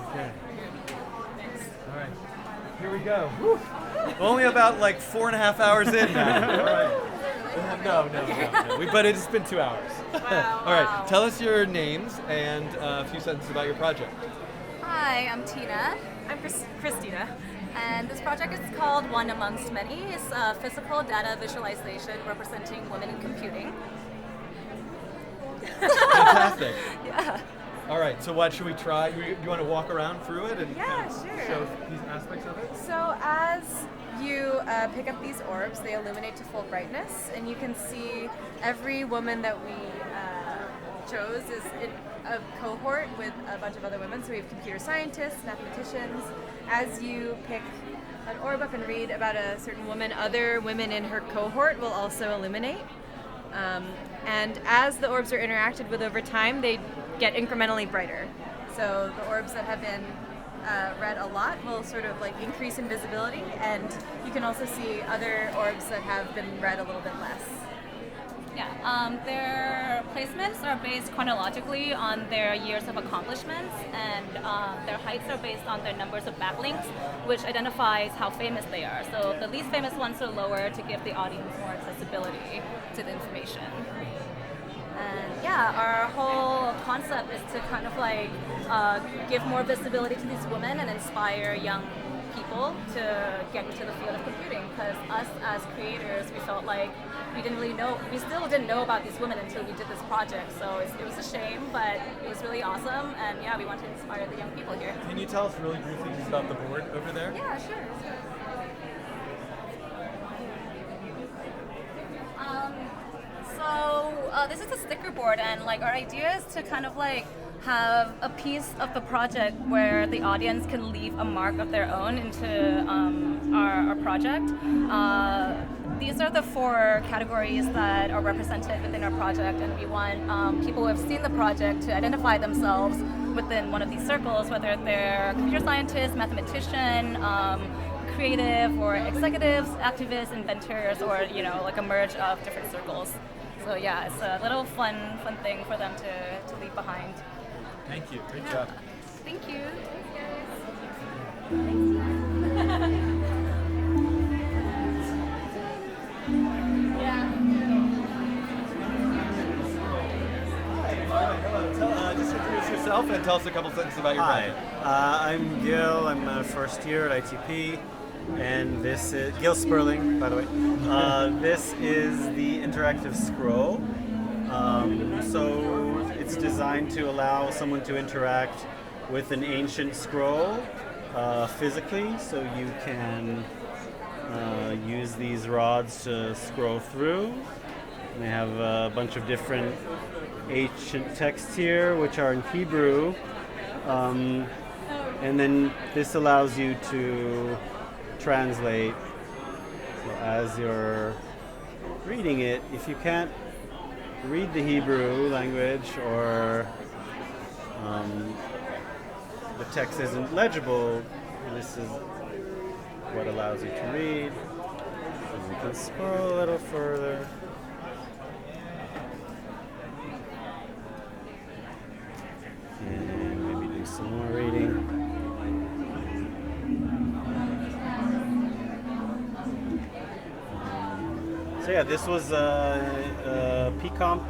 Okay. All right. Here we go. Woo. Only about like 4.5 hours in now. All right. No. But it's been 2 hours. Wow, All right. Tell us your names and a few sentences about your project. Hi, I'm Tina. I'm Christina. And this project is called One Amongst Many. It's a physical data visualization representing women in computing. Fantastic. Yeah. All right, so what should we try? Do you want to walk around through it and Yeah, kind of sure. show these aspects of it? So as you pick up these orbs, they illuminate to full brightness, and you can see every woman that we chose is in a cohort with a bunch of other women. So we have computer scientists, mathematicians. As you pick an orb up and read about a certain woman, other women in her cohort will also illuminate. And as the orbs are interacted with over time, they get incrementally brighter. So the orbs that have been read a lot will sort of like increase in visibility, and you can also see other orbs that have been read a little bit less. Yeah, their placements are based chronologically on their years of accomplishments, and their heights are based on their numbers of backlinks, which identifies how famous they are. So the least famous ones are lower to give the audience more accessibility to the information. And yeah, our whole concept is to kind of like give more visibility to these women and inspire young people to get into the field of computing, because us as creators, we felt like we still didn't know about these women until we did this project. So it was a shame, but it was really awesome, and yeah, we want to inspire the young people here. Can you tell us really briefly just about the board over there? Yeah, sure. So this is a sticker board, and like our idea is to kind of like have a piece of the project where the audience can leave a mark of their own into our project. These are the 4 categories that are represented within our project, and we want people who have seen the project to identify themselves within one of these circles, whether they're computer scientists, mathematician, creative, or executives, activists, inventors, or like a merge of different circles. So yeah, it's a little fun thing for them to leave behind. Thank you. Great job. Thank you. Just introduce yourself and tell us a couple sentences about your project. Hi, I'm Gil. I'm a first year at ITP, and this is Gil Sperling, by the way. This is the interactive scroll. So it's designed to allow someone to interact with an ancient scroll physically, so you can use these rods to scroll through. And they have a bunch of different ancient texts here, which are in Hebrew. And then this allows you to translate. So as you're reading it, if you can't read the Hebrew language or the text isn't legible, this is what allows you to read. So we can scroll a little further. And maybe do some more reading. So yeah, this was a PComp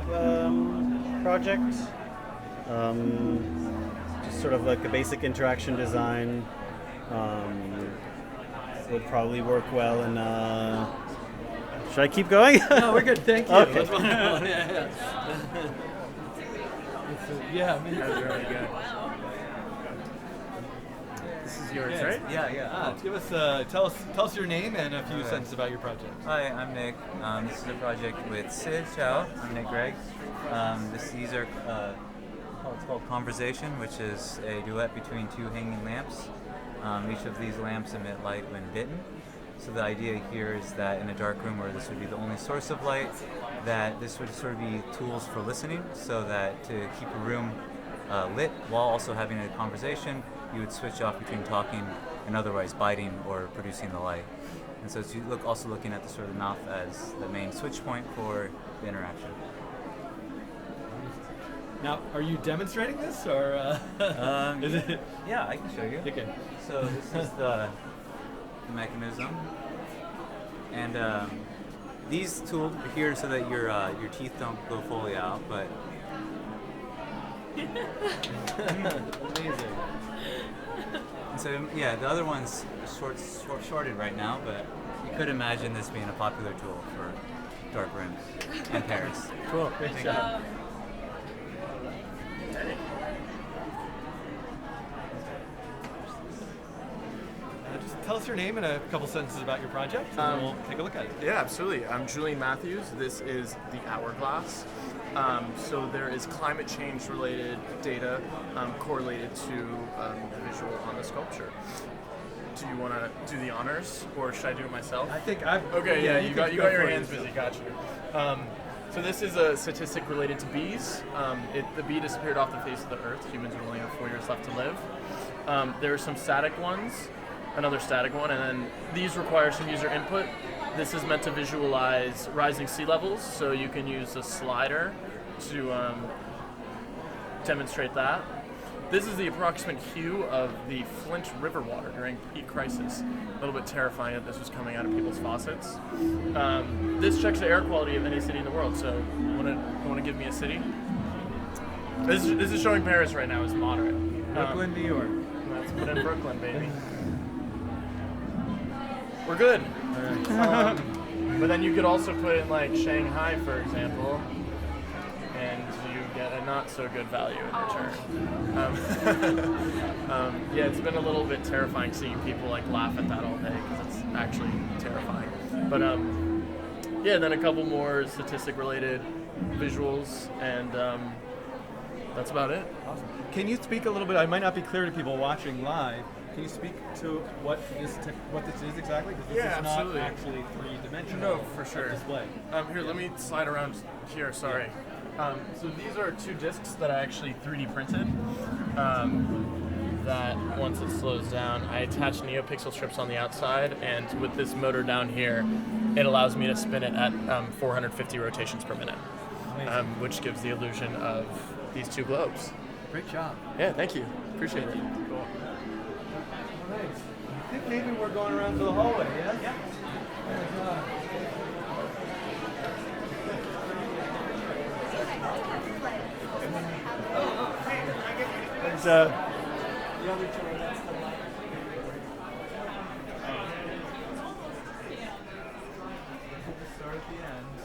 project. Just sort of like a basic interaction design. Would probably work well in. Should I keep going? No, we're good. Thank you. Okay. Yeah, me. That's really good. This is yours, right? Yeah. Give us, tell us your name and a few sentences about your project. Hi, I'm Nick. This is a project with Sid. Ciao. I'm Nick Gregg. These are it's called Conversation, which is a duet between two hanging lamps. Each of these lamps emit light when bitten. So the idea here is that in a dark room where this would be the only source of light, that this would sort of be tools for listening, so that to keep a room lit while also having a conversation, you would switch off between talking and otherwise biting or producing the light. And so you also looking at the sort of mouth as the main switch point for the interaction. Now, are you demonstrating this, or is it? Yeah, I can show you. Okay. So this is the mechanism, and these tools are here so that your teeth don't go fully out. But amazing. And so yeah, the other one's shorted right now, but you could imagine this being a popular tool for dark rooms in Paris. Cool. Great job. Just tell us your name and a couple sentences about your project, and then we'll take a look at it. Yeah, absolutely. I'm Julian Matthews. This is the Hourglass. So there is climate change related data correlated to the visual on the sculpture. Do you want to do the honors, or should I do it myself? I think I've. Okay, yeah, you got your hands busy. Got you. So this is a statistic related to bees. The bee disappeared off the face of the earth. Humans would only have 4 years left to live. There are some static ones, another static one, and then these require some user input. This is meant to visualize rising sea levels, so you can use a slider to demonstrate that. This is the approximate hue of the Flint River water during peak crisis. A little bit terrifying that this was coming out of people's faucets. This checks the air quality of any city in the world, so you want to give me a city? This is showing Paris right now as moderate. Brooklyn, New York. Let's put in Brooklyn, baby. We're good. But then you could also put in like Shanghai, for example, and you get a not so good value in return. Yeah, it's been a little bit terrifying seeing people like laugh at that all day because it's actually terrifying. But yeah, then a couple more statistic-related visuals, and that's about it. Awesome. Can you speak a little bit? I might not be clear to people watching live. Can you speak to what this is exactly? Because this is absolutely. not actually three-dimensional. No, for sure. Display. Here, let me slide around here. Sorry. So these are 2 discs that I actually 3D printed. That once it slows down, I attach NeoPixel strips on the outside, and with this motor down here, it allows me to spin it at 450 rotations per minute, which gives the illusion of these 2 globes. Great job. Yeah, thank you. Appreciate it. Cool. Nice. I think maybe we're going around to the hallway, yeah? Yeah. There's the other tour, that's the light. Start at the end.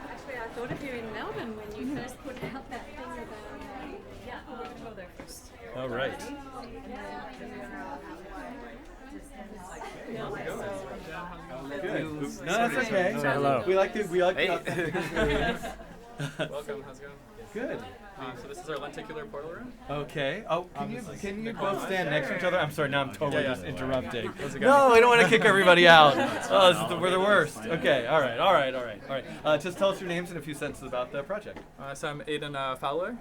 Actually, I thought of you in Melbourne when you first put out that thing about, we're going to go there first. Oh, right. Good. No, that's okay. Hello. We like the Hey. authentic experience. Welcome. How's it going? Good. So this is our lenticular portal room. Okay. Oh, can you both stand next to each other? I'm sorry. Now I'm totally just interrupting. How's it No, going? I don't want to kick everybody out. Oh, we're the worst. Okay. All right. Just tell us your names and a few sentences about the project. So I'm Aiden Fowler.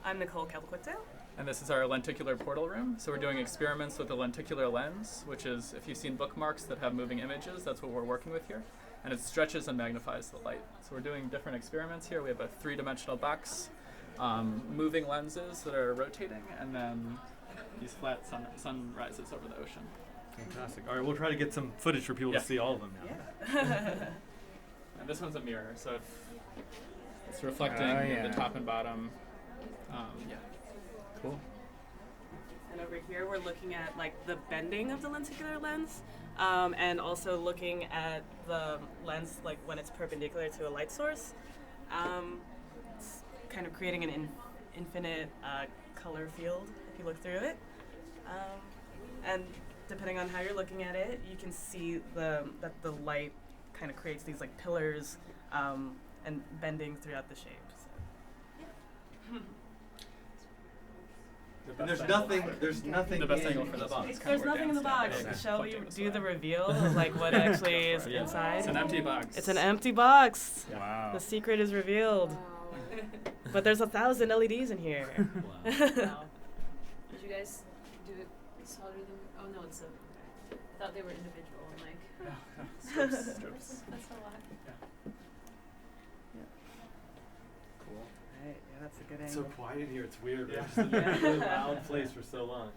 I'm Nicole Calquito. And this is our lenticular portal room. So we're doing experiments with a lenticular lens, which is, if you've seen bookmarks that have moving images, that's what we're working with here. And it stretches and magnifies the light. So we're doing different experiments here. We have a 3-dimensional box, moving lenses that are rotating, and then these flat sunrises over the ocean. Fantastic. All right, we'll try to get some footage for people to see all of them now. And this one's a mirror, so it's reflecting the top and bottom. Cool. And over here we're looking at like the bending of the lenticular lens, and also looking at the lens like when it's perpendicular to a light source. It's kind of creating an infinite color field if you look through it. And depending on how you're looking at it, you can see that the light kind of creates these like pillars and bending throughout the shape. So. And there's nothing the best in angle for the this box. one is There's nothing in the box. Shall we do the reveal of like what actually is inside? It's an empty box. It's an empty box. Wow. The secret is revealed. But there's 1,000 LEDs in here. Wow. Did you guys do it solder them? Oh no, it's a. I thought they were individual. I'm like. Strips. That's a lot. Cool. Right. Yeah, that's a good It's angle. so quiet in here. It's weird. We're just in a really loud place for so long.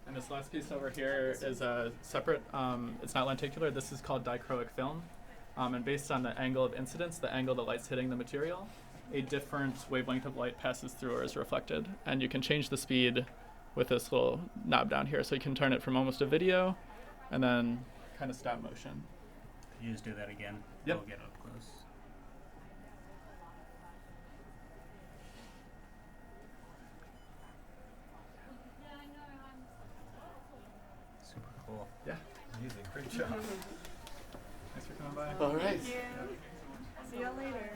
And this last piece over here is a separate, it's not lenticular, this is called dichroic film. And based on the angle of incidence, the angle the light's hitting the material, a different wavelength of light passes through or is reflected. And you can change the speed with this little knob down here. So you can turn it from almost a video and then kind of stop motion. You just do that again. Yep. We'll get up close. Super cool. Yeah. Amazing. Great job. Thanks for coming by. All right. Thank you. See you later.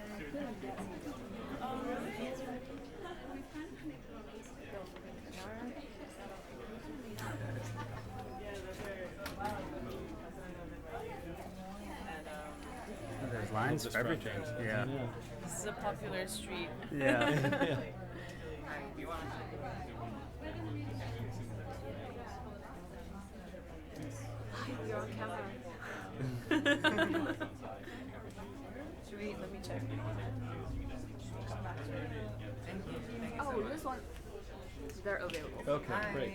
There's lines for everything. Yeah. This is a popular street. Yeah. You're on camera. Let me check. Oh, this one. They're available. Okay, great.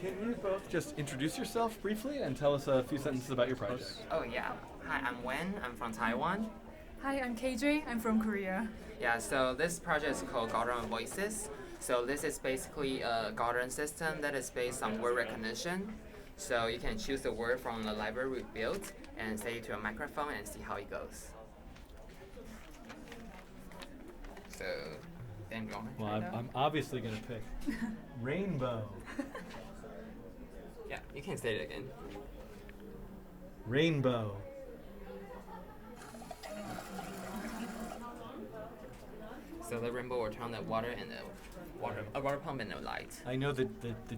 Can you both just introduce yourself briefly and tell us a few sentences about your project? Oh yeah. Hi, I'm Wen. I'm from Taiwan. Hi, I'm KJ. I'm from Korea. Yeah, so this project is called Gaudian Voices. So this is basically a Gaudian system that is based on word recognition. So you can choose the word from the library we built and say it to a microphone and see how it goes. So, then go on. Well, I'm obviously going to pick rainbow. Yeah, you can say it again. Rainbow. So the rainbow will turn the water and a water pump and a light. I know the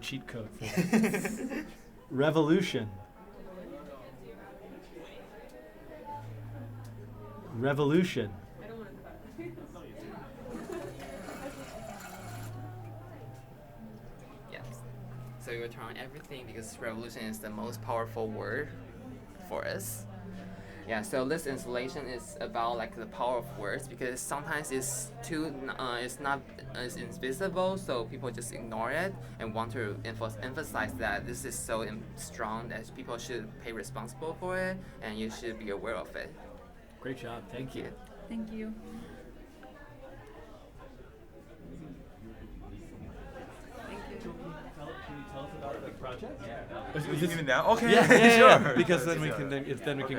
cheat code for that. Revolution. Revolution. Yes. So you will turn everything because revolution is the most powerful word for us. Yeah, so this installation is about like the power of words because sometimes it's invisible, so people just ignore it and want to emphasize that this is so strong that people should pay responsible for it and you should be aware of it. Great job. Thank you. Thank you. Can you tell us about the project? Even now? Okay, yeah, sure. Because then we can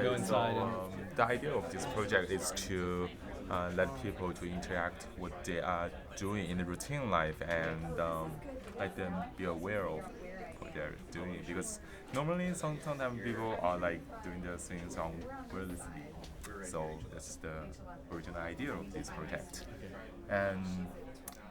go inside. So, the idea of this project is to let people to interact what they are doing in the routine life and let them be aware of what they're doing it, because normally sometimes people are like doing the things on wordlessly. So that's the original idea of this project. And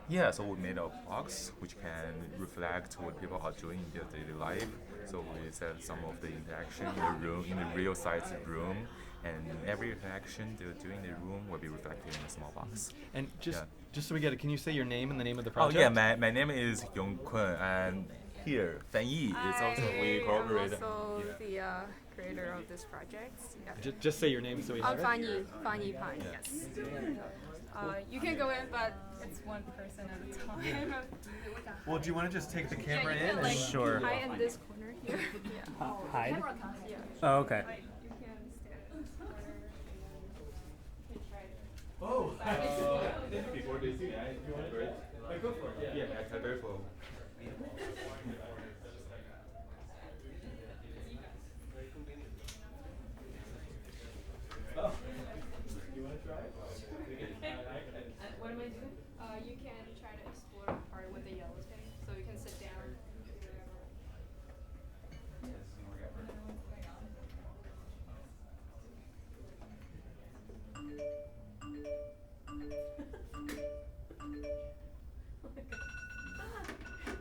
yeah, so we made a box which can reflect what people are doing in their daily life. So we set some of the interaction in the room, in the real size room, and every interaction they're doing in the room will be reflected in a small box. And just so we get it, can you say your name and the name of the Oh project? yeah, my name is Yuguang, and here Fan Yi is also we cooperated. I'm also the creator of this project. Yeah. Just say your name so we have I'm it. Fan Yi, yes. You can go in, but it's one person at a time. Well, do you want to just take the camera you can, in? like, Sure. hide in this corner here. Yeah. Hide? Yeah. Oh, okay. You can stand in this corner. Oh. Before this, if you want to go for it. Yeah, I very full. Oh. You want to try it? What am I doing? You can try to explore the part with the yellow thing, so you can sit down.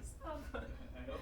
Stop. I know.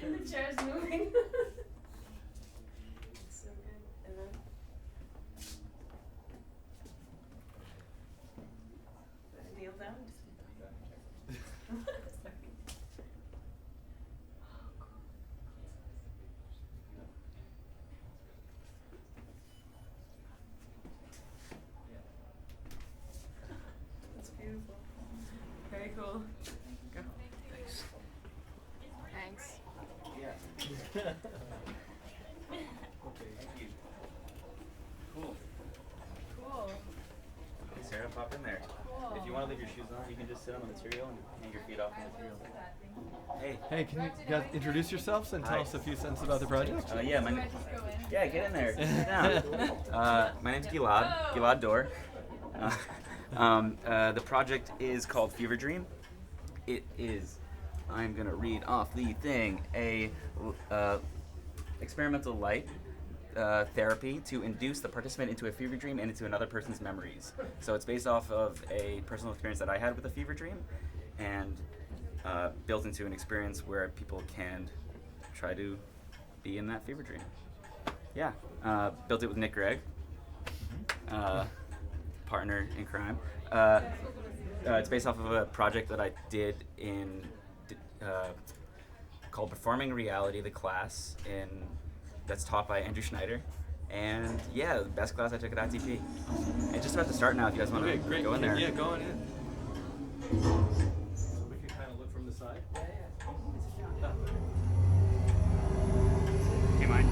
The chair's moving. So good. And then kneel down. That's beautiful. Very cool. Go. Thanks. Thanks. Cool. Cool. Hey, Sarah, pop in there. Cool. If you want to leave your shoes on, you can just sit on the material and hang your feet off the material. Hey. Hey, can you guys introduce yourselves and tell Hi. us a few sentences about the project? Yeah, yeah, get in there. Sit down. My name's Gilad Dor. The project is called Fever Dream. It is, I'm gonna read off the thing, a experimental light therapy to induce the participant into a fever dream and into another person's memories. So it's based off of a personal experience that I had with a fever dream, and built into an experience where people can try to be in that fever dream. Yeah, built it with Nick Gregg, partner in crime. It's based off of a project that I did in called Performing Reality, the class that's taught by Andrew Schneider. And yeah, the best class I took at ITP. It's just about to start now if you guys want to go in there. Yeah, go on in. So we can kind of look from the side. Do you mind?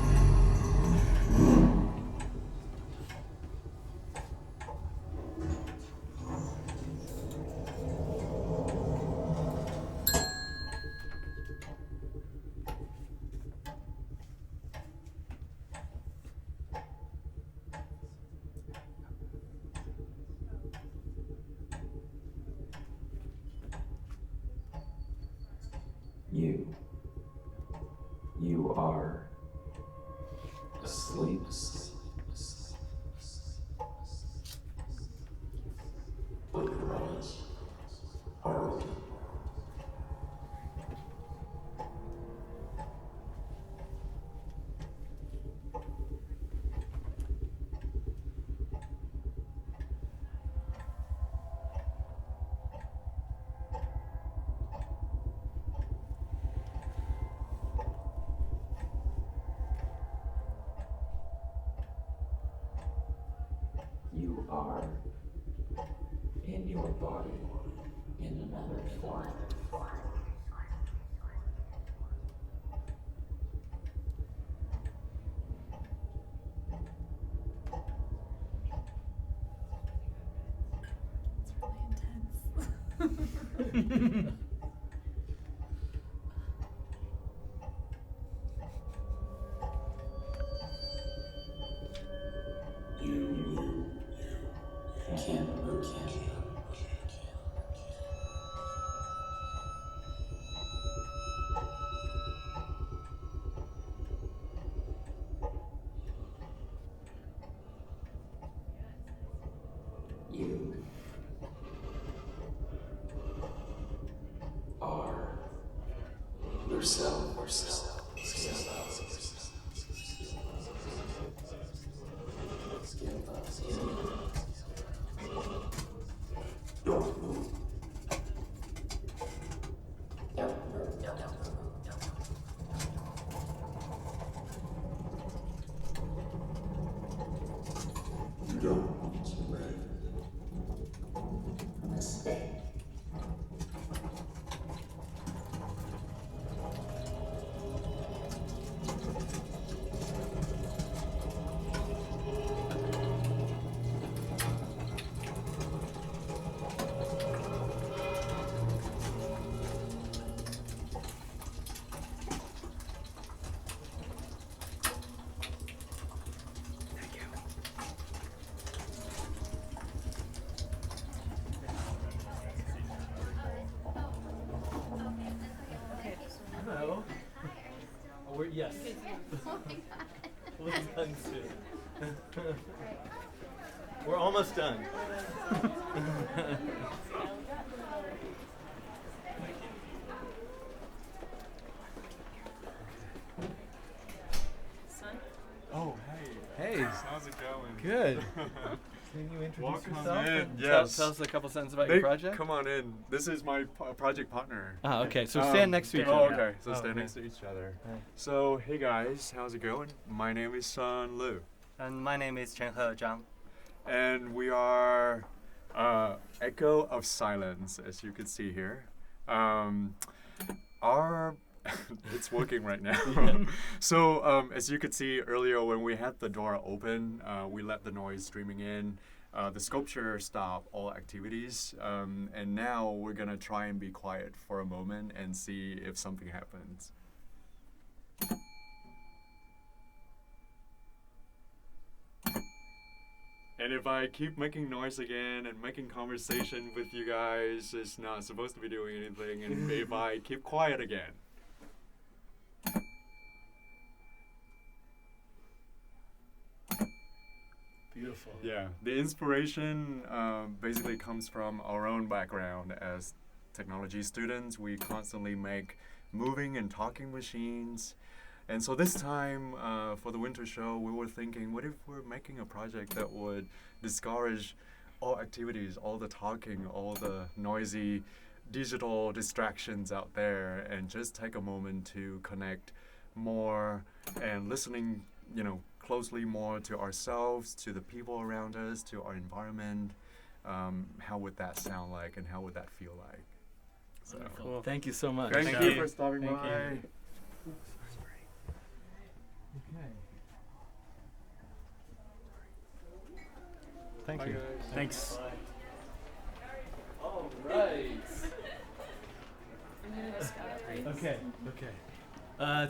You are in your body in another form. You can't move. You are yourself. Don't move. You don't need to move. Stay. Hello. Oh, we're, yes. We're done soon. We're almost done. Oh, hey. Hey. How's it going? Good. Can you introduce Welcome yourself? in. Tell Yes. us a couple sentences about your project. Come on in. This is my project partner. Ah, okay. So stand next to each Oh, other. okay. So Oh, stand okay. next to each other. Hi. So, hey guys, how's it going? My name is Liu. And my name is Zhang. And we are Echo of Silence, as you can see here. Our it's working right now. So as you could see earlier, when we had the door open, we let the noise streaming in. The sculpture stopped all activities, and now we're gonna try and be quiet for a moment and see if something happens. And if I keep making noise again and making conversation with you guys, it's not supposed to be doing anything. And if I keep quiet again. Beautiful. Yeah, the inspiration basically comes from our own background as technology students. We constantly make moving and talking machines. And so this time for the winter show, we were thinking, what if we're making a project that would discourage all activities, all the talking, all the noisy digital distractions out there, and just take a moment to connect more and listening, closely more to ourselves, to the people around us, to our environment. How would that sound like, and how would that feel like? So, Cool. Thank you so much. Thank you for stopping Thank by. you. Okay. Thank you. Thanks. All right. I'm gonna go scout upgrades. Okay.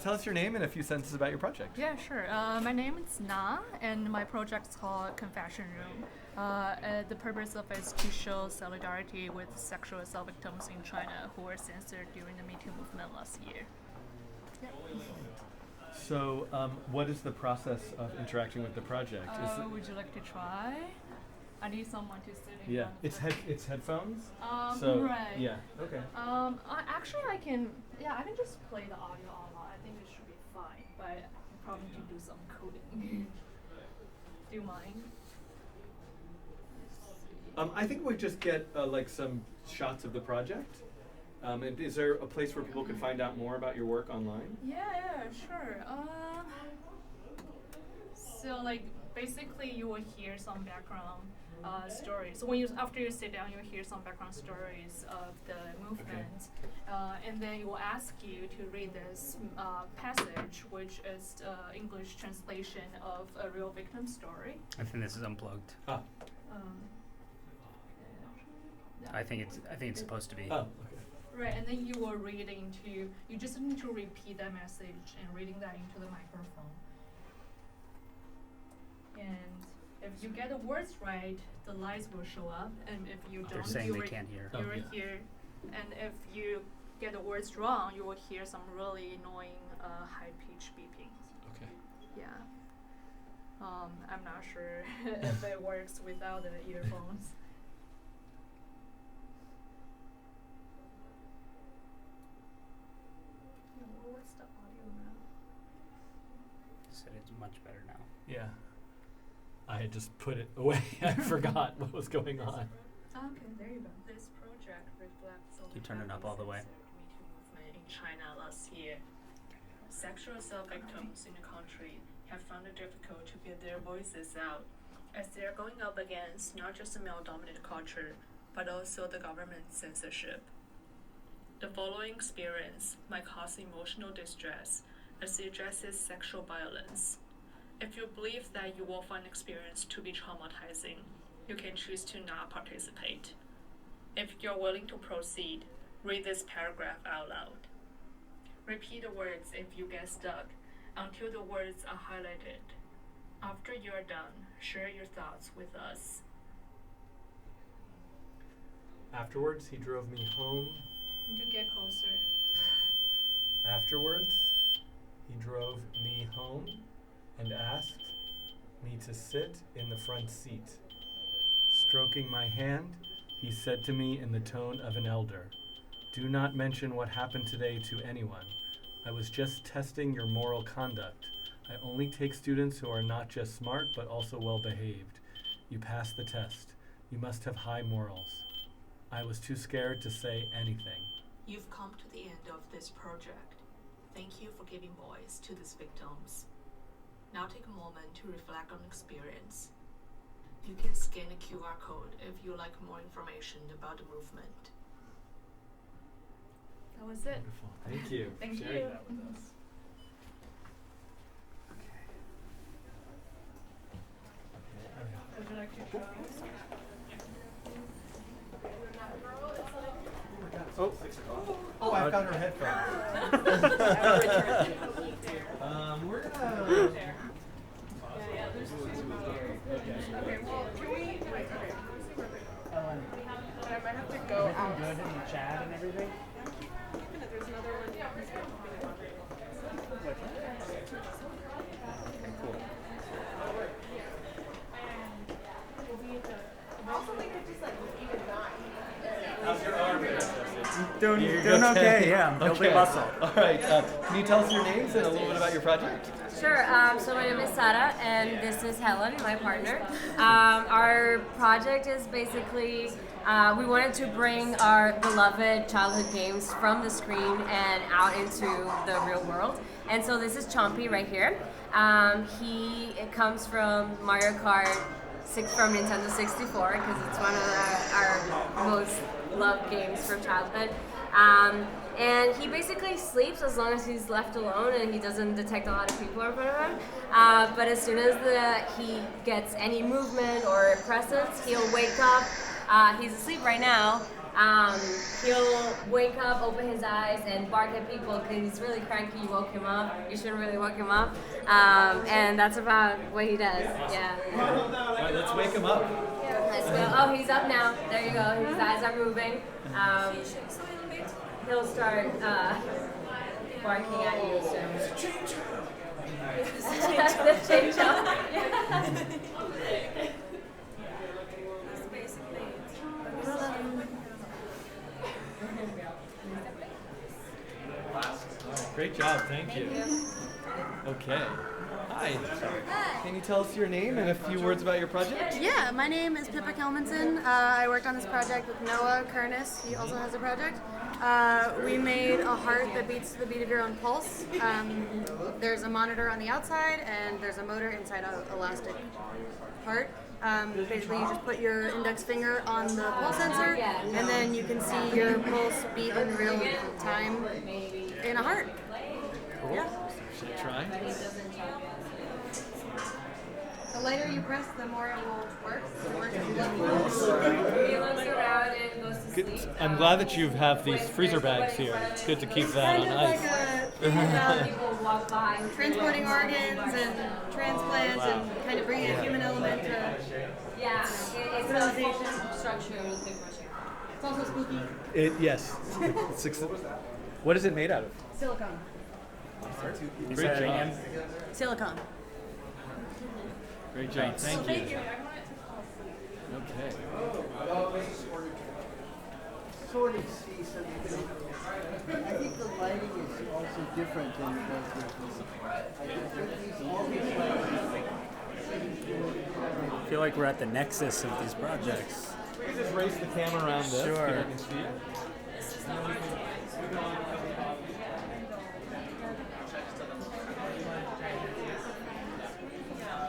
Tell us your name and a few sentences about your project. Yeah, sure. My name is Na, and my project is called Confession Room. The purpose of it is to show solidarity with sexual assault victims in China who were censored during the Me Too movement last year. Yep. So, what is the process of interacting with the project? Would you like to try? I need someone to sit in Yeah, front. it's headphones. Right. Yeah. Okay. Actually, I can just play the audio online. I think it should be fine, but I probably need to do some coding. Do you mind? I think we just get like some shots of the project. And is there a place where people can find out more about your work online? Yeah, sure. So like basically you will hear some background stories. So after you sit down, you hear some background stories of the movement, and then it will ask you to read this passage, which is English translation of a real victim story. I think this is unplugged. Ah. I think it's supposed to be. Oh, okay. Right, and then you are reading you just need to repeat that message and reading that into the microphone. And if you get the words right, the lights will show up, and if you don't, They're saying they can't hear. You will hear, and if you get the words wrong, you will hear some really annoying high-pitched beeping. Okay. Yeah. I'm not sure if it works without the earphones. What's the audio now? Said it's much better now. Yeah. I had just put it away. I forgot what was going on. Okay, there you go. This project reflects on You turn it up all the way. movement in China last year. Sexual assault victims in the country have found it difficult to get their voices out, as they are going up against not just a male-dominated culture, but also the government's censorship. The following experience might cause emotional distress as it addresses sexual violence. If you believe that you will find experience to be traumatizing, you can choose to not participate. If you're willing to proceed, read this paragraph out loud. Repeat the words if you get stuck until the words are highlighted. After you are done, share your thoughts with us. Afterwards, he drove me home. You get closer. Afterwards, he drove me home and asked me to sit in the front seat. Stroking my hand, he said to me in the tone of an elder, "Do not mention what happened today to anyone. I was just testing your moral conduct. I only take students who are not just smart, but also well-behaved. You passed the test. You must have high morals." I was too scared to say anything. You've come to the end of this project. Thank you for giving voice to these victims. Now take a moment to reflect on the experience. You can scan the QR code if you like more information about the movement. That was it. Wonderful. Thank you. Thank for sharing you. that with us. Would you like to try? Oh, I've got her headphones. We're gonna. Okay, well, can we? Okay. But I might have to go out. Good in the chat and everything. There's another one. Okay, cool. How's your arm there? Doing You're okay, yeah. I'm building muscle. All right. Can you tell us your names and a little bit about your project? Sure. So my name is Sarah, and this is Helen, my partner. Our project is basically we wanted to bring our beloved childhood games from the screen and out into the real world. And so this is Chompy right here. It comes from Mario Kart 6 from Nintendo 64 because it's one of our most loved games from childhood. And he basically sleeps as long as he's left alone and he doesn't detect a lot of people in front of him. But as soon as he gets any movement or presence, he'll wake up. He's asleep right now. He'll wake up, open his eyes, and bark at people because he's really cranky. You woke him up. You shouldn't really wake him up. And that's about what he does. Yeah. All right, let's wake him up. Let's go. Oh, he's up now. There you go. His eyes are moving. He'll start barking at you soon. The change up. Great job, thank you. Okay. Hi. Can you tell us your name and a few words about your project? Yeah, my name is Pippa Kelmanson. I worked on this project with Noah Kernis. He also has a project. We made a heart that beats to the beat of your own pulse. There's a monitor on the outside, and there's a motor inside an elastic part. Basically, you just put your index finger on the pulse sensor, and then you can see your pulse beat in real time in a heart. Cool. Yeah. Should I try? The later you press, the more it will work. Good. I'm glad that you have these freezer bags here. It's good to keep that on ice. Transporting organs and transplants and kind of bringing a human element to civilization. It's also spooky. Yes. What is it made out of? Silicone. Great job. Silicone. Great job. Thank you. Okay. Sort of see something. I think the lighting is also different than it does with I feel like we're at the nexus of these projects. We can just race the camera around this. Sure. People can see it.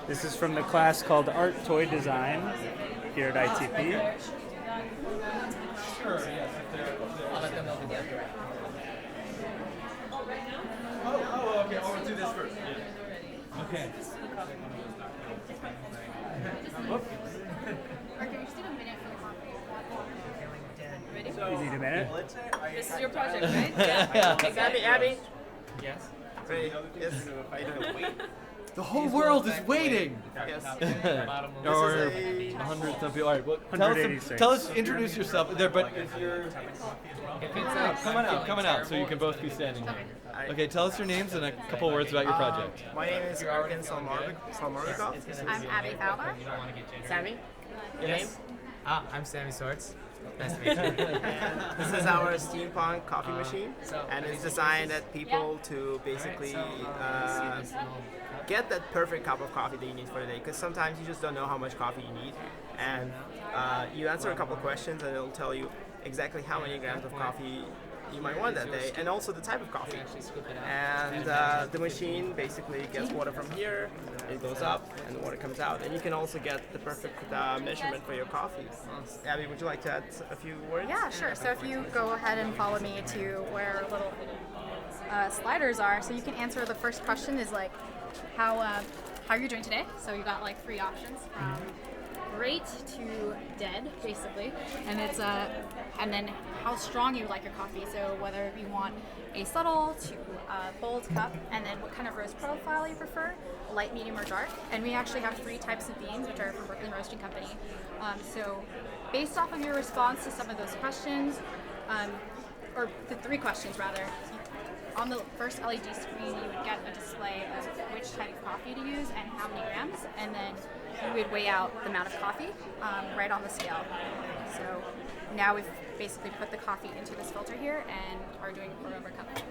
This is from the class called Art Toy Design here at ITP. Sure, yes. I'll let them know the other. Oh, okay. I'll do this first. Okay. You need a minute? This is your project, right? Yeah. Abby. Yes. Great. Yes. I don't. The whole world is waiting. Yes. Or 100 some people. All right. Well, tell us, introduce yourself there. But if you're, come on out, so you can both be standing here. Okay. Tell us your names and a couple words about your project. My name is Argan Salmarikov. I'm Abby Falba. Sammy. Your name? I'm Sammy Swords. Nice to meet you. This is our steampunk coffee machine, and it's designed at people to basically get that perfect cup of coffee that you need for the day. Because sometimes you just don't know how much coffee you need, and you answer a couple of questions, and it'll tell you exactly how many grams of coffee you might want that day, and also the type of coffee. And the machine basically gets water from here, it goes up, and the water comes out, and you can also get the perfect measurement for your coffee. Abby, would you like to add a few words? Yeah, sure. So if you go ahead and follow me to where little sliders are, so you can answer the first question is like, how are you doing today? So you got like 3 options from great to dead, basically, and it's and then how strong you like your coffee. So whether you want a subtle to a bold cup, and then what kind of roast profile you prefer, light, medium, or dark. And we actually have 3 types of beans, which are from Brooklyn Roasting Company. So based off of your response to some of those questions, or the 3 questions rather, on the first LED screen you would get a display of which type of coffee to use and how many grams, and then you would weigh out the amount of coffee right on the scale. So now we've basically put the coffee into this filter here and are doing a pour over cup to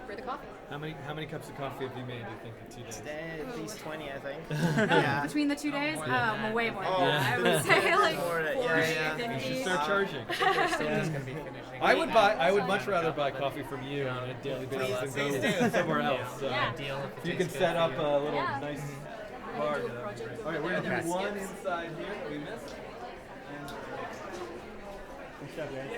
brew the coffee. How many cups of coffee have you made, you think, in 2 days? At least 20, I think. Yeah. Between the 2 days, way more. I would say like 40, 50. You should start charging. I would much rather buy coffee from you on a daily basis than go somewhere else. So if you can set up a little nice bar. All right, we're gonna do one inside here that we missed. Good job, guys.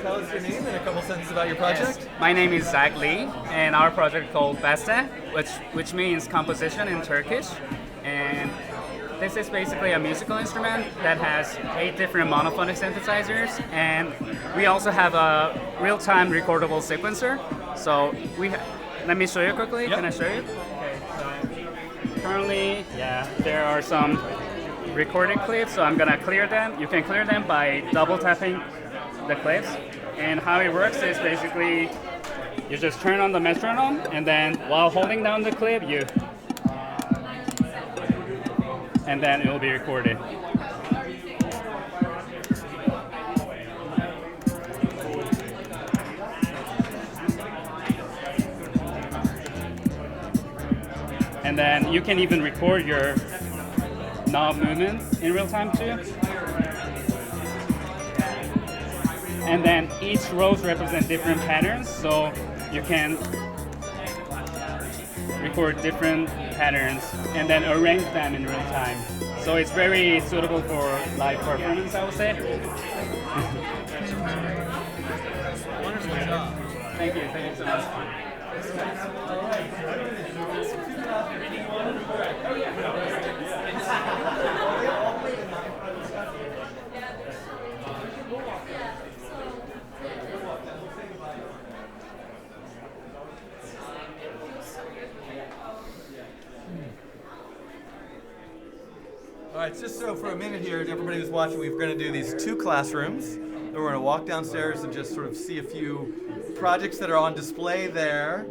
Tell us your name and a couple sentences about your project. Yes. My name is Zach Lee, and our project called Beste, which means composition in Turkish. And this is basically a musical instrument that has 8 different monophonic synthesizers, and we also have a real-time recordable sequencer. So let me show you quickly. Yep. Can I show you? Okay. So currently, there are some recording clips, so I'm gonna clear them. You can clear them by double tapping the clips. And how it works is basically you just turn on the metronome, and then while holding down the clip, and then it will be recorded. And then you can even record your knob movements in real time too. And then each rows represent different patterns, so you can record different patterns and then arrange them in real time. So it's very suitable for live performance, I would say. Wonderful job. Thank you so much. All right, just so for a minute here, everybody who's watching, we're going to do these 2 classrooms. Then we're going to walk downstairs and just sort of see a few projects that are on display there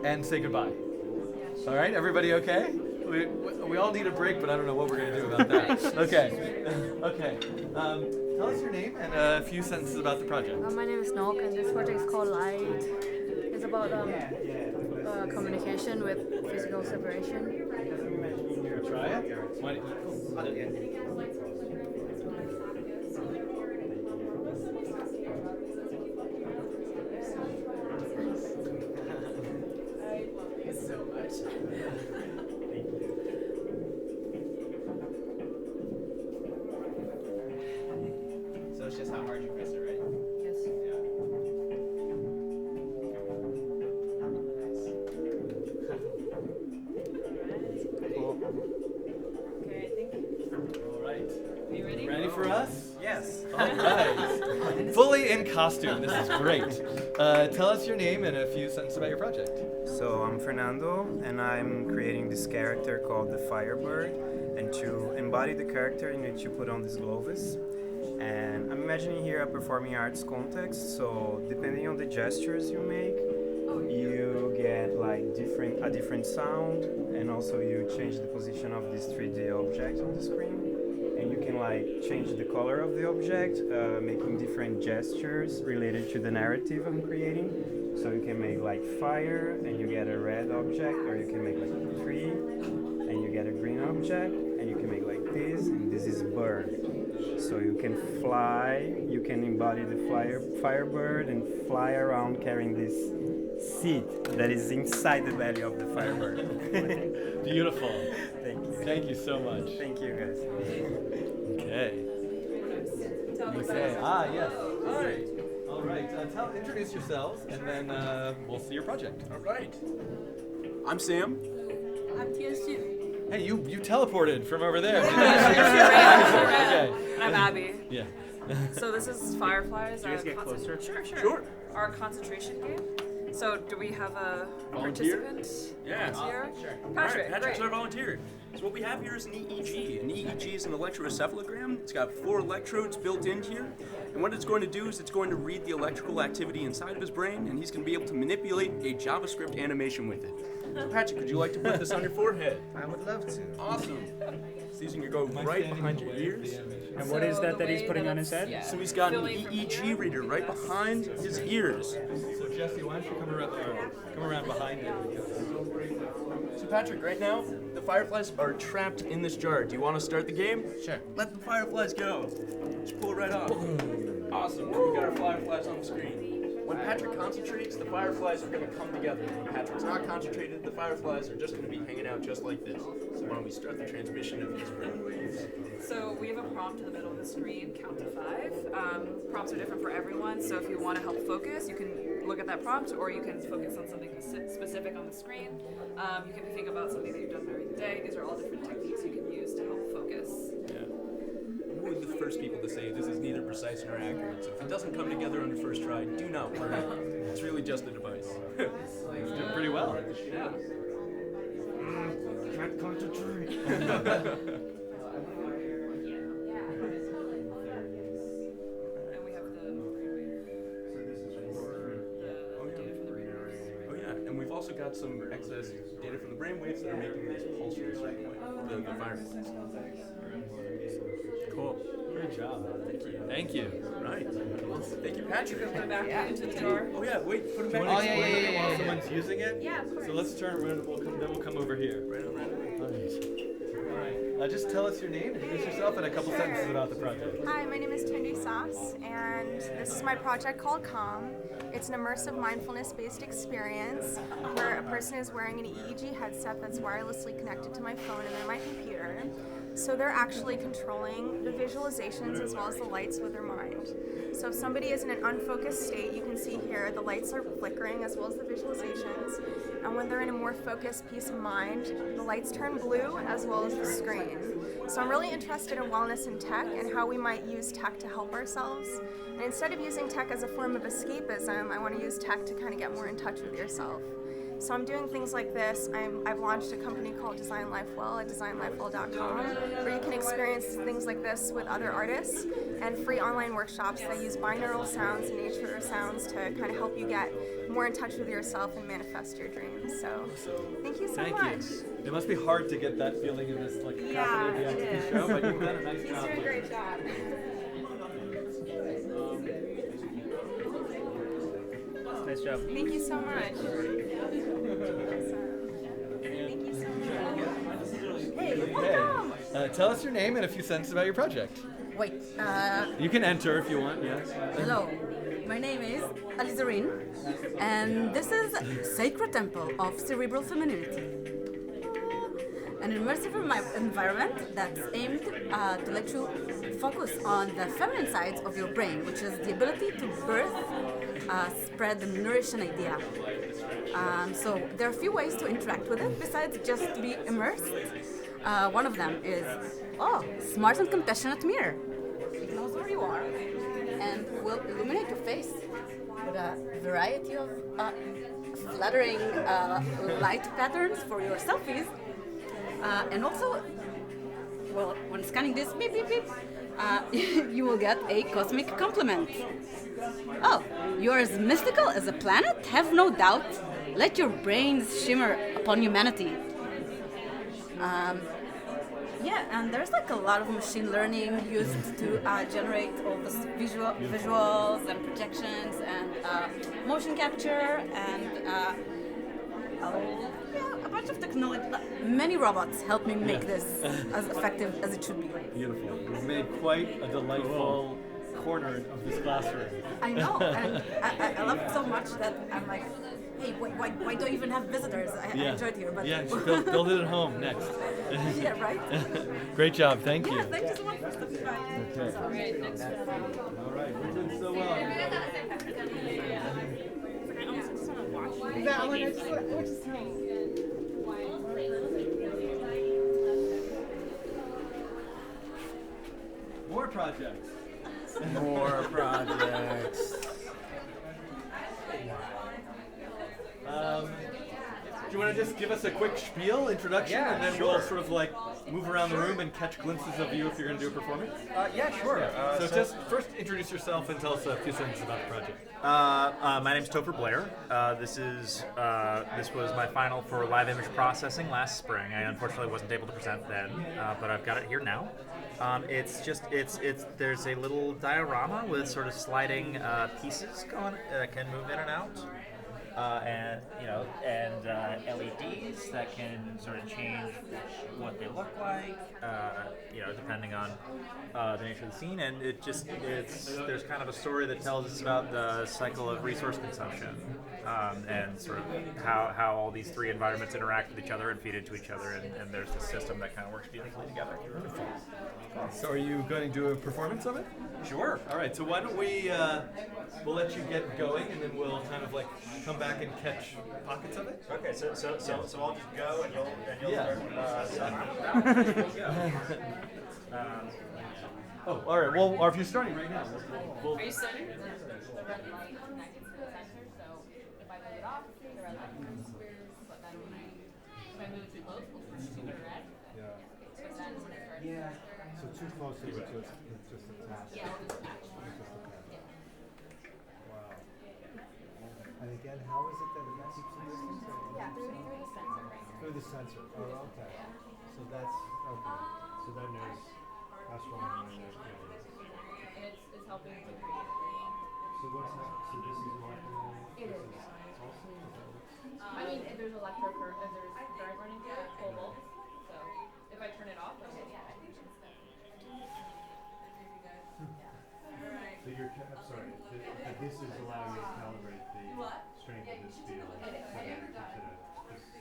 and say goodbye. All right, everybody okay? We all need a break, but I don't know what we're going to do about that. Okay. Okay. Tell us your name and a few sentences about the project. My name is Nok, and this project is called Light. It's about communication with physical separation. Try it. So much. So it's just how hard you press it, right? Yes. Okay, I think. All right. Are you ready? Ready for us? Yes. All right. Fully in costume. This is great. Tell us your name and a few sentences about your project. So I'm Fernando, and I'm creating this character called the Firebird. And to embody the character, you need to put on these gloves. And I'm imagining here a performing arts context. So depending on the gestures you make, you get like a different sound, and also you change the position of this 3D object on the screen. And you can like change the color of the object, making different gestures related to the narrative I'm creating. So you can make like fire, and you get a red object, or you can make like a tree, and you get a green object, and you can make like this, and this is bird. So you can fly, you can embody the firebird and fly around carrying this seed that is inside the belly of the firebird. Beautiful. Thank you. Thank you so much. Thank you, guys. Okay. Okay. Ah, yes. All right. All right. Introduce yourselves, and then we'll see your project. All right. I'm Sam. I'm Tianyi. Hey, you teleported from over there. Okay. I'm Abby. Yeah. So this is Fireflies. Do you guys get closer? Sure. Our concentration game. So do we have a Volunteer? participant? Yeah. Volunteer? All Patrick, right, Patrick's great. our volunteer. So what we have here is an EEG. An EEG is an electroencephalogram. It's got 4 electrodes built in here. And what it's going to do is it's going to read the electrical activity inside of his brain, and he's going to be able to manipulate a JavaScript animation with it. So Patrick, would you like to put this on your forehead? I would love to. Awesome. So these are going to go right behind your ears. And what is that he's putting on his head? Yeah. So he's got an EEG reader right behind his ears. So Jesse, why don't you come around behind you? So Patrick, right now, the fireflies are trapped in this jar. Do you want to start the game? Sure. Let the fireflies go. Just pull it right off. Awesome. Now we got our fireflies on the screen. When Patrick concentrates, the fireflies are going to come together. When Patrick's not concentrated, the fireflies are just going to be hanging out just like this. So why don't we start the transmission of these brainwaves? So we have a prompt in the middle of the screen, count to 5. Prompts are different for everyone, so if you want to help focus, you can look at that prompt, or you can focus on something specific on the screen. You can think about something that you've done during the day. These are all different techniques you can use to help focus. Yeah. We're the first people to say this is neither precise nor accurate, so if it doesn't come together on your first try, do not worry. It's really just a device. He's doing pretty well. Yeah. Can't concentrate. And we have the data from the brainwaves. Oh yeah, and we've also got some excess data from the brainwaves that are making these pulses right away. The fireflies. Cool. Great job. Thank you. Thank you. Right. Thank you, Patrick. Put it back into the jar. Oh yeah, wait, put it Do back. you want to explain it while someone's using it? Yeah, of course. So let's turn around. Then we'll come over here. Right. All right. Just tell us your name, introduce yourself, and a couple sentences about the project. Hi, my name is Tundi Sas, and this is my project called Calm. It's an immersive mindfulness-based experience where a person is wearing an EEG headset that's wirelessly connected to my phone and then my computer. So they're actually controlling the visualizations as well as the lights with their mind. So if somebody is in an unfocused state, you can see here the lights are flickering as well as the visualizations. And when they're in a more focused peace of mind, the lights turn blue as well as the screen. So I'm really interested in wellness and tech and how we might use tech to help ourselves. And instead of using tech as a form of escapism, I want to use tech to kind of get more in touch with yourself. So I'm doing things like this. I've launched a company called Design Life Well at designlifewell.com, where you can experience things like this with other artists and free online workshops that use binaural sounds and nature sounds to kind of help you get more in touch with yourself and manifest your dreams. So thank you so much. It must be hard to get that feeling in this like caffeinated show, but you've done a nice job. You're doing a great job. Nice job. Thank you so much. Thank you so much. Hey, tell us your name and a few sentences about your project. Wait. You can enter if you want, yes. Hello. My name is Alizarin, and this is Sacred Temple of Cerebral Femininity. An immersive environment that's aimed to let you focus on the feminine sides of your brain, which is the ability to birth, spread, and nourish an idea. So there are a few ways to interact with it besides just to be immersed. One of them is, smart and compassionate mirror. It knows where you are and will illuminate your face with a variety of flattering light patterns for your selfies. And also, well, when scanning this beep beep beep, you will get a cosmic compliment. Oh, you're as mystical as a planet? Have no doubt. Let your brains shimmer upon humanity. Yeah, and there's like a lot of machine learning used to generate all the visuals and projections and motion capture and a bunch of technology. Many robots help me make this as effective as it should be. Beautiful. You've made quite a delightful corner of this classroom. I know, and I love it so much that I'm like, hey, why don't you even have visitors? I enjoy it here. But yeah, build it at home next. Yeah, right? Great job, thank you. Yeah, thank you so much for stopping by. Okay. All right, thanks. All right, we're doing so well. More projects. More projects. Do you want to just give us a quick spiel, introduction, and then we'll sort of like move around the room and catch glimpses of you if you're going to do a performance? Yeah, sure. So just first introduce yourself and tell us a few sentences about the project. My name's Topher Blair. This was my final for live image processing last spring. I unfortunately wasn't able to present then, but I've got it here now. There's a little diorama with sort of sliding pieces going that can move in and out. And LEDs that can sort of change what they look like, depending on the nature of the scene. And there's kind of a story that tells us about the cycle of resource consumption and sort of how all these three environments interact with each other and feed into each other. And there's this system that kind of works beautifully together. Wonderful. So are you going to do a performance of it? Sure. All right. So why don't we'll let you get going, and then we'll kind of like come back and catch pockets of it. Okay. So I'll just go, and you'll start. Oh, all right. Well, or if you're starting right now, Are you starting? Yeah. So too close to it, it's just a task. Yeah. Wow. And again, how is it that it keeps the distance? Yeah, through the sensor. Through the sensor. Oh, okay. So that's okay. So then there's how strong it is. It's helping to create. So what's that? So this is what It is. I mean, there's electric or there's current running through it, pole volts. So If I turn it off, okay. So you're, I'm sorry, this is allowing you to calibrate the strength of this field.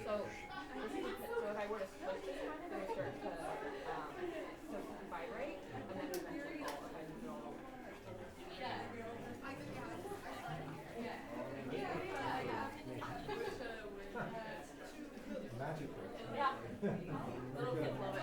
So if I were to switch this one, it would start to vibrate, and then eventually fall if I move it all over. Magic. Yeah. Little kids love it.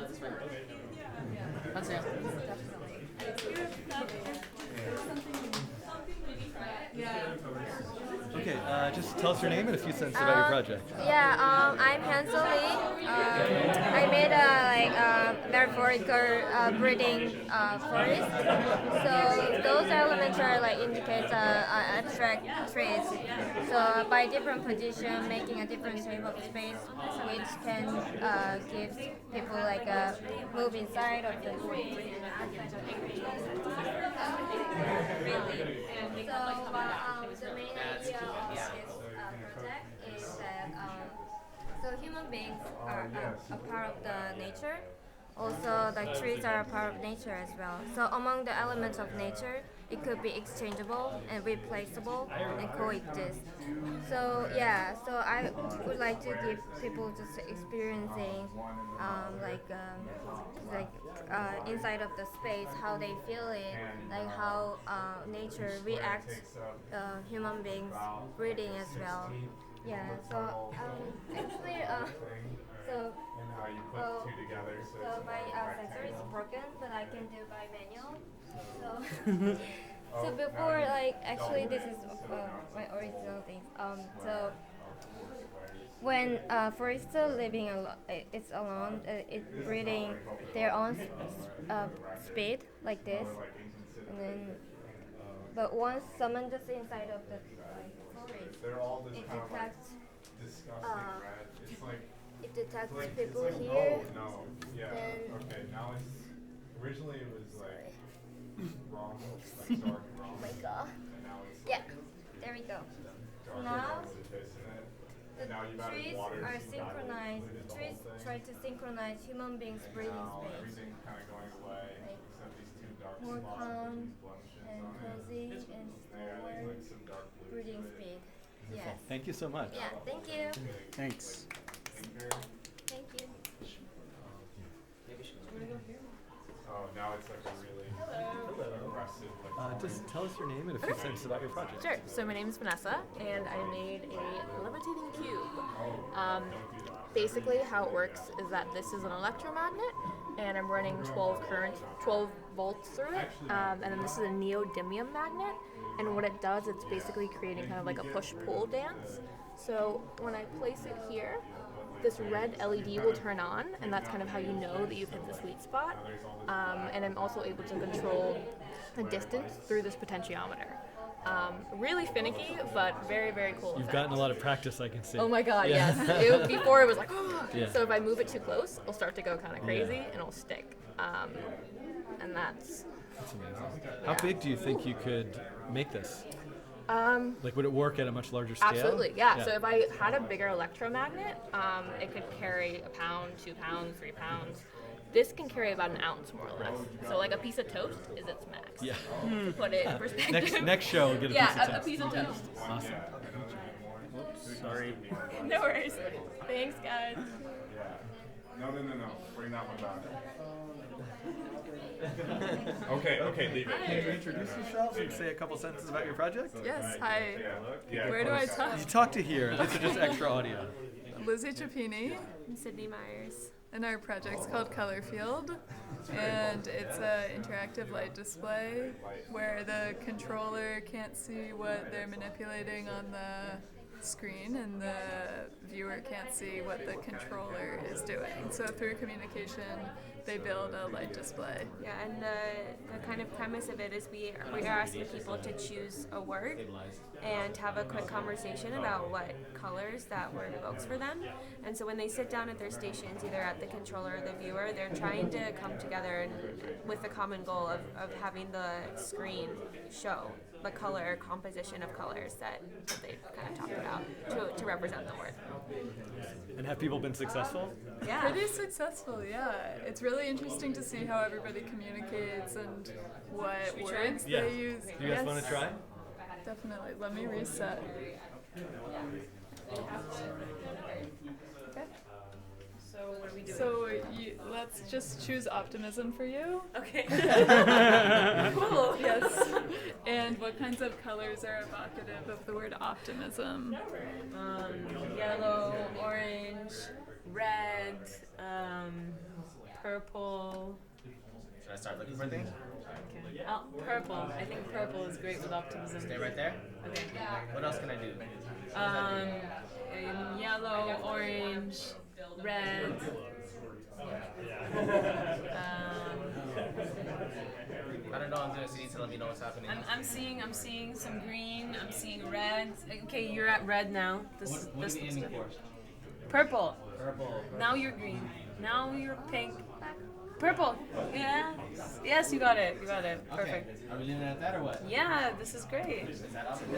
This way. That's it. Okay, just tell us your name and a few sentences about your project. Yeah, I'm Hansel Lee. I made a metaphorical breeding forest. So those elements are indicate abstract traits. So by different position, making a different shape of space, which can give people a move inside of the really. So the main idea of this project is that so human beings are a part of the nature. Also, the trees are a part of nature as well. So among the elements of nature, it could be exchangeable and replaceable and coexist. So yeah, so I would like to give people just experiencing inside of the space, how they feel it, how nature reacts human beings breathing as well. Yeah, so actually so my sensor is broken, but I can do by manual. So before, actually this is my original thing. So when forester living it's alone, it's breathing their own speed like this, and then but once someone just inside of the forest, it detects it detects people here. Oh no, yeah. Okay, now it's originally it was wrong, dark wrong. Oh my god. And now it's there we go. darker Now towards the face in it. the Now you've added trees water, are so you've added synchronized. included the Trees whole thing. try to synchronize human beings' breathing Now space. everything's kind of going away except these two dark More spots calm with these blemishes and on it. cozy and Yeah, slower some dark blue breathing to it. speed. Yes. Thank you so much. Yeah, thank you. Thanks. Thank you. Oh, now it's a really impressive. Just tell us your name and a few sentences about your project. Sure. So my name is Vanessa, and I made a levitating cube. Basically, how it works is that this is an electromagnet, and I'm running 12 volts through it, and then this is a neodymium magnet. And what it does, it's basically creating kind of like a push-pull dance. So when I place it here, this red LED will turn on, and that's kind of how you know that you've hit the sweet spot. And I'm also able to control the distance through this potentiometer. Really finicky, but very, very cool. You've effect. gotten a lot of practice, I can see. Oh my god, Yeah. yes. Before it was like, Yeah. So if I move it too close, it'll start to go kind of crazy, and it'll stick. And that's amazing. How big do you think you could make this? Would it work at a much larger scale? Absolutely, yeah. So if I had a bigger electromagnet, it could carry 1 pound, 2 pounds, 3 pounds. This can carry about 1 ounce, more or less. So like a piece of toast is its max. Yeah. To put it in perspective. next show, we'll get a piece of toast. Yeah, a piece of toast. Awesome. Sorry. No worries. Thanks, guys. Yeah. No. Bring that one back. Okay, leave it. Can you introduce yourself and say a couple sentences about your project? Yes, hi. Yeah, Where do I talk? You talk to here. This is just extra audio. Lizzie Trapini. I'm Sydney Myers. And our project's called Color Field. And it's an interactive light display where the controller can't see what they're manipulating on the screen and the viewer can't see what the controller is doing. So through communication, they build a light display. Yeah, and the kind of premise of it is we are asking people to choose a word and have a quick conversation about what colors that word evokes for them. And so when they sit down at their stations, either at the controller or the viewer, they're trying to come together and with the common goal of having the screen show the color composition of colors that they kind of talked about to represent the word. And have people been successful? Yeah. Pretty successful, yeah. It's really interesting to see how everybody communicates and what words they use. Do you guys want to try? Definitely. Let me reset. Okay. So what are we doing? So let's just choose optimism for you. Okay. Cool. Yes. And what kinds of colors are evocative of the word optimism? Yellow, orange, red, purple. Should I start looking for things? Okay. Oh, purple. I think purple is great with optimism. Stay right there? Okay. What else can I do? Yellow, orange, red. I don't know. I'm doing, so you need to let me know what's happening. I'm seeing some green. I'm seeing red. Okay, you're at red now. What are we aiming for? Purple. Purple. Now you're green. Now you're pink. Purple. Yeah. Yes, you got it. You got it. Perfect. Okay. Are we leaving it at that or what? Yeah, this is great.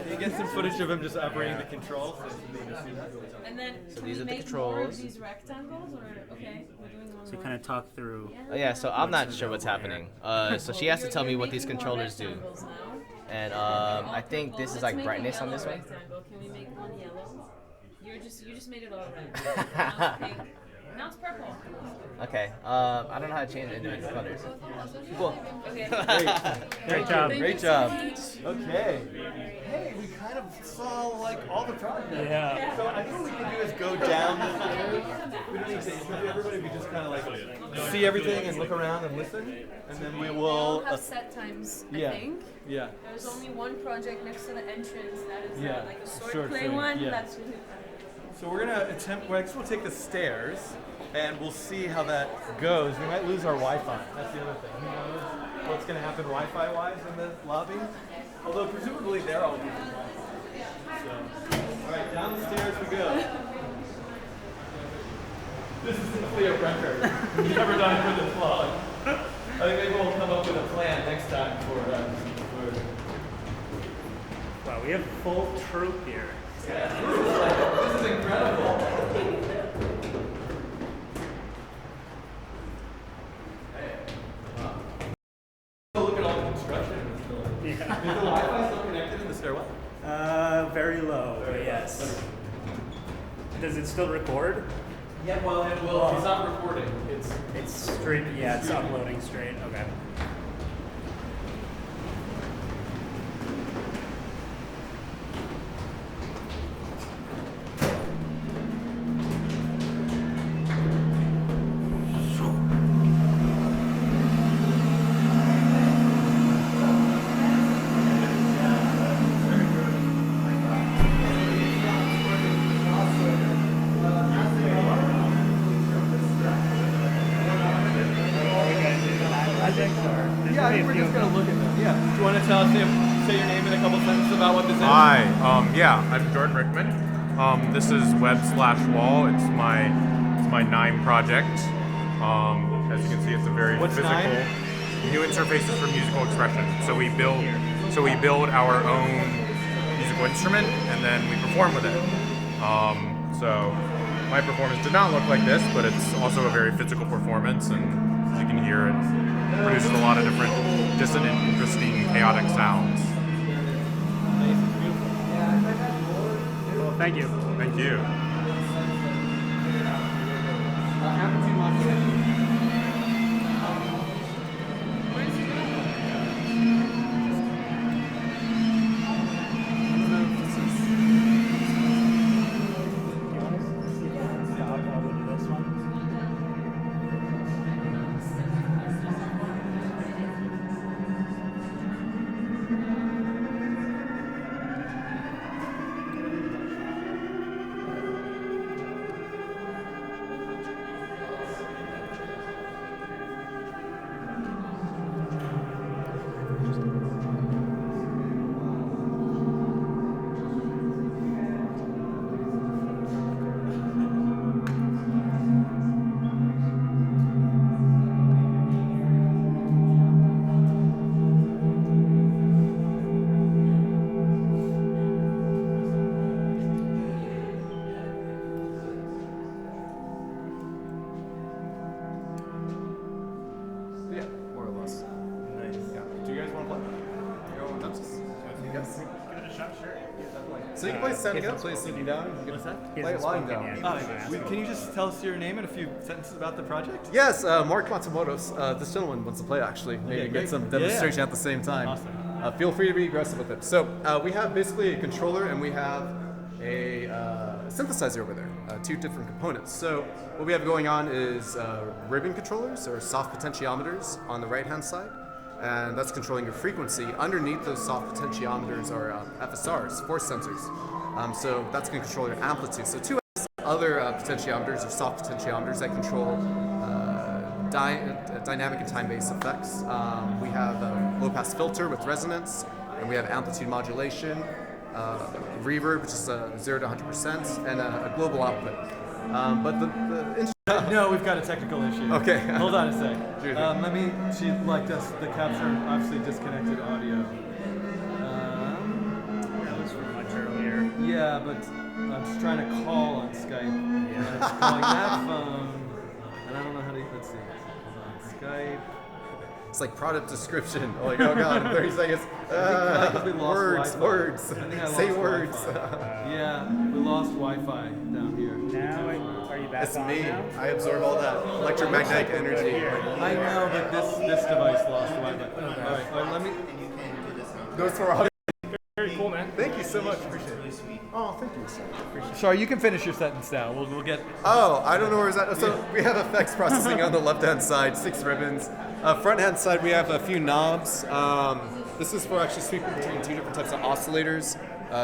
You get some footage of him just operating the controls. And then So can these we are the make more of controls. these rectangles? Or okay, we're doing one So you more. kind of talk through. Oh, yeah, so I'm not sure what's happening. So she has to tell me what these controllers do. And I think this is like brightness on this one. Rectangle. Can we make one yellow? You just made it all red. Now it's pink. Now it's purple. Okay, I don't know how to change individual colors. Cool. Okay. Great job. Great job. Okay. Hey, we kind of saw like all the projects. Yeah. So I think what we can do is go down the stairs. We don't need to interview everybody. We just kind of like see everything and look around and listen, and then we We will. all have set times, I yeah. think. Yeah. There's only one project next to the entrance that is Yeah. like a sword Sword play thing, one. yeah. That's really fun. So we're gonna attempt. Well, I guess we'll take the stairs, and we'll see how that goes. We might lose our Wi-Fi. That's the other thing. Who knows what's gonna happen Wi-Fi wise in the lobby? Although presumably they're all using Wi-Fi. So, all right, down the stairs we go. This is simply a record. We've never done it with a vlog. I think maybe we'll come up with a plan next time for. Wow, we have full troupe here. Yeah, this is incredible. Look at all the construction in this building. Yeah. Is the Wi-Fi still connected in the stairwell? Very low, but yes. Does it still record? Yeah, well, it will. It's not recording. It's straight. Yeah, it's uploading straight. Okay. Yeah, I think we're just going to look at them. Yeah. Do you want to tell us, say your name in a couple sentences about what this is? Hi, I'm Jordan Rickman. This is Web/Wall. It's my 9 project. As you can see, it's a very physical. 9? New interfaces for musical expression. So we build our own musical instrument and then we perform with it. So my performance did not look like this, but it's also a very physical performance, and as you can hear, it produces a lot of different, distant, interesting, chaotic sounds. Well, thank you. Thank you. So you can play standing up, play sitting down. You can play it lying down. Can you just tell us your name and a few sentences about the project? Yes, Mark Matsumoto's. This gentleman wants to play actually. Maybe get some demonstration at the same time. Awesome. Feel free to be aggressive with it. So we have basically a controller and we have a synthesizer over there, two different components. So what we have going on is ribbon controllers or soft potentiometers on the right-hand side, and that's controlling your frequency. Underneath those soft potentiometers are FSRs, force sensors. So that's going to control your amplitude. So two other potentiometers or soft potentiometers that control dynamic and time-based effects. We have a low-pass filter with resonance, and we have amplitude modulation, reverb, which is 0 to 100%, and a global output. But the no, we've got a technical issue. Okay. Hold on a sec. She liked us, the capture obviously disconnected audio. That was from much earlier. Yeah, but I'm just trying to call on Skype. Yeah. And it's calling that phone. And I don't know how to, let's see. Hold on, Skype. It's like product description. Like, oh god, in 30 seconds. We lost words. Say words. Yeah, we lost Wi-Fi down here. Now, are you back It's on me. now? I absorb all that electromagnetic energy. I know, but this device lost Wi-Fi. All right, let me. Goes for audio. Very cool, man. Thank you so much. Appreciate it. Oh, thank you, sir. Appreciate it. Sorry, you can finish your sentence now. We'll get. Oh, I don't know where is that. So we have effects processing on the left-hand side, 6 ribbons. Front-hand side, we have a few knobs. This is for actually sweeping between 2 different types of oscillators,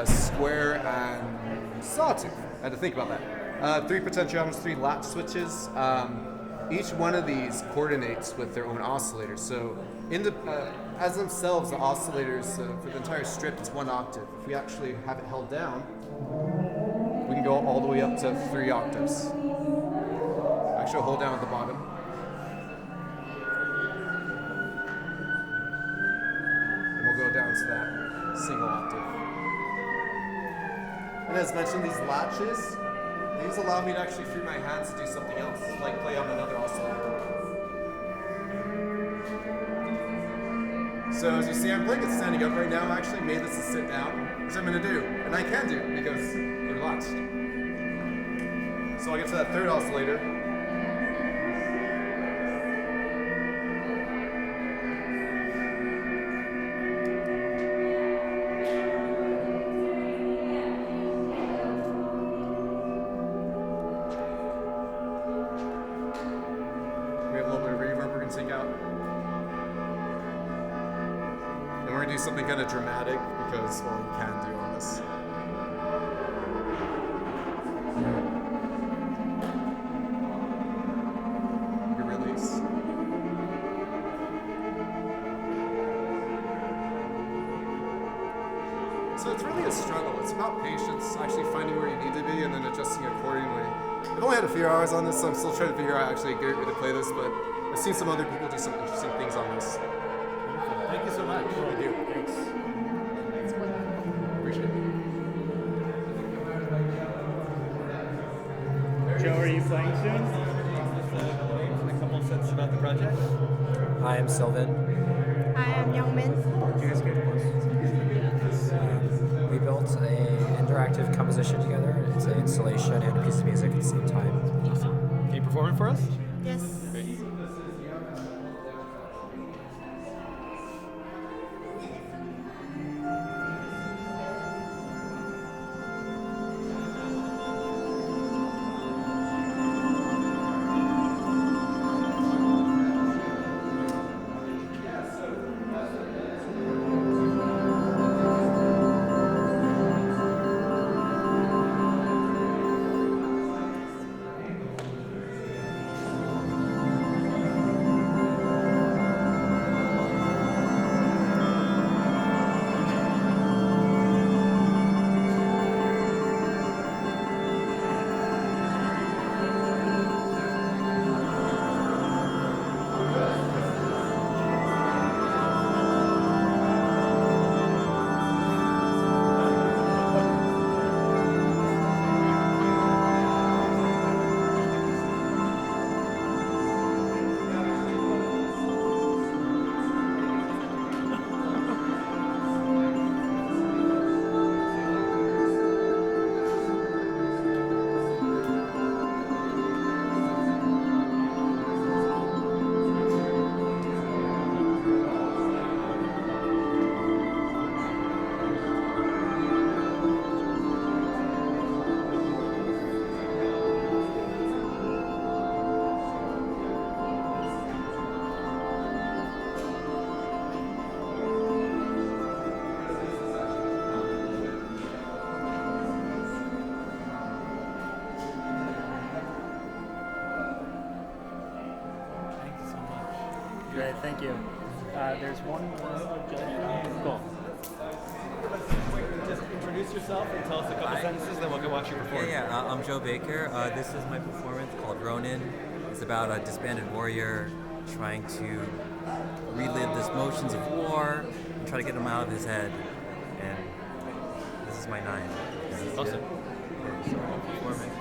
square and sawtooth. I had to think about that. 3 potentiometers, 3 latch switches. Each one of these coordinates with their own oscillators. So in the as themselves, the oscillators for the entire strip, it's 1 octave. If we actually have it held down, we can go all the way up to 3 octaves. Actually, hold down at the bottom. And we'll go down to that single octave. And as mentioned, these latches, these allow me to actually free my hands to do something else, like play on another oscillator. So as you see, I'm playing it standing up right now. I actually made this to sit down, which I'm going to do. And I can do, because they're latched. So I'll get to that 3rd oscillator. We have a little bit of reverb we're going to take out. And we're going to do something kind of dramatic because, well, you can do on this. You release. So it's really a struggle. It's about patience, actually finding where you need to be and then adjusting accordingly. I've only had a few hours on this, so I'm still trying to figure out actually a good way to play this, but I've seen some other people do some interesting things on this. Thank you so much. Thank you. Thanks. Appreciate it. Joe, are you playing soon? A couple of sentences about the project. I am Sylvan. I am Youngmin. You guys get close. We built an interactive composition together. It's an installation and a piece of music at the same time. Awesome. Can you perform it for us? Yes. Great. Great, thank you. There's one more. Cool. Just introduce yourself and tell us a couple sentences, then we'll go watch you perform. I'm Joe Baker. This is my performance called Ronin. It's about a disbanded warrior trying to relive the motions of war and try to get him out of his head. And this is my 9. Awesome. Performance.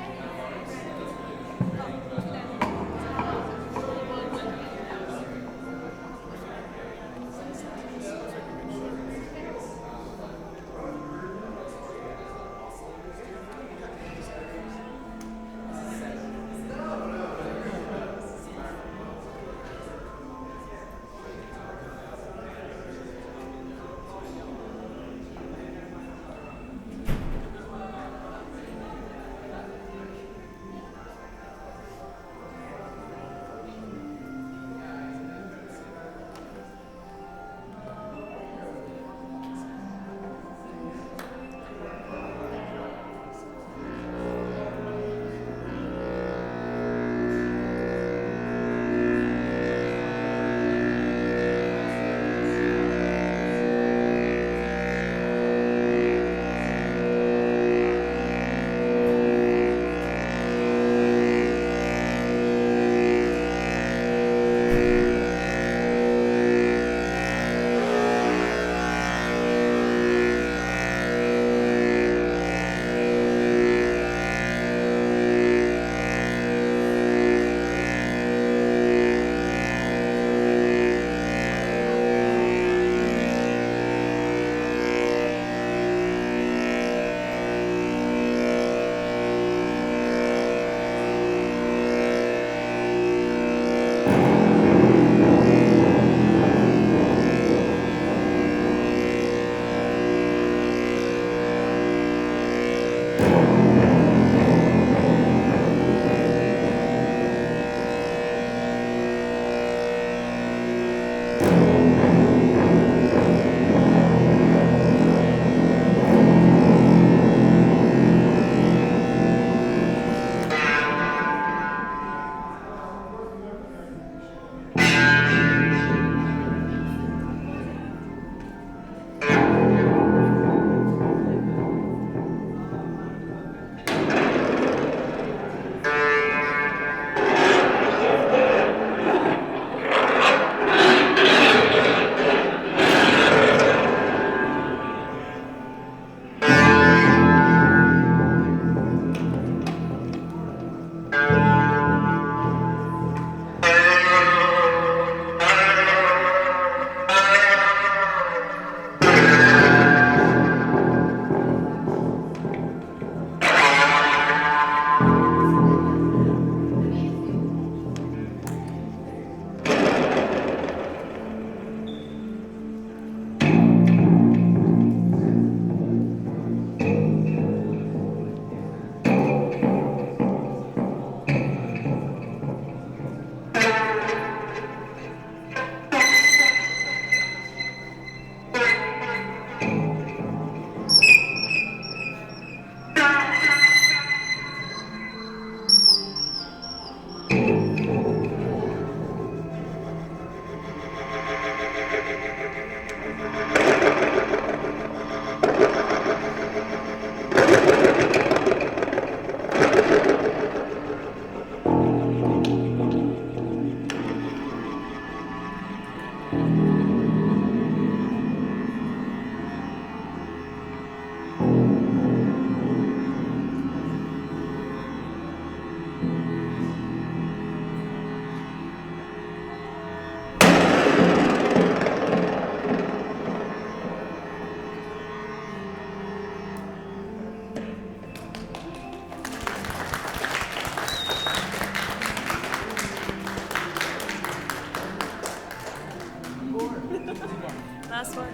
Last one.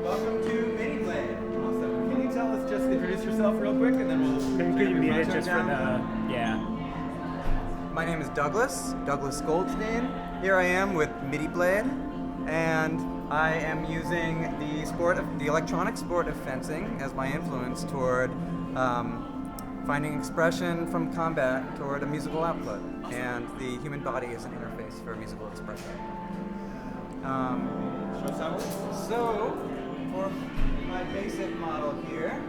Welcome to Mini Blade. Awesome. Can you tell us, just introduce yourself real quick, and then we'll. Could you mute it just for the? Yeah. My name is Douglas Goldstein. Here I am with MIDI Blade. and I am using the electronic sport of fencing as my influence toward finding expression from combat toward a musical output, and the human body is an interface for musical expression. So, for my basic model here,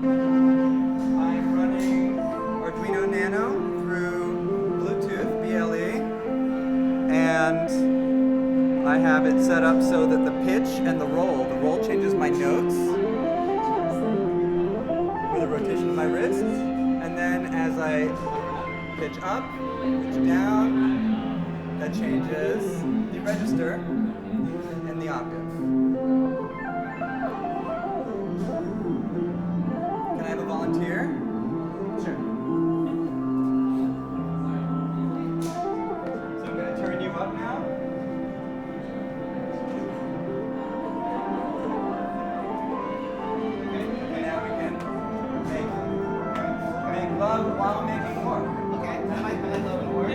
I'm running Arduino Nano through Bluetooth, BLE, and I have it set up so that the pitch and the roll changes my notes with the rotation of my wrists, and then as I pitch up, pitch down, that changes the register and the octave. Can I have a volunteer? Sure. So I'm going to turn you up now. Okay, now we can make love while making war. Okay, I like love and war.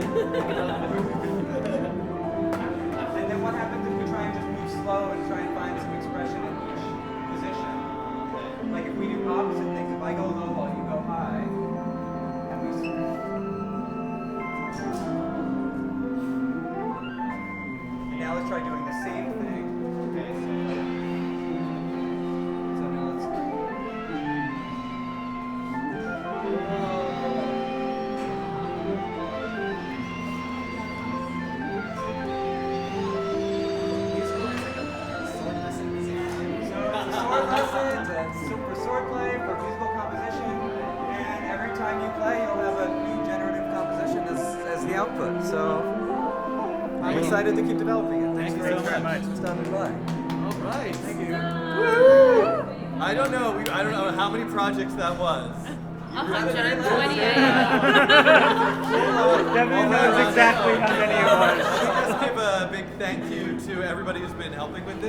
And then what happens if we try and just move slow and try and find some expression in each position? Like if we do opposite things, if I go low while you go high, and we and now let's try doing the same thing. Okay. So now let's for swordplay, for musical composition, and every time you play, you'll have a new generative composition as the output. So I'm excited to keep developing it. Thank you so much for stopping by. All right. Thank you. Woo! I don't know how many projects that was. 128. Devin knows exactly how many it was. Let's give a big thank you to everybody who's been helping with this.